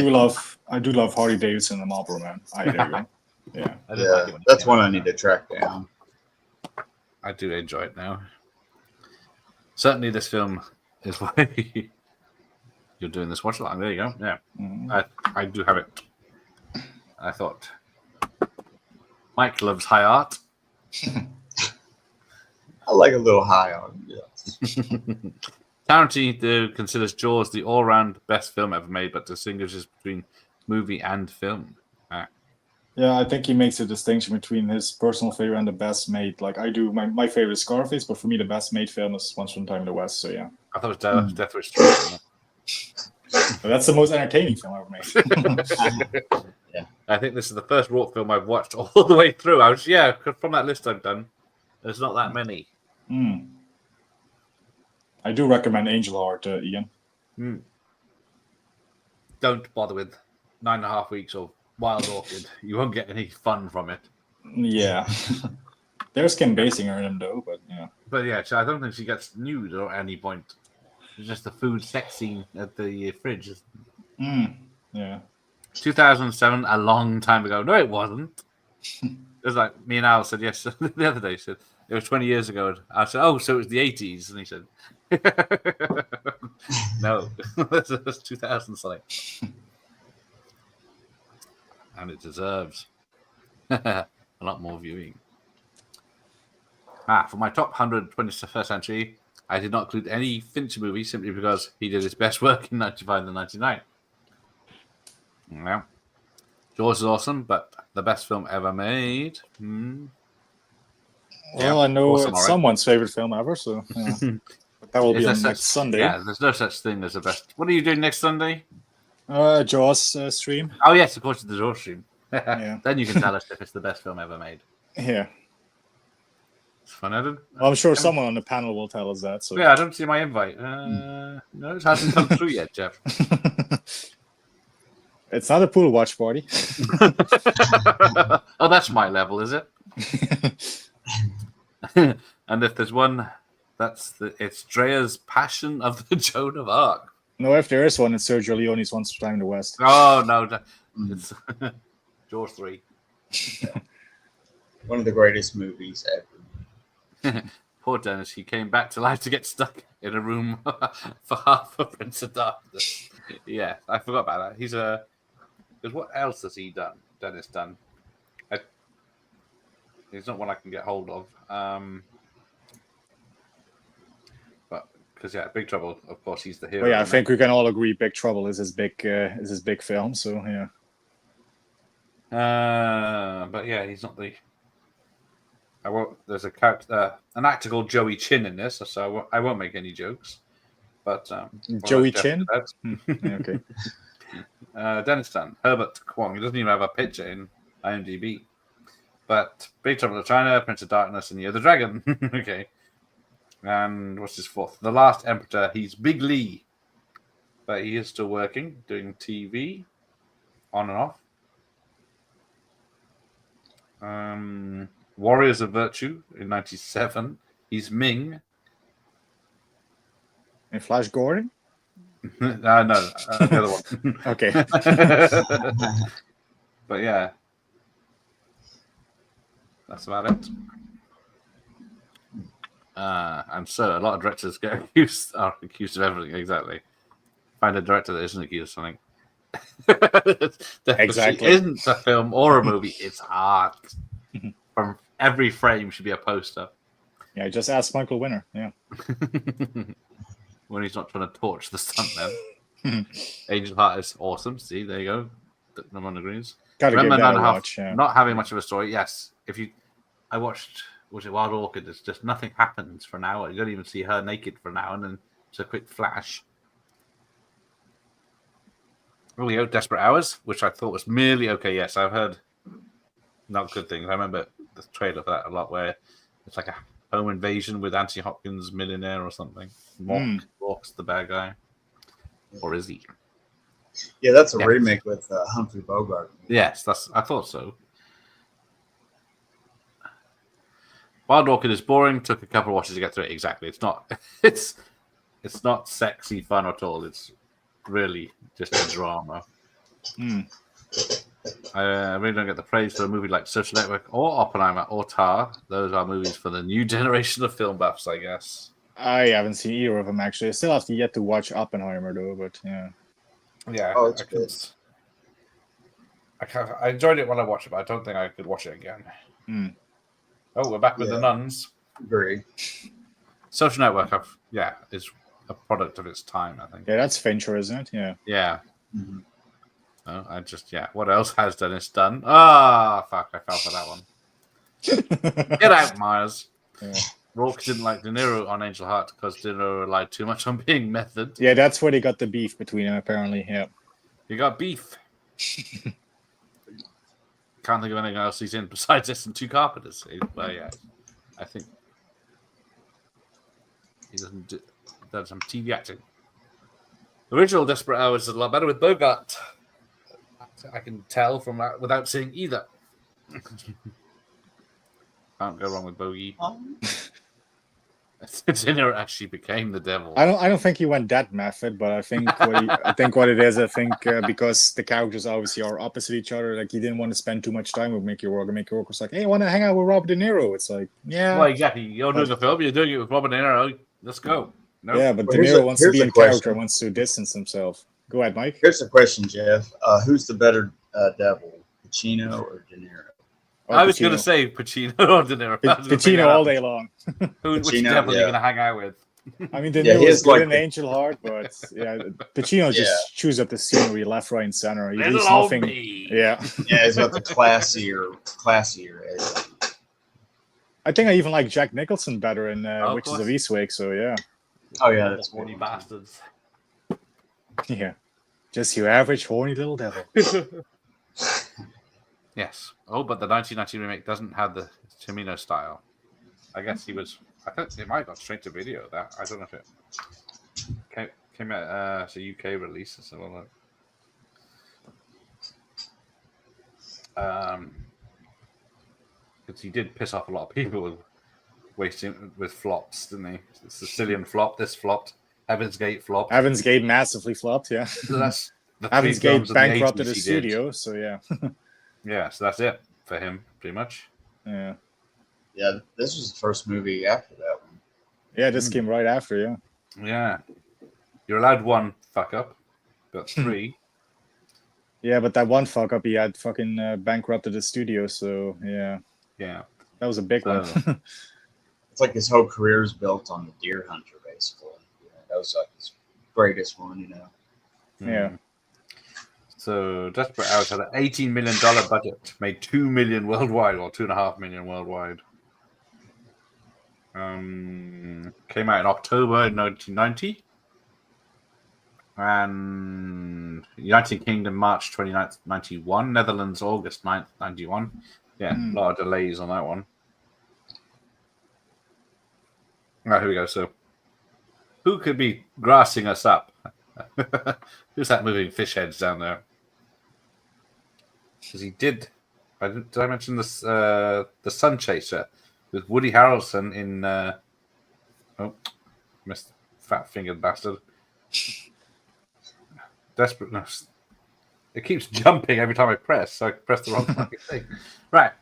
do love Harley Davidson and the Marlboro Man. There you go. Yeah, that's one I need to track down. I do enjoy it now. Certainly, this film is why you're doing this watch along. There you go. Yeah, I do have it. I thought Mike loves high art. I like a little high art. Yeah. Tarantino considers Jaws the all-round best film ever made, but distinguishes between movie and film. Yeah, I think he makes a distinction between his personal favorite and the best made. Like I do, my favorite is Scarface, but for me, the best made film is Once Upon a Time in the West. So yeah, I thought it was Death Wish 3. But that's the most entertaining film ever made. Yeah, I think this is the first Rourke film I've watched all the way through. From that list I've done, there's not that many. I do recommend Angel Heart, Ian. Don't bother with 9.5 Weeks or Wild Orchid. You won't get any fun from it. Yeah. There's Kim Basinger in him, though, but yeah. But yeah, I don't think she gets nude at any point. It's just the food sex scene at the fridge. Yeah. 2007, a long time ago. No, it wasn't. It was like me and Al said yes the other day. He said it was 20 years ago. I said, "Oh, so it was the 80s," and he said, "No, that's 2000 something." And it deserves a lot more viewing. For my top 100 21st century, I did not include any Fincher movie simply because he did his best work in 95 and 99. Yeah. Jaws is awesome, but the best film ever made. Well, Yeah, I know awesome, it's all right. someone's favorite film ever, so yeah. But that will be on next Sunday. Yeah, there's no such thing as the best. What are you doing next Sunday? Jaws stream. Oh, yes, of course, it's the Jaws stream. Yeah. Then you can tell us if it's the best film ever made. Yeah. It's fun, Adam. Well, I'm sure someone on the panel will tell us that. So Yeah, I don't see my invite. No, it hasn't come through yet, Jeff. It's not a pool watch party. Oh, that's my level, is it? And if there's one, it's Drea's Passion of the Joan of Arc. No, if there is one, it's Sergio Leone's Once Upon a Time in the West. Oh no, it's Jaws 3. One of the greatest movies ever. Poor Dennis, he came back to life to get stuck in a room for half of Prince of Darkness. Yeah, I forgot about that. Because what else has Dennis done? He's not one I can get hold of. But because Big Trouble, of course, he's the hero. Well, yeah, I think we can all agree Big Trouble is his big film. So yeah. But yeah, he's not the. There's a character, an actor called Joey Chin in this, so I won't make any jokes. But Joey Chin. Okay. Dennis Dunn, Herbert Kwong. He doesn't even have a picture in IMDb. But Big Trouble in China, Prince of Darkness, and Year of the Dragon. Okay. And what's his fourth? The Last Emperor. He's Big Lee. But he is still working, doing TV, on and off. Warriors of Virtue in 97. He's Ming. And Flash Gordon? No, the other one. Okay. But yeah. That's about it. And so a lot of directors are accused of everything. Exactly. Find a director that isn't accused of something. Exactly. Isn't a film or a movie. It's art. From every frame should be a poster. Yeah, just ask Michael Winner. Yeah. When he's not trying to torch the stuntman. Angel Heart is awesome. See, there you go. No one agrees. Gotta give that a watch. Yeah. Not having much of a story. Yes. I watched, was it Wild Orchid? It's just nothing happens for an hour. You don't even see her naked for an hour, and then it's a quick flash. Oh, yeah, Desperate Hours, which I thought was merely okay. Yes, I've heard not good things. I remember the trailer for that a lot, where it's like a home invasion with Anthony Hopkins, millionaire or something. Rourke's the bad guy, or is he? Yeah, that's a remake with Humphrey Bogart. Yes, I thought so. Wild Orchid is boring. Took a couple of watches to get through it. Exactly, it's not. It's not sexy fun at all. It's really just a drama. I really don't get the praise for a movie like Social Network or Oppenheimer or Tar. Those are movies for the new generation of film buffs, I guess. I haven't seen either of them, actually. I still have yet to watch Oppenheimer, though, but yeah. Yeah, oh, it's good. I enjoyed it when I watched it, but I don't think I could watch it again. Oh, we're back with the nuns. Agree. Social Network, is a product of its time, I think. Yeah, that's Fincher, isn't it? Yeah. Yeah. Mm-hmm. Oh, what else has Dennis done? Fuck, I fell for that one. Get out, Myers. Yeah. Rourke didn't like De Niro on Angel Heart because De Niro relied too much on being method. Yeah, that's where they got the beef between them, apparently. Yeah. You got beef. Can't think of anything else he's in besides this and Two Carpenters. Well, yeah, I think he does some TV acting. The original Desperate Hours is a lot better with Bogart. I can tell from that without seeing either. Can't go wrong with Bogey. De Niro actually became the devil. I don't think he went that method, but I think what it is, because the characters obviously are opposite each other, like he didn't want to spend too much time with Mickey Rourke, and Mickey Rourke was like, "Hey, I want to hang out with Robert De Niro." It's like, yeah, well, exactly. You're doing a film, you're doing it with Robert De Niro. Let's go. Nope. Yeah, but Well, De Niro wants to be in character, question. wants to distance himself. Go ahead, Mike. Here's the question, Jeff. Who's the better devil, Pacino or De Niro? I was going to say Pacino or De Niro. Pacino all day long. Which devil are you going to hang out with? I mean, De Niro is good in like Angel Heart, but yeah, Pacino just chews up the scenery left, right, and center. He leaves Little nothing. me. Yeah, he's got the classier. I think I even like Jack Nicholson better in of Witches course. of Eastwick. So yeah, Oh yeah, that's Horny good. bastards. yeah, just your average horny little devil. Yes. Oh, but the 1990 remake doesn't have the Cimino style. I guess he was. I think it might have got straight to video. That I don't know if it came out as a UK release or something like that. Because he did piss off a lot of people with flops, didn't he? The Sicilian flop. This flopped. Heaven's Gate flopped. Heaven's Gate massively flopped. Yeah, So that's the Heaven's three Gate films in the bankrupted 80s the he did. studio. So yeah, Yeah, so that's it for him, pretty much. yeah. Yeah, this was the first movie after that one. Yeah, this came right after, yeah. Yeah. You're allowed one fuck up, but three. Yeah, but that one fuck up, he had fucking bankrupted the studio, so yeah. Yeah. That was a big one. It's like his whole career is built on the Deer Hunter, basically. That was like his greatest one, Yeah. So Desperate Hours had an $18 million budget, made $2 million worldwide, or $2.5 million worldwide. Came out in October 1990. And United Kingdom, March 29th, 91. Netherlands, August 9th, 91. Yeah, a lot of delays on that one. Right, here we go. So, who could be grassing us up? Who's that moving fish heads down there? Because he did. Did I mention this? The Sun Chaser with Woody Harrelson in. Missed fat fingered bastard. Desperateness. It keeps jumping every time I press, so I press the wrong fucking thing. Right,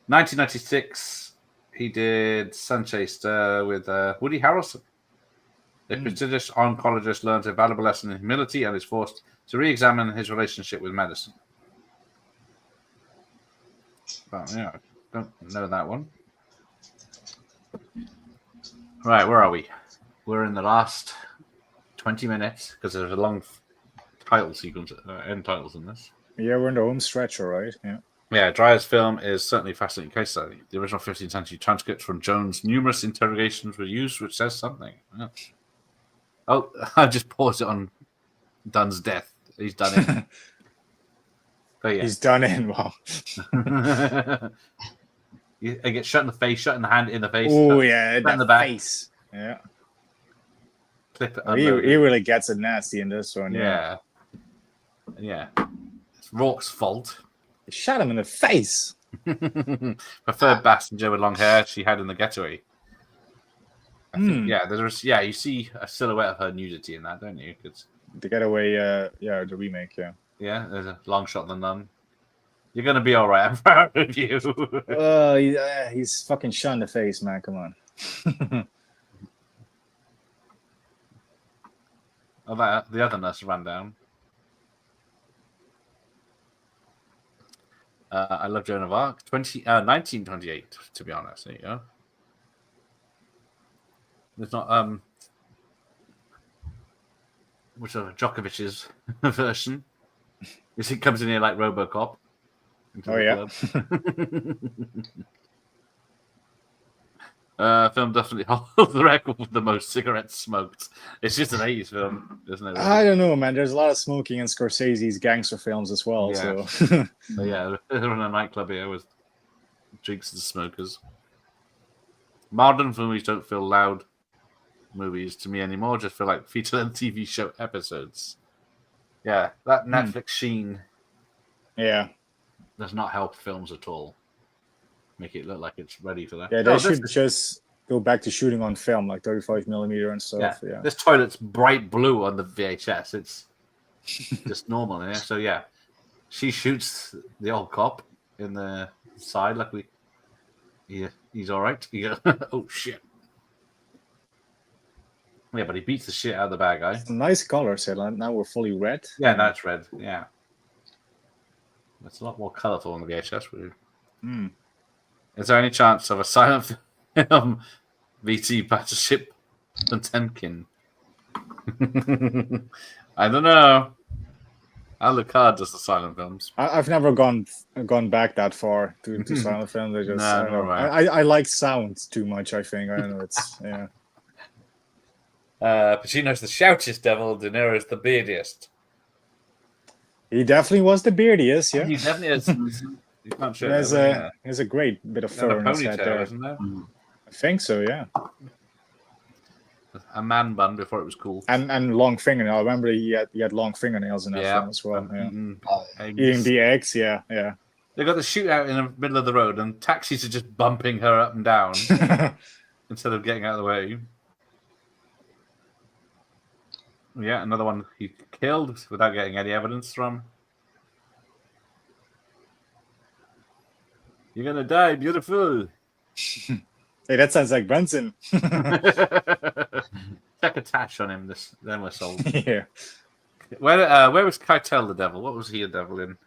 1996. He did Sun Chaser with Woody Harrelson. A prestigious oncologist learns a valuable lesson in humility and is forced to re-examine his relationship with medicine. Well, yeah, don't know that one. Right, where are we? We're in the last 20 minutes because there's a long title sequence, end titles in this. Yeah, we're in the home stretch, all right. Yeah. Yeah, Dreyer's film is certainly a fascinating case study. The original 15th century transcripts from Jones' numerous interrogations were used, which says something. Yeah. Oh, I just paused it on Dunn's death. He's done it. But yeah. He's done in. Wow. He gets shot in the face, shot in the hand, in the face. Oh, yeah, in the back. face. Yeah. Clip it. He really gets it nasty in this one. Yeah. Yeah. It's Rourke's fault. He shot him in the face. Preferred passenger with long hair she had in the getaway. I think, you see a silhouette of her nudity in that, don't you? Cause, the getaway, the remake, yeah. Yeah, there's a long shot of the nun. You're gonna be all right. I'm proud of you. He's fucking shot in the face, man. Come on. The other nurse ran down. I love Joan of Arc. 1928, to be honest. There you go. There's not which of Djokovic's version. It comes in here like RoboCop. Oh yeah. Film definitely holds the record for the most cigarettes smoked. It's just an 80s film, isn't it? Really? I don't know, man. There's a lot of smoking in Scorsese's gangster films as well. Yeah. So But yeah, they're in a nightclub here with drinks and smokers. Modern movies don't feel loud movies to me anymore. Just feel like feature-length TV show episodes. Yeah, that Netflix sheen. Yeah. Does not help films at all. Make it look like it's ready for that. Yeah, they should just go back to shooting on film, like 35mm and stuff. Yeah. This toilet's bright blue on the VHS. It's just normal, yeah. So yeah, she shoots the old cop in the side, like he's all right. Oh shit. Yeah, but he beats the shit out of the bad guy. Some nice colors here. Now we're fully red. Yeah, now it's red. Yeah, it's a lot more colorful on the VHS. Is there any chance of a silent film VT Battleship Potemkin? I don't know. Alucard does the silent films. I've never gone back that far to silent film. They just I don't know. Right. I like sounds too much. I think I don't know. It's yeah. Pacino's the shoutiest devil. De Niro's the beardiest. He definitely was the beardiest. Yeah, He definitely is. You can't show there's a great bit of fur in his head there. Isn't there? I think so. Yeah. A man bun before it was cool. And long fingernails. I remember he had long fingernails in that film as well. Yeah. Eating the eggs. Yeah. They got the shootout in the middle of the road, and taxis are just bumping her up and down instead of getting out of the way. Yeah, another one he killed without getting any evidence from. You're gonna die, beautiful. Hey, that sounds like Brunson. Check a tash on him. Then we're sold. Yeah. Where was Keitel the devil? What was he a devil in?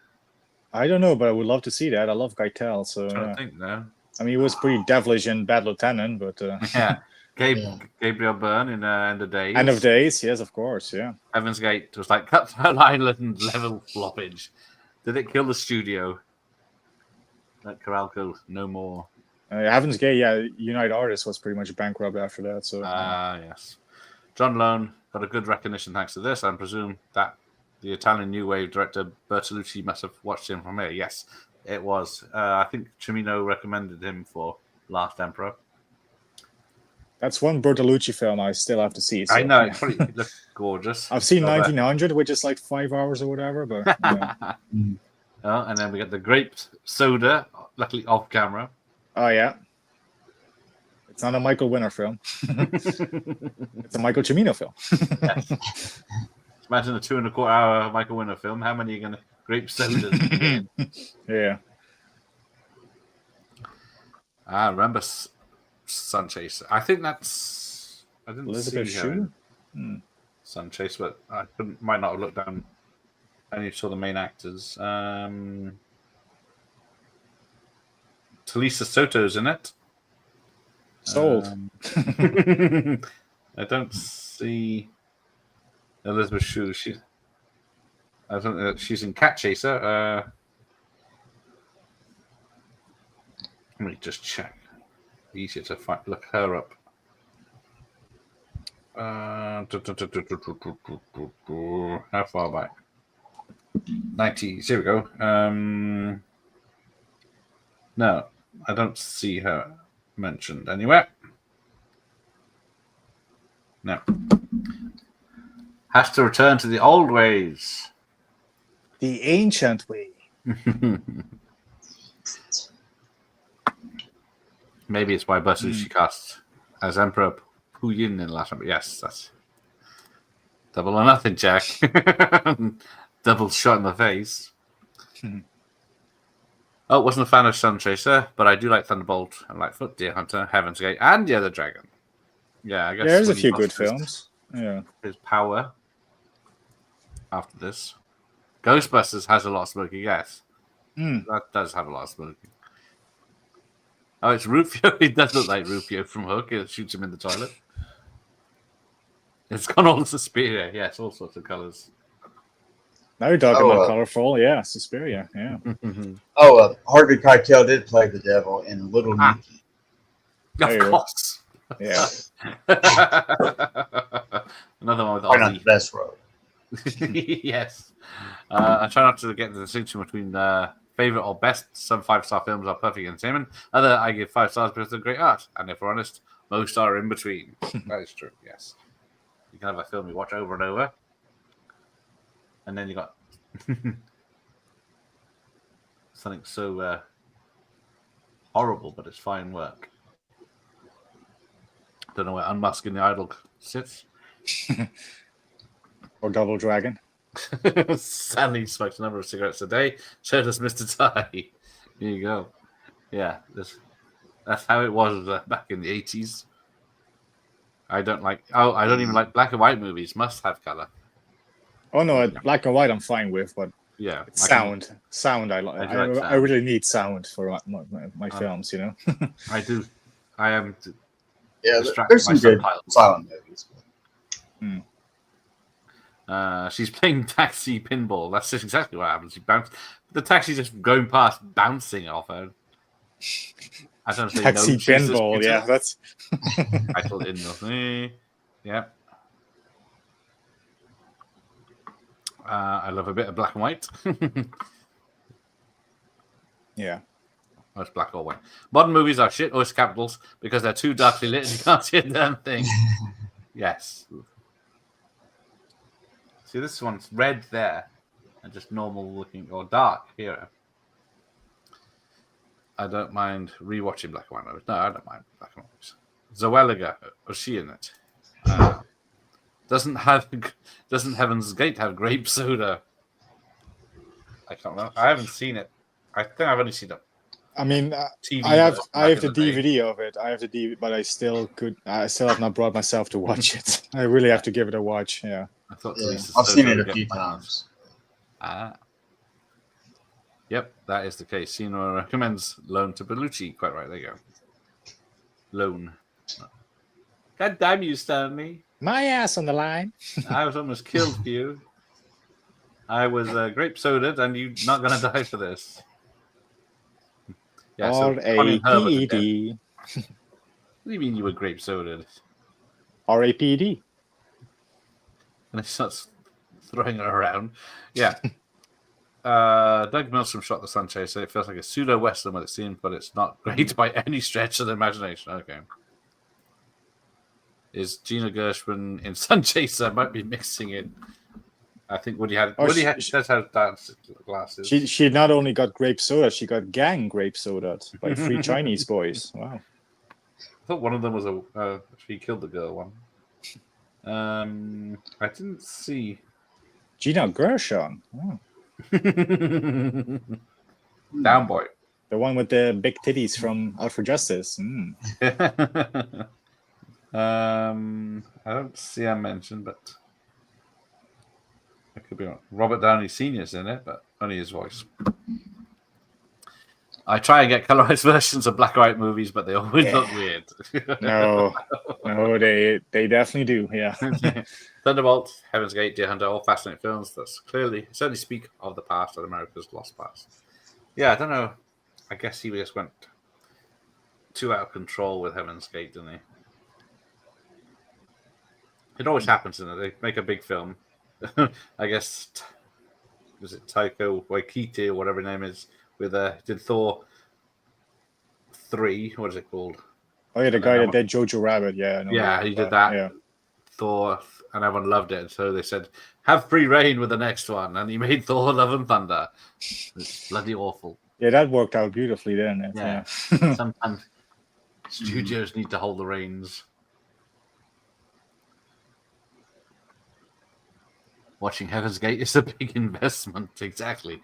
I don't know, but I would love to see that. I love Keitel, so I don't think no. I mean, he was pretty devilish in Bad Lieutenant, but yeah. Gabriel Byrne in End of Days. End of Days, yes, of course, yeah. Heaven's Gate was like Cutthroat Island level floppage. Did it kill the studio? Let Caralco no more. Heaven's Gate, yeah. United Artists was pretty much bankrupt after that. So yes. John Lone got a good recognition thanks to this. I presume that the Italian New Wave director Bertolucci must have watched him from here. Yes, it was. I think Cimino recommended him for Last Emperor. That's one Bertolucci film I still have to see. So. I know, it looks gorgeous. I've seen 1900, which is like 5 hours or whatever. But yeah. And then we got the grape soda, luckily off camera. Oh, yeah. It's not a Michael Winner film. It's a Michael Cimino film. Yes. Imagine a 2.25 hour Michael Winner film. How many are going to grape sodas? Yeah. I remember Sun Chase. I think that's. I didn't Elizabeth see her Shue? in Sun Chase, but I might not have looked down. I only saw the main actors. Talisa Soto's in it. Sold. I don't see Elizabeth Shue. I don't know. She's in Cat Chaser. Let me just check. Easier to find. Look her up. How far back? 90s. Here we go. No, I don't see her mentioned anywhere. No. Has to return to the old ways. The ancient way. Maybe it's why Bertolucci cast as Emperor Puyin in Last Emperor. Yes, that's double or nothing, Jack. Double shot in the face. Oh, wasn't a fan of Sun Chaser, but I do like Thunderbolt and Lightfoot, Deer Hunter, Heaven's Gate, and The Other Dragon. Yeah, I guess there's a few good films. Yeah, his power. After this, Ghostbusters has a lot of smoking gas. That does have a lot of smoking. Oh, it's Rufio. He does look like Rufio from Hook. It shoots him in the toilet. It's got all the Suspiria. Yes, all sorts of colors. Now you're talking about colorful. Yeah, Suspiria. Yeah. Harvey Keitel did play the devil in Little Nicky. Of course. Yeah. Another one with Probably not the best role. Yes. I try not to get into the distinction between favorite or best. Some 5-star films are perfect entertainment. Other, I give 5 stars because they're great art. And if we're honest, most are in between. That is true, yes. You can have a film you watch over and over. And then you got something so horrible, but it's fine work. Don't know where Unmasking the Idol sits. Or Double Dragon. Sadly smokes a number of cigarettes a day. So does Mr. Ty. There you go. Yeah, that's how it was back in the 80s. I don't even like black and white movies. Must have color. Oh no, black and white I'm fine with, but yeah, sound. I like. I really need sound for my films. You know. I do. I am. Yeah, there's some good silent movies. She's playing taxi pinball. That's just exactly what happens. She bounced. The taxi's just going past, bouncing off her. I don't say taxi pinball. Yeah, that's. Title in the yeah. I love a bit of black and white. Yeah. Oh, it's black or white. Modern movies are shit or it's capitals because they're too darkly lit and you can't see a damn thing. Yes. See, this one's red there and just normal looking or dark here. I don't mind rewatching black and white movies. No, I don't mind black and white movies. Zoeliga, was she in it? Doesn't Heaven's Gate have grape soda? I can't remember. I haven't seen it. I think I've only seen it. I mean, I have the DVD of it. I have the DVD, but I still have not brought myself to watch it. I really have to give it a watch. Yeah. I've seen it a few times. Yep, that is the case. Sino recommends Loan to Bellucci. Quite right. There you go. Loan. God damn you, Stanley. My ass on the line. I was almost killed for you. I was grape sodaed, and you're not going to die for this. Yeah, R-A-P-E-D. What do you mean you were grape sodaed? R-A-P-E-D. And he starts throwing it around. Yeah. Doug Milstrom shot The Sun Chaser. It feels like a pseudo-western with it seems, but it's not great by any stretch of the imagination. Okay. Is Gina Gershwin in Sun Chaser? Might be mixing it. I think Woody does have dance glasses. She not only got grape soda, she got gang grape soda by 3 Chinese boys. Wow. I thought one of them was she killed the girl one. I didn't see Gina Gershon. Oh. Down Boy. The one with the big titties from Out for Justice. I don't see her mentioned, but I could be wrong. Robert Downey Sr.'s in it, but only his voice. I try and get colorized versions of black and white movies, but they always look weird. No, they definitely do. Yeah. Thunderbolt, Heaven's Gate, Deer Hunter, all fascinating films that certainly speak of the past and America's lost past. Yeah, I don't know. I guess he just went too out of control with Heaven's Gate, didn't he? It always happens, isn't it? They make a big film. I guess, was it Taika Waititi or whatever his name is, with did Thor 3, what is it called? Oh yeah, the guy that did Jojo Rabbit, yeah. He did that. Yeah. Thor, and everyone loved it, and so they said, have free reign with the next one, and he made Thor Love and Thunder. It's bloody awful. Yeah, that worked out beautifully, didn't it? Yeah. Sometimes studios need to hold the reins. Watching Heaven's Gate is a big investment, exactly.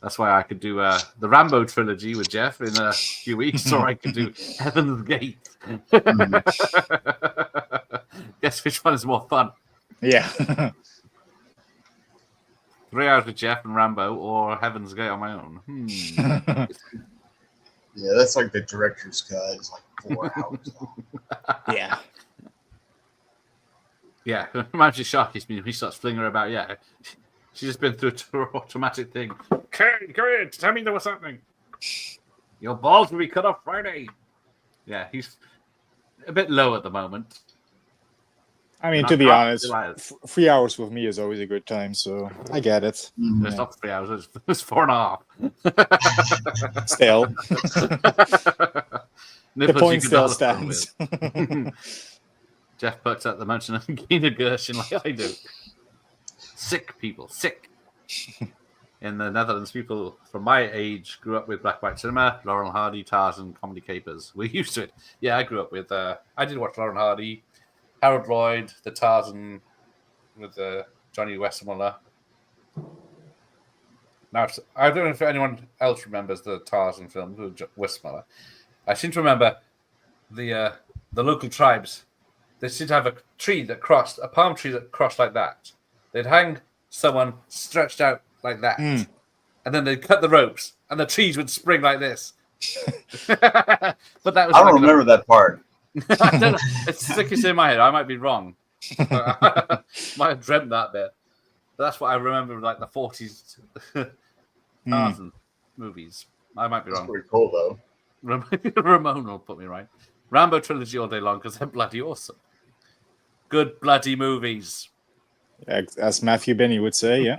That's why I could do the Rambo trilogy with Jeff in a few weeks, or I could do Heaven's Gate. Guess which one is more fun? Yeah. 3 hours with Jeff and Rambo, or Heaven's Gate on my own. Yeah, that's like the director's cut. It's like 4 hours long. Yeah. Yeah, imagine Sharky's been. He starts flinging her about. Yeah, she's just been through a traumatic thing. Okay, come here. Tell me there was something. Your balls will be cut off Friday. Yeah, he's a bit low at the moment. I mean, to be honest, 3 hours with me is always a good time, so I get it. It's not 3 hours; it's 4.5. Still, the point still stands. Jeff puts at the mention of Gina Gershon like I do. Sick people, sick. in the Netherlands, people from my age grew up with black and white cinema, Laurel and Hardy, Tarzan, comedy capers. We're used to it. Yeah, I grew up with. I did watch Laurel and Hardy, Harold Lloyd, the Tarzan with Johnny Weissmuller. Now, I don't know if anyone else remembers the Tarzan film with Weissmuller. I seem to remember the local tribes. They seem to have a palm tree that crossed like that. They'd hang someone stretched out like that, and then they'd cut the ropes, and the trees would spring like this. But that was I don't remember that part. I don't know. It's sticking in my head. I might be wrong. Might have dreamt that bit. But that's what I remember, like the 40s Tarzan movies. I might be wrong. That's pretty cool, though. Ramon will put me right. Rambo trilogy all day long because they're bloody awesome. Good bloody movies. As Matthew Binney would say, yeah.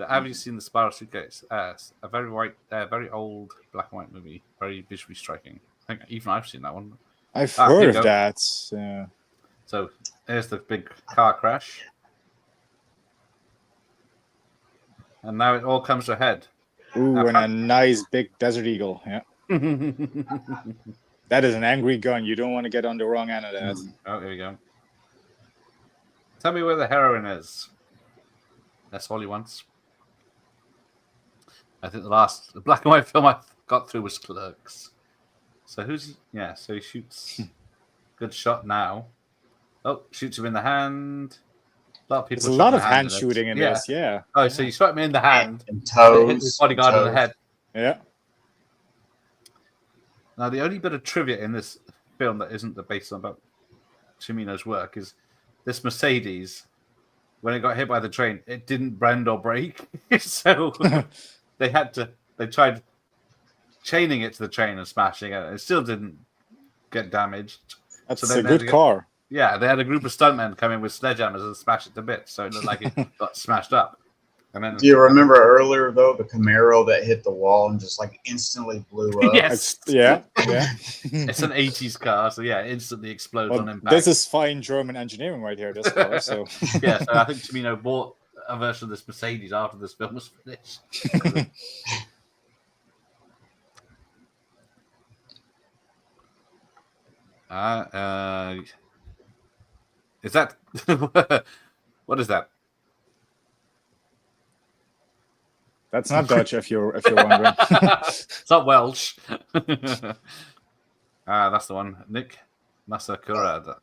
Have you seen The Spiral Suitcase? A very old black and white movie, very visually striking. I think even I've seen that one. I've heard of that. So there's the big car crash, and now it all comes to a head. Ooh, and a nice big Desert Eagle. Yeah. That is an angry gun. You don't want to get on the wrong end of that. Oh, here we go. Tell me where the heroine is. That's all he wants. I think the black and white film I got through was Clerks. So so he shoots. Good shot now. Oh, shoots him in the hand. A lot of people. There's a lot of hand shooting in this, yeah. Oh, so you shot me in the hand. And toes. Hit his bodyguard on the head. Yeah. Now, the only bit of trivia in this film that isn't based on about Cimino's work is this Mercedes, when it got hit by the train, it didn't bend or break. So they tried chaining it to the train and smashing it. It still didn't get damaged. That's a good car. Yeah, they had a group of stuntmen come in with sledgehammers and smash it to bits, so it looked like it got smashed up. And then, do you remember earlier though the Camaro that hit the wall and just like instantly blew up? Yes. Yeah. It's an 80s car, so yeah, it instantly explodes on impact. This is fine German engineering right here, this car. So yeah, so I think Cimino bought a version of this Mercedes after this film was finished. Is that what is that? That's not Dutch, if you're wondering. It's not Welsh. That's the one. Nick Masakura.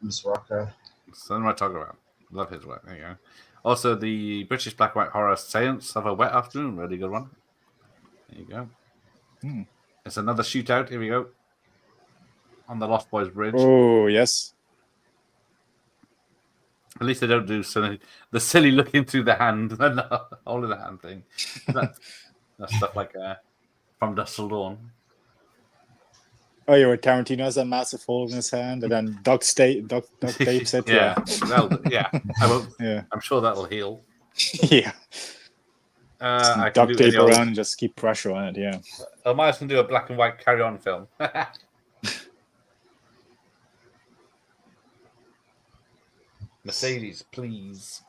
Miss Rocca. So what am I talking about? Love his work. There you go. Also, the British black and white horror Seance of a Wet Afternoon. Really good one. There you go. It's another shootout. Here we go. On the Lost Boys Bridge. Oh, yes. At least they don't do the silly looking through the hand, the hole in the hand thing. That's stuff like From Dusk Till Dawn. Oh, yeah, where Tarantino has a massive hole in his hand, and then duct tapes it. Yeah. Yeah. I'm sure that'll heal. Yeah. I duct tape around and just keep pressure on it. Yeah. I might as well do a black and white Carry On film. Mercedes, please.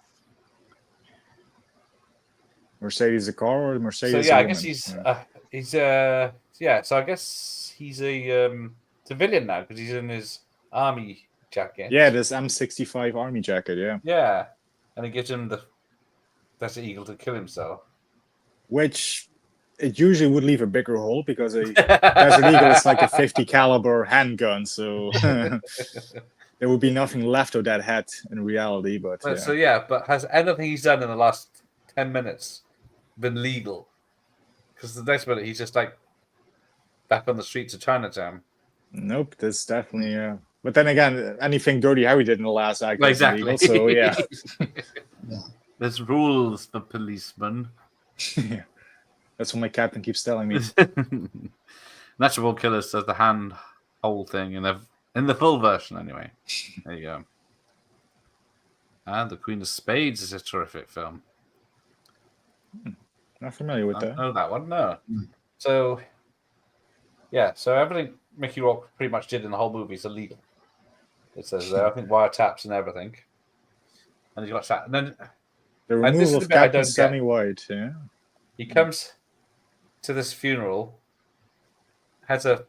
Mercedes a car or Mercedes? So yeah, I guess So I guess he's a civilian now because he's in his army jacket. Yeah, this M65 army jacket. Yeah. Yeah, and it gives him the Desert Eagle to kill himself. Which it usually would leave a bigger hole because a Desert Eagle is like a 50 caliber handgun, so. There would be nothing left of that head in reality, but yeah. So yeah, but has anything he's done in the last 10 minutes been legal? Because the next minute he's just like back on the streets of Chinatown. Nope, that's definitely. But then again, anything Dirty Harry did in the last act is illegal. So yeah, there's rules for policemen. Yeah, that's what my captain keeps telling me. Natural Killers does the hand hole thing, and they've. In the full version, anyway. There you go. And The Queen of Spades is a terrific film. Not familiar with that. Oh, that one? No. So, yeah. So everything Mickey Rourke pretty much did in the whole movie is illegal. It says there, I think wiretaps and everything. And he got shot. And then The And this removal is of the bit I Captain don't Stanley get. White. Yeah. He comes to this funeral, has a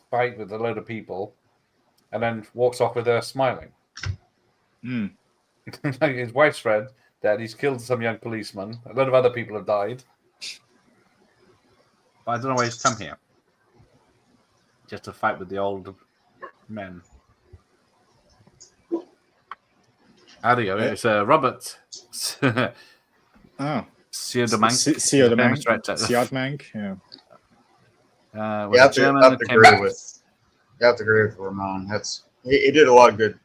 fight with a load of people, and then walks off with her smiling. Mm. Like his wife's friend, that he's killed some young policeman. A lot of other people have died. But I don't know why he's come here. Just to fight with the old men. Howdy, it's Robert. Oh. Siodmak. Siodmak, yeah. You have to agree with Ramon. He did a lot of good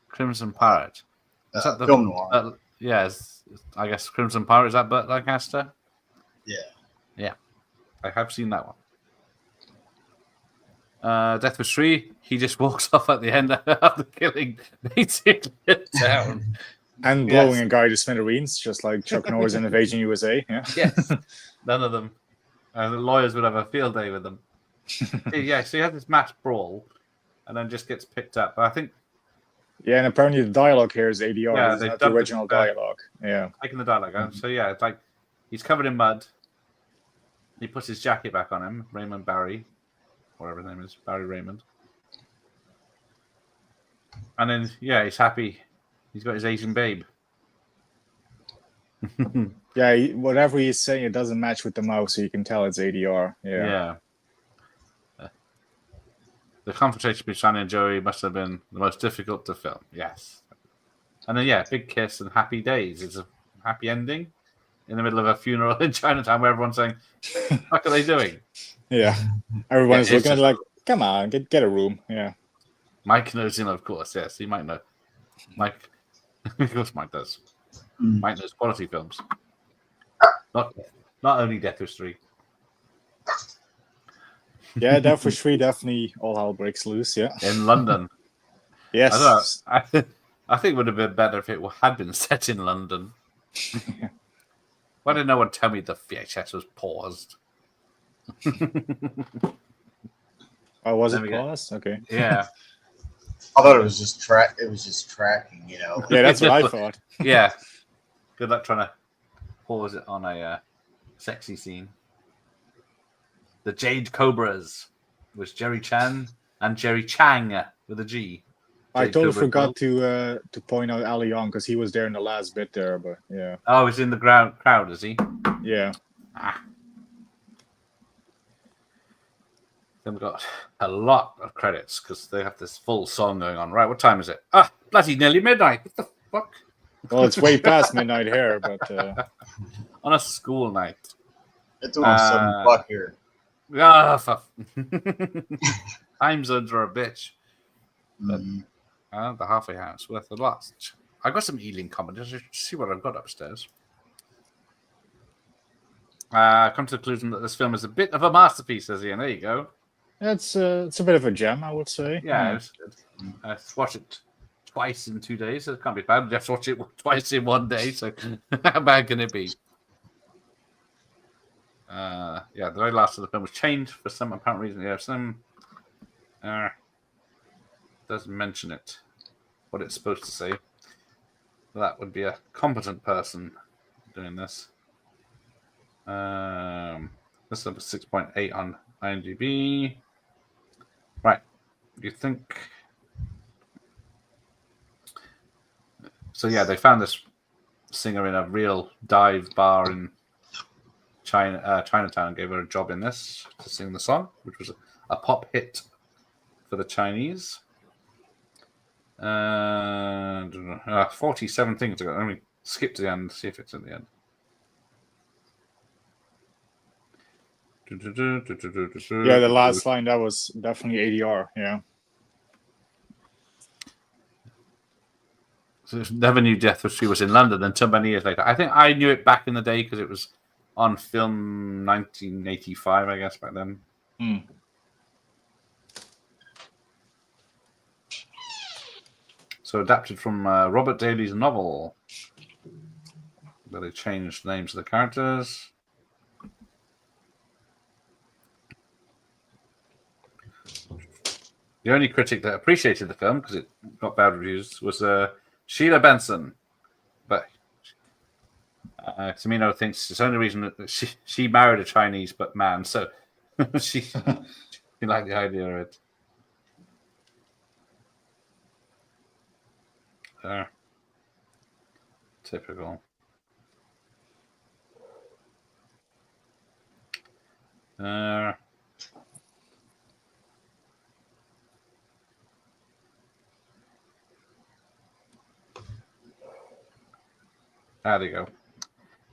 Crimson Pirate. Is that the film noir. I guess Crimson Pirate, is that Burt Lancaster? Yeah. Yeah. I have seen that one. Death Wish 3, he just walks off at the end after killing basically down. And blowing a guy to smithereens, just like Chuck Norris in Invasion USA. Yeah. Yes. None of them. The lawyers would have a field day with them. So you have this mass brawl and then just gets picked up. But I think. Yeah, and apparently the dialogue here is ADR. Yeah, it's not the original dialogue. Yeah. Taking the dialogue out. So yeah, it's like he's covered in mud. He puts his jacket back on him, Raymond Barry, whatever his name is, Barry Raymond. And then, he's happy. He's got his Asian babe. Yeah, whatever he's saying, it doesn't match with the mouse, so you can tell it's ADR. Yeah. The confrontation between Shani and Joey must have been the most difficult to film. Yes. And then, big kiss and happy days. It's a happy ending in the middle of a funeral in Chinatown where everyone's saying, what are they doing? Yeah. Everyone is looking at it like, come on, get a room. Yeah. Mike knows him, of course. Yes, he might know. Mike, of course Mike does. Mike knows quality films. Not only Death Wish 3. Yeah, Death Wish 3 definitely all hell breaks loose, yeah. In London. Yes. I don't know. I think it would have been better if it had been set in London. Why did no one tell me the VHS was paused? Oh, was it paused? Okay. Yeah. I thought it was just tracking, Yeah, that's what I thought. Yeah. Good luck trying to pause it on a sexy scene. The Jade Cobras was Jerry Chan and Jerry Chang with a G. I totally forgot to point out Ali Young because he was there in the last bit there, but yeah. Oh, he's in the crowd, is he? Yeah. Then we've got a lot of credits because they have this full song going on. Right, what time is it? Bloody nearly midnight. What the fuck? Well, it's way past midnight here, but... on a school night. It's around 7 o'clock here. Time zones are a bitch. But the halfway house worth a lot. I got some Ealing comedy. Let's see what I've got upstairs. Come to the conclusion that this film is a bit of a masterpiece, says Ian. There you go. It's a bit of a gem, I would say. Yeah, it's good. I watched it twice in 2 days, so it can't be bad. You have to watch it twice in 1 day, so how bad can it be? The very last of the film was changed for some apparent reason. Yeah, some doesn't mention it, what it's supposed to say. That would be a competent person doing this. This is number 6.8 on IMDb. Right, you think? So they found this singer in a real dive bar in Chinatown and gave her a job in this to sing the song, which was a pop hit for the Chinese. 47 things ago. Let me skip to the end, see if it's in the end. Yeah, the last line, that was definitely ADR, yeah. So never knew Death Wish 3 was in London until many years later. I think I knew it back in the day because it was on film 1985, I guess, back then. So adapted from Robert Daly's novel, where they changed the names of the characters. The only critic that appreciated the film, because it got bad reviews, was Sheila Benson. But Tamino thinks it's the only reason that she married a Chinese man, so she liked the idea of it. Typical. There you go.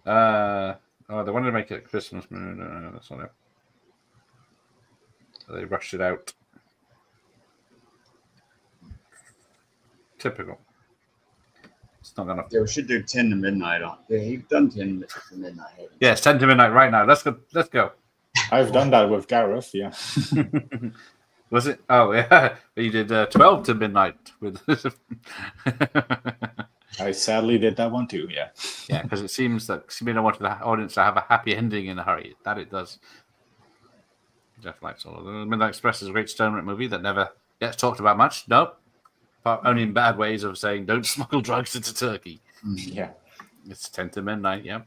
They wanted to make it a Christmas movie. No, that's not it. So they rushed it out. Typical. It's not gonna. Yeah, we should do 10 to midnight on. Yeah, you've done 10 to midnight. Yeah, it's 10 to midnight right now. Let's go. Let's go. I've done that with Gareth. Yeah. Was it? Oh yeah, you did 12 to midnight with. I sadly did that one too. Yeah. Yeah, because it seems that Ximeno wanted the audience to have a happy ending in a hurry. That it does. Jeff likes all of them. Midnight Express is a great stoner movie that never gets talked about much. Nope. Only in bad ways of saying don't smuggle drugs into Turkey. Yeah. It's 10 to midnight, yeah.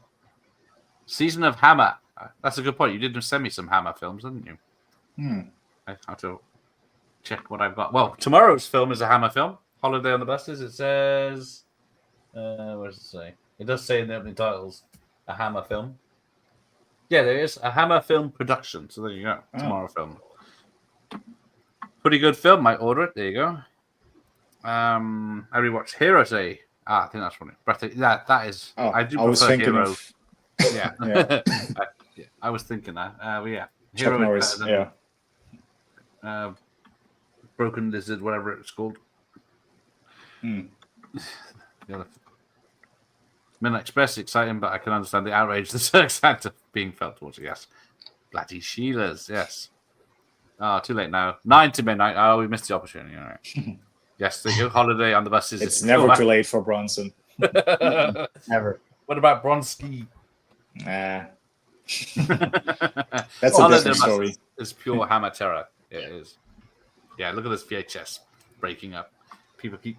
Season of Hammer. That's a good point. You did send me some Hammer films, didn't you? I have to check what I've got. Well, tomorrow's film is a Hammer film. Holiday on the Buses. It says... where does it say? It does say in the opening titles, a Hammer film. Yeah, there is. A Hammer film production. So there you go. Tomorrow film. Pretty good film. Might order it. There you go. I rewatched Hero Day. I think that's funny. That is. Oh, I do I was prefer thinking Hero. of... Yeah. Yeah. I was thinking that. Yeah. Chuck Hero Norris. is better than, Broken Lizard, whatever it's called. The other Midnight Express, exciting, but I can understand the outrage the Turks had to being felt towards it. Yes. Bloody Sheilas, yes. Oh, too late now. 9 to midnight. Oh, we missed the opportunity. All right. Yes, the Holiday on the Buses. It's never too late for Bronson. Never. What about Bronski? That's a different story. It's pure Hammer terror. It is. Yeah, look at this VHS breaking up. People keep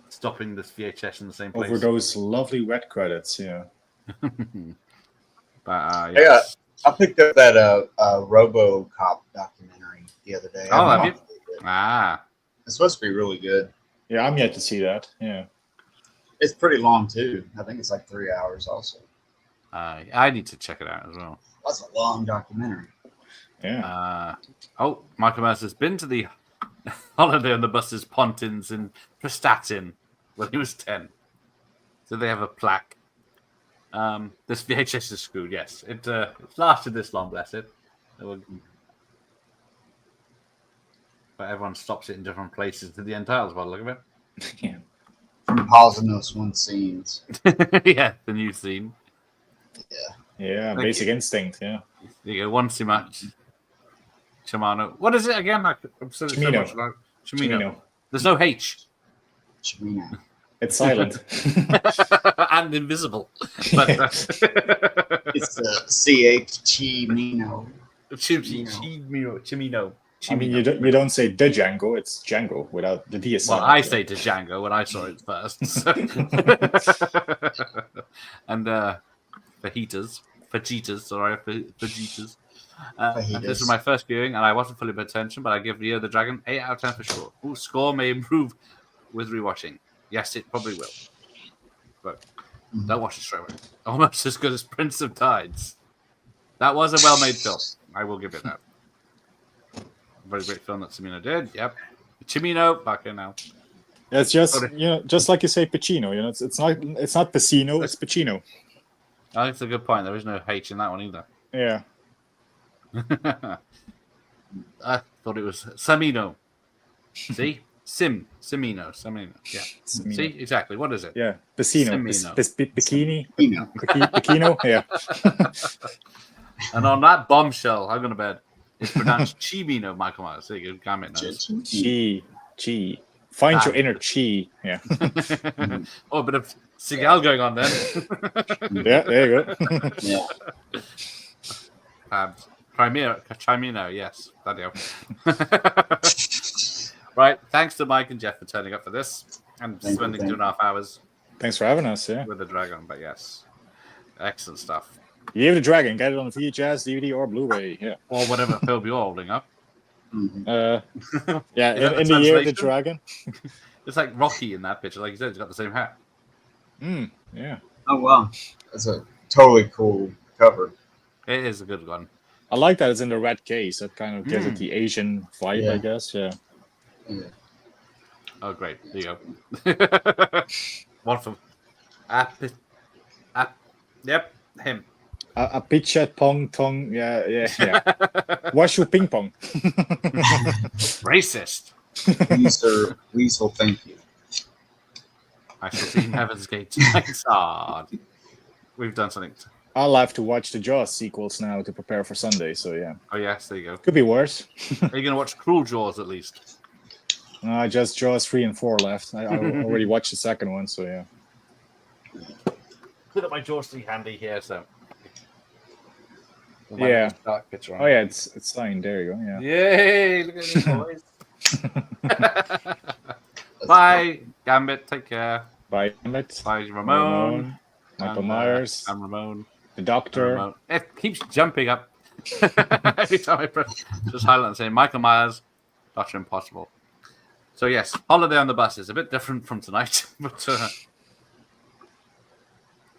stopping this VHS in the same place. Over those lovely wet credits, yeah. But, yes. I picked up that RoboCop documentary the other day. Oh, have you? It's supposed to be really good. Yeah, I'm yet to see that. Yeah. It's pretty long, too. I think it's like 3 hours also. I need to check it out as well. That's a long documentary. Yeah. Michael Myers has been to the Holiday on the Buses Pontins in Prestatyn when he was 10. So they have a plaque. This VHS is screwed, yes. It lasted this long, bless it. But everyone stops it in different places to the end titles by the look of it. Yeah. From pausing those one scenes. Yeah, the new scene. Yeah, Basic Instinct, yeah. There you go, one too much. Chimano. What is it again? I've said it so much about Chimino. There's no H. Chimino. It's silent. And invisible. But, it's CH Chimino. Chimino. I mean, you don't say the Django, it's Django without the D. Well, I say to Django when I saw it first. So. And fajitas. This was my first viewing, and I wasn't fully paying attention, but I give Year of the Dragon 8 out of 10 for sure. Ooh, score may improve with rewatching. Yes, it probably will. But don't watch it straight away. Almost as good as Prince of Tides. That was a well-made film. I will give it that. Very great film that Cimino did. Yep. Cimino, back in now. Yeah, it's just just like you say Pacino. It's not Pacino, it's Pacino. I think it's a good point. There is no H in that one either. Yeah. I thought it was Samino. See? Simino. Yeah. Simino. See? Exactly. What is it? Yeah. Pacino. Bikini. Pacino. Yeah. And on that bombshell, I'm going to bed. It's pronounced Chimino, Michael Myers. There you go. Gambit knows. Chi. Find your inner chi. Yeah. Oh, a bit of Seagal going on then. Yeah, there you go. Yeah. Chimino, yes. Bloody Right. Thanks to Mike and Jeff for turning up for this and spending 2.5 hours. Thanks for having us. Yeah. With the dragon, but yes. Excellent stuff. Year of the Dragon. Get it on VHS, DVD, or Blu-ray. Yeah. Or whatever film you're holding up. Yeah, Is that in the Year of the translation? Dragon. It's like Rocky in that picture. Like you said, he's got the same hat. Yeah. Oh wow, that's a totally cool cover. It is a good one. I like that it's in the red case. That kind of gives it the Asian vibe, I guess. Yeah. Oh, great. There you go. One from... Yep, him. A pitchet pong tong. Yeah. Washu ping pong. Racist. Weasel, thank you. I shall see Heaven's Gate tonight. We've done something. I'll have to watch the Jaws sequels now to prepare for Sunday. So yeah. Oh yes, there you go. Could be worse. Are you going to watch Cruel Jaws at least? Just Jaws 3 and 4 left. I already watched the second one, so yeah. Put up my Jaws 3 handy here, so. Yeah. Dark picture on. Oh yeah, it's signed. There you go. Yeah. Yay! Look at these boys. Bye, Gambit. Take care. Bye, Emmett. Bye, Ramon. Michael Myers. And Ramon. The Doctor. Ramon. It keeps jumping up every time I press. Just highlight and say Michael Myers, Doctor Impossible. So yes, Holiday on the Bus is a bit different from tonight, but a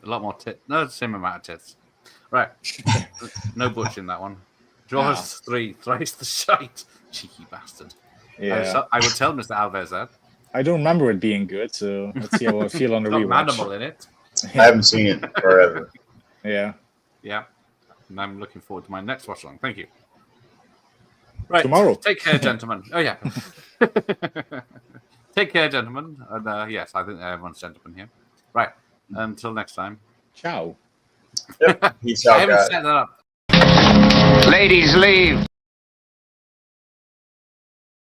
lot more tits. No, it's the same amount of tits. Right. No Butch in that one. Jaws 3, thrice the shite. Cheeky bastard. Yeah. I would tell Mr. Alves that. I don't remember it being good, so let's see how I feel on the Got rewatch. Manimal in it. I haven't seen it forever. Yeah. Yeah. And I'm looking forward to my next watch along. Thank you. Right. Tomorrow. Take care, gentlemen. Oh, yeah. Take care, gentlemen. And yes, I think everyone's gentlemen here. Right. Until next time. Ciao. Yep. Peace out, I haven't guys. set that up. Ladies, leave.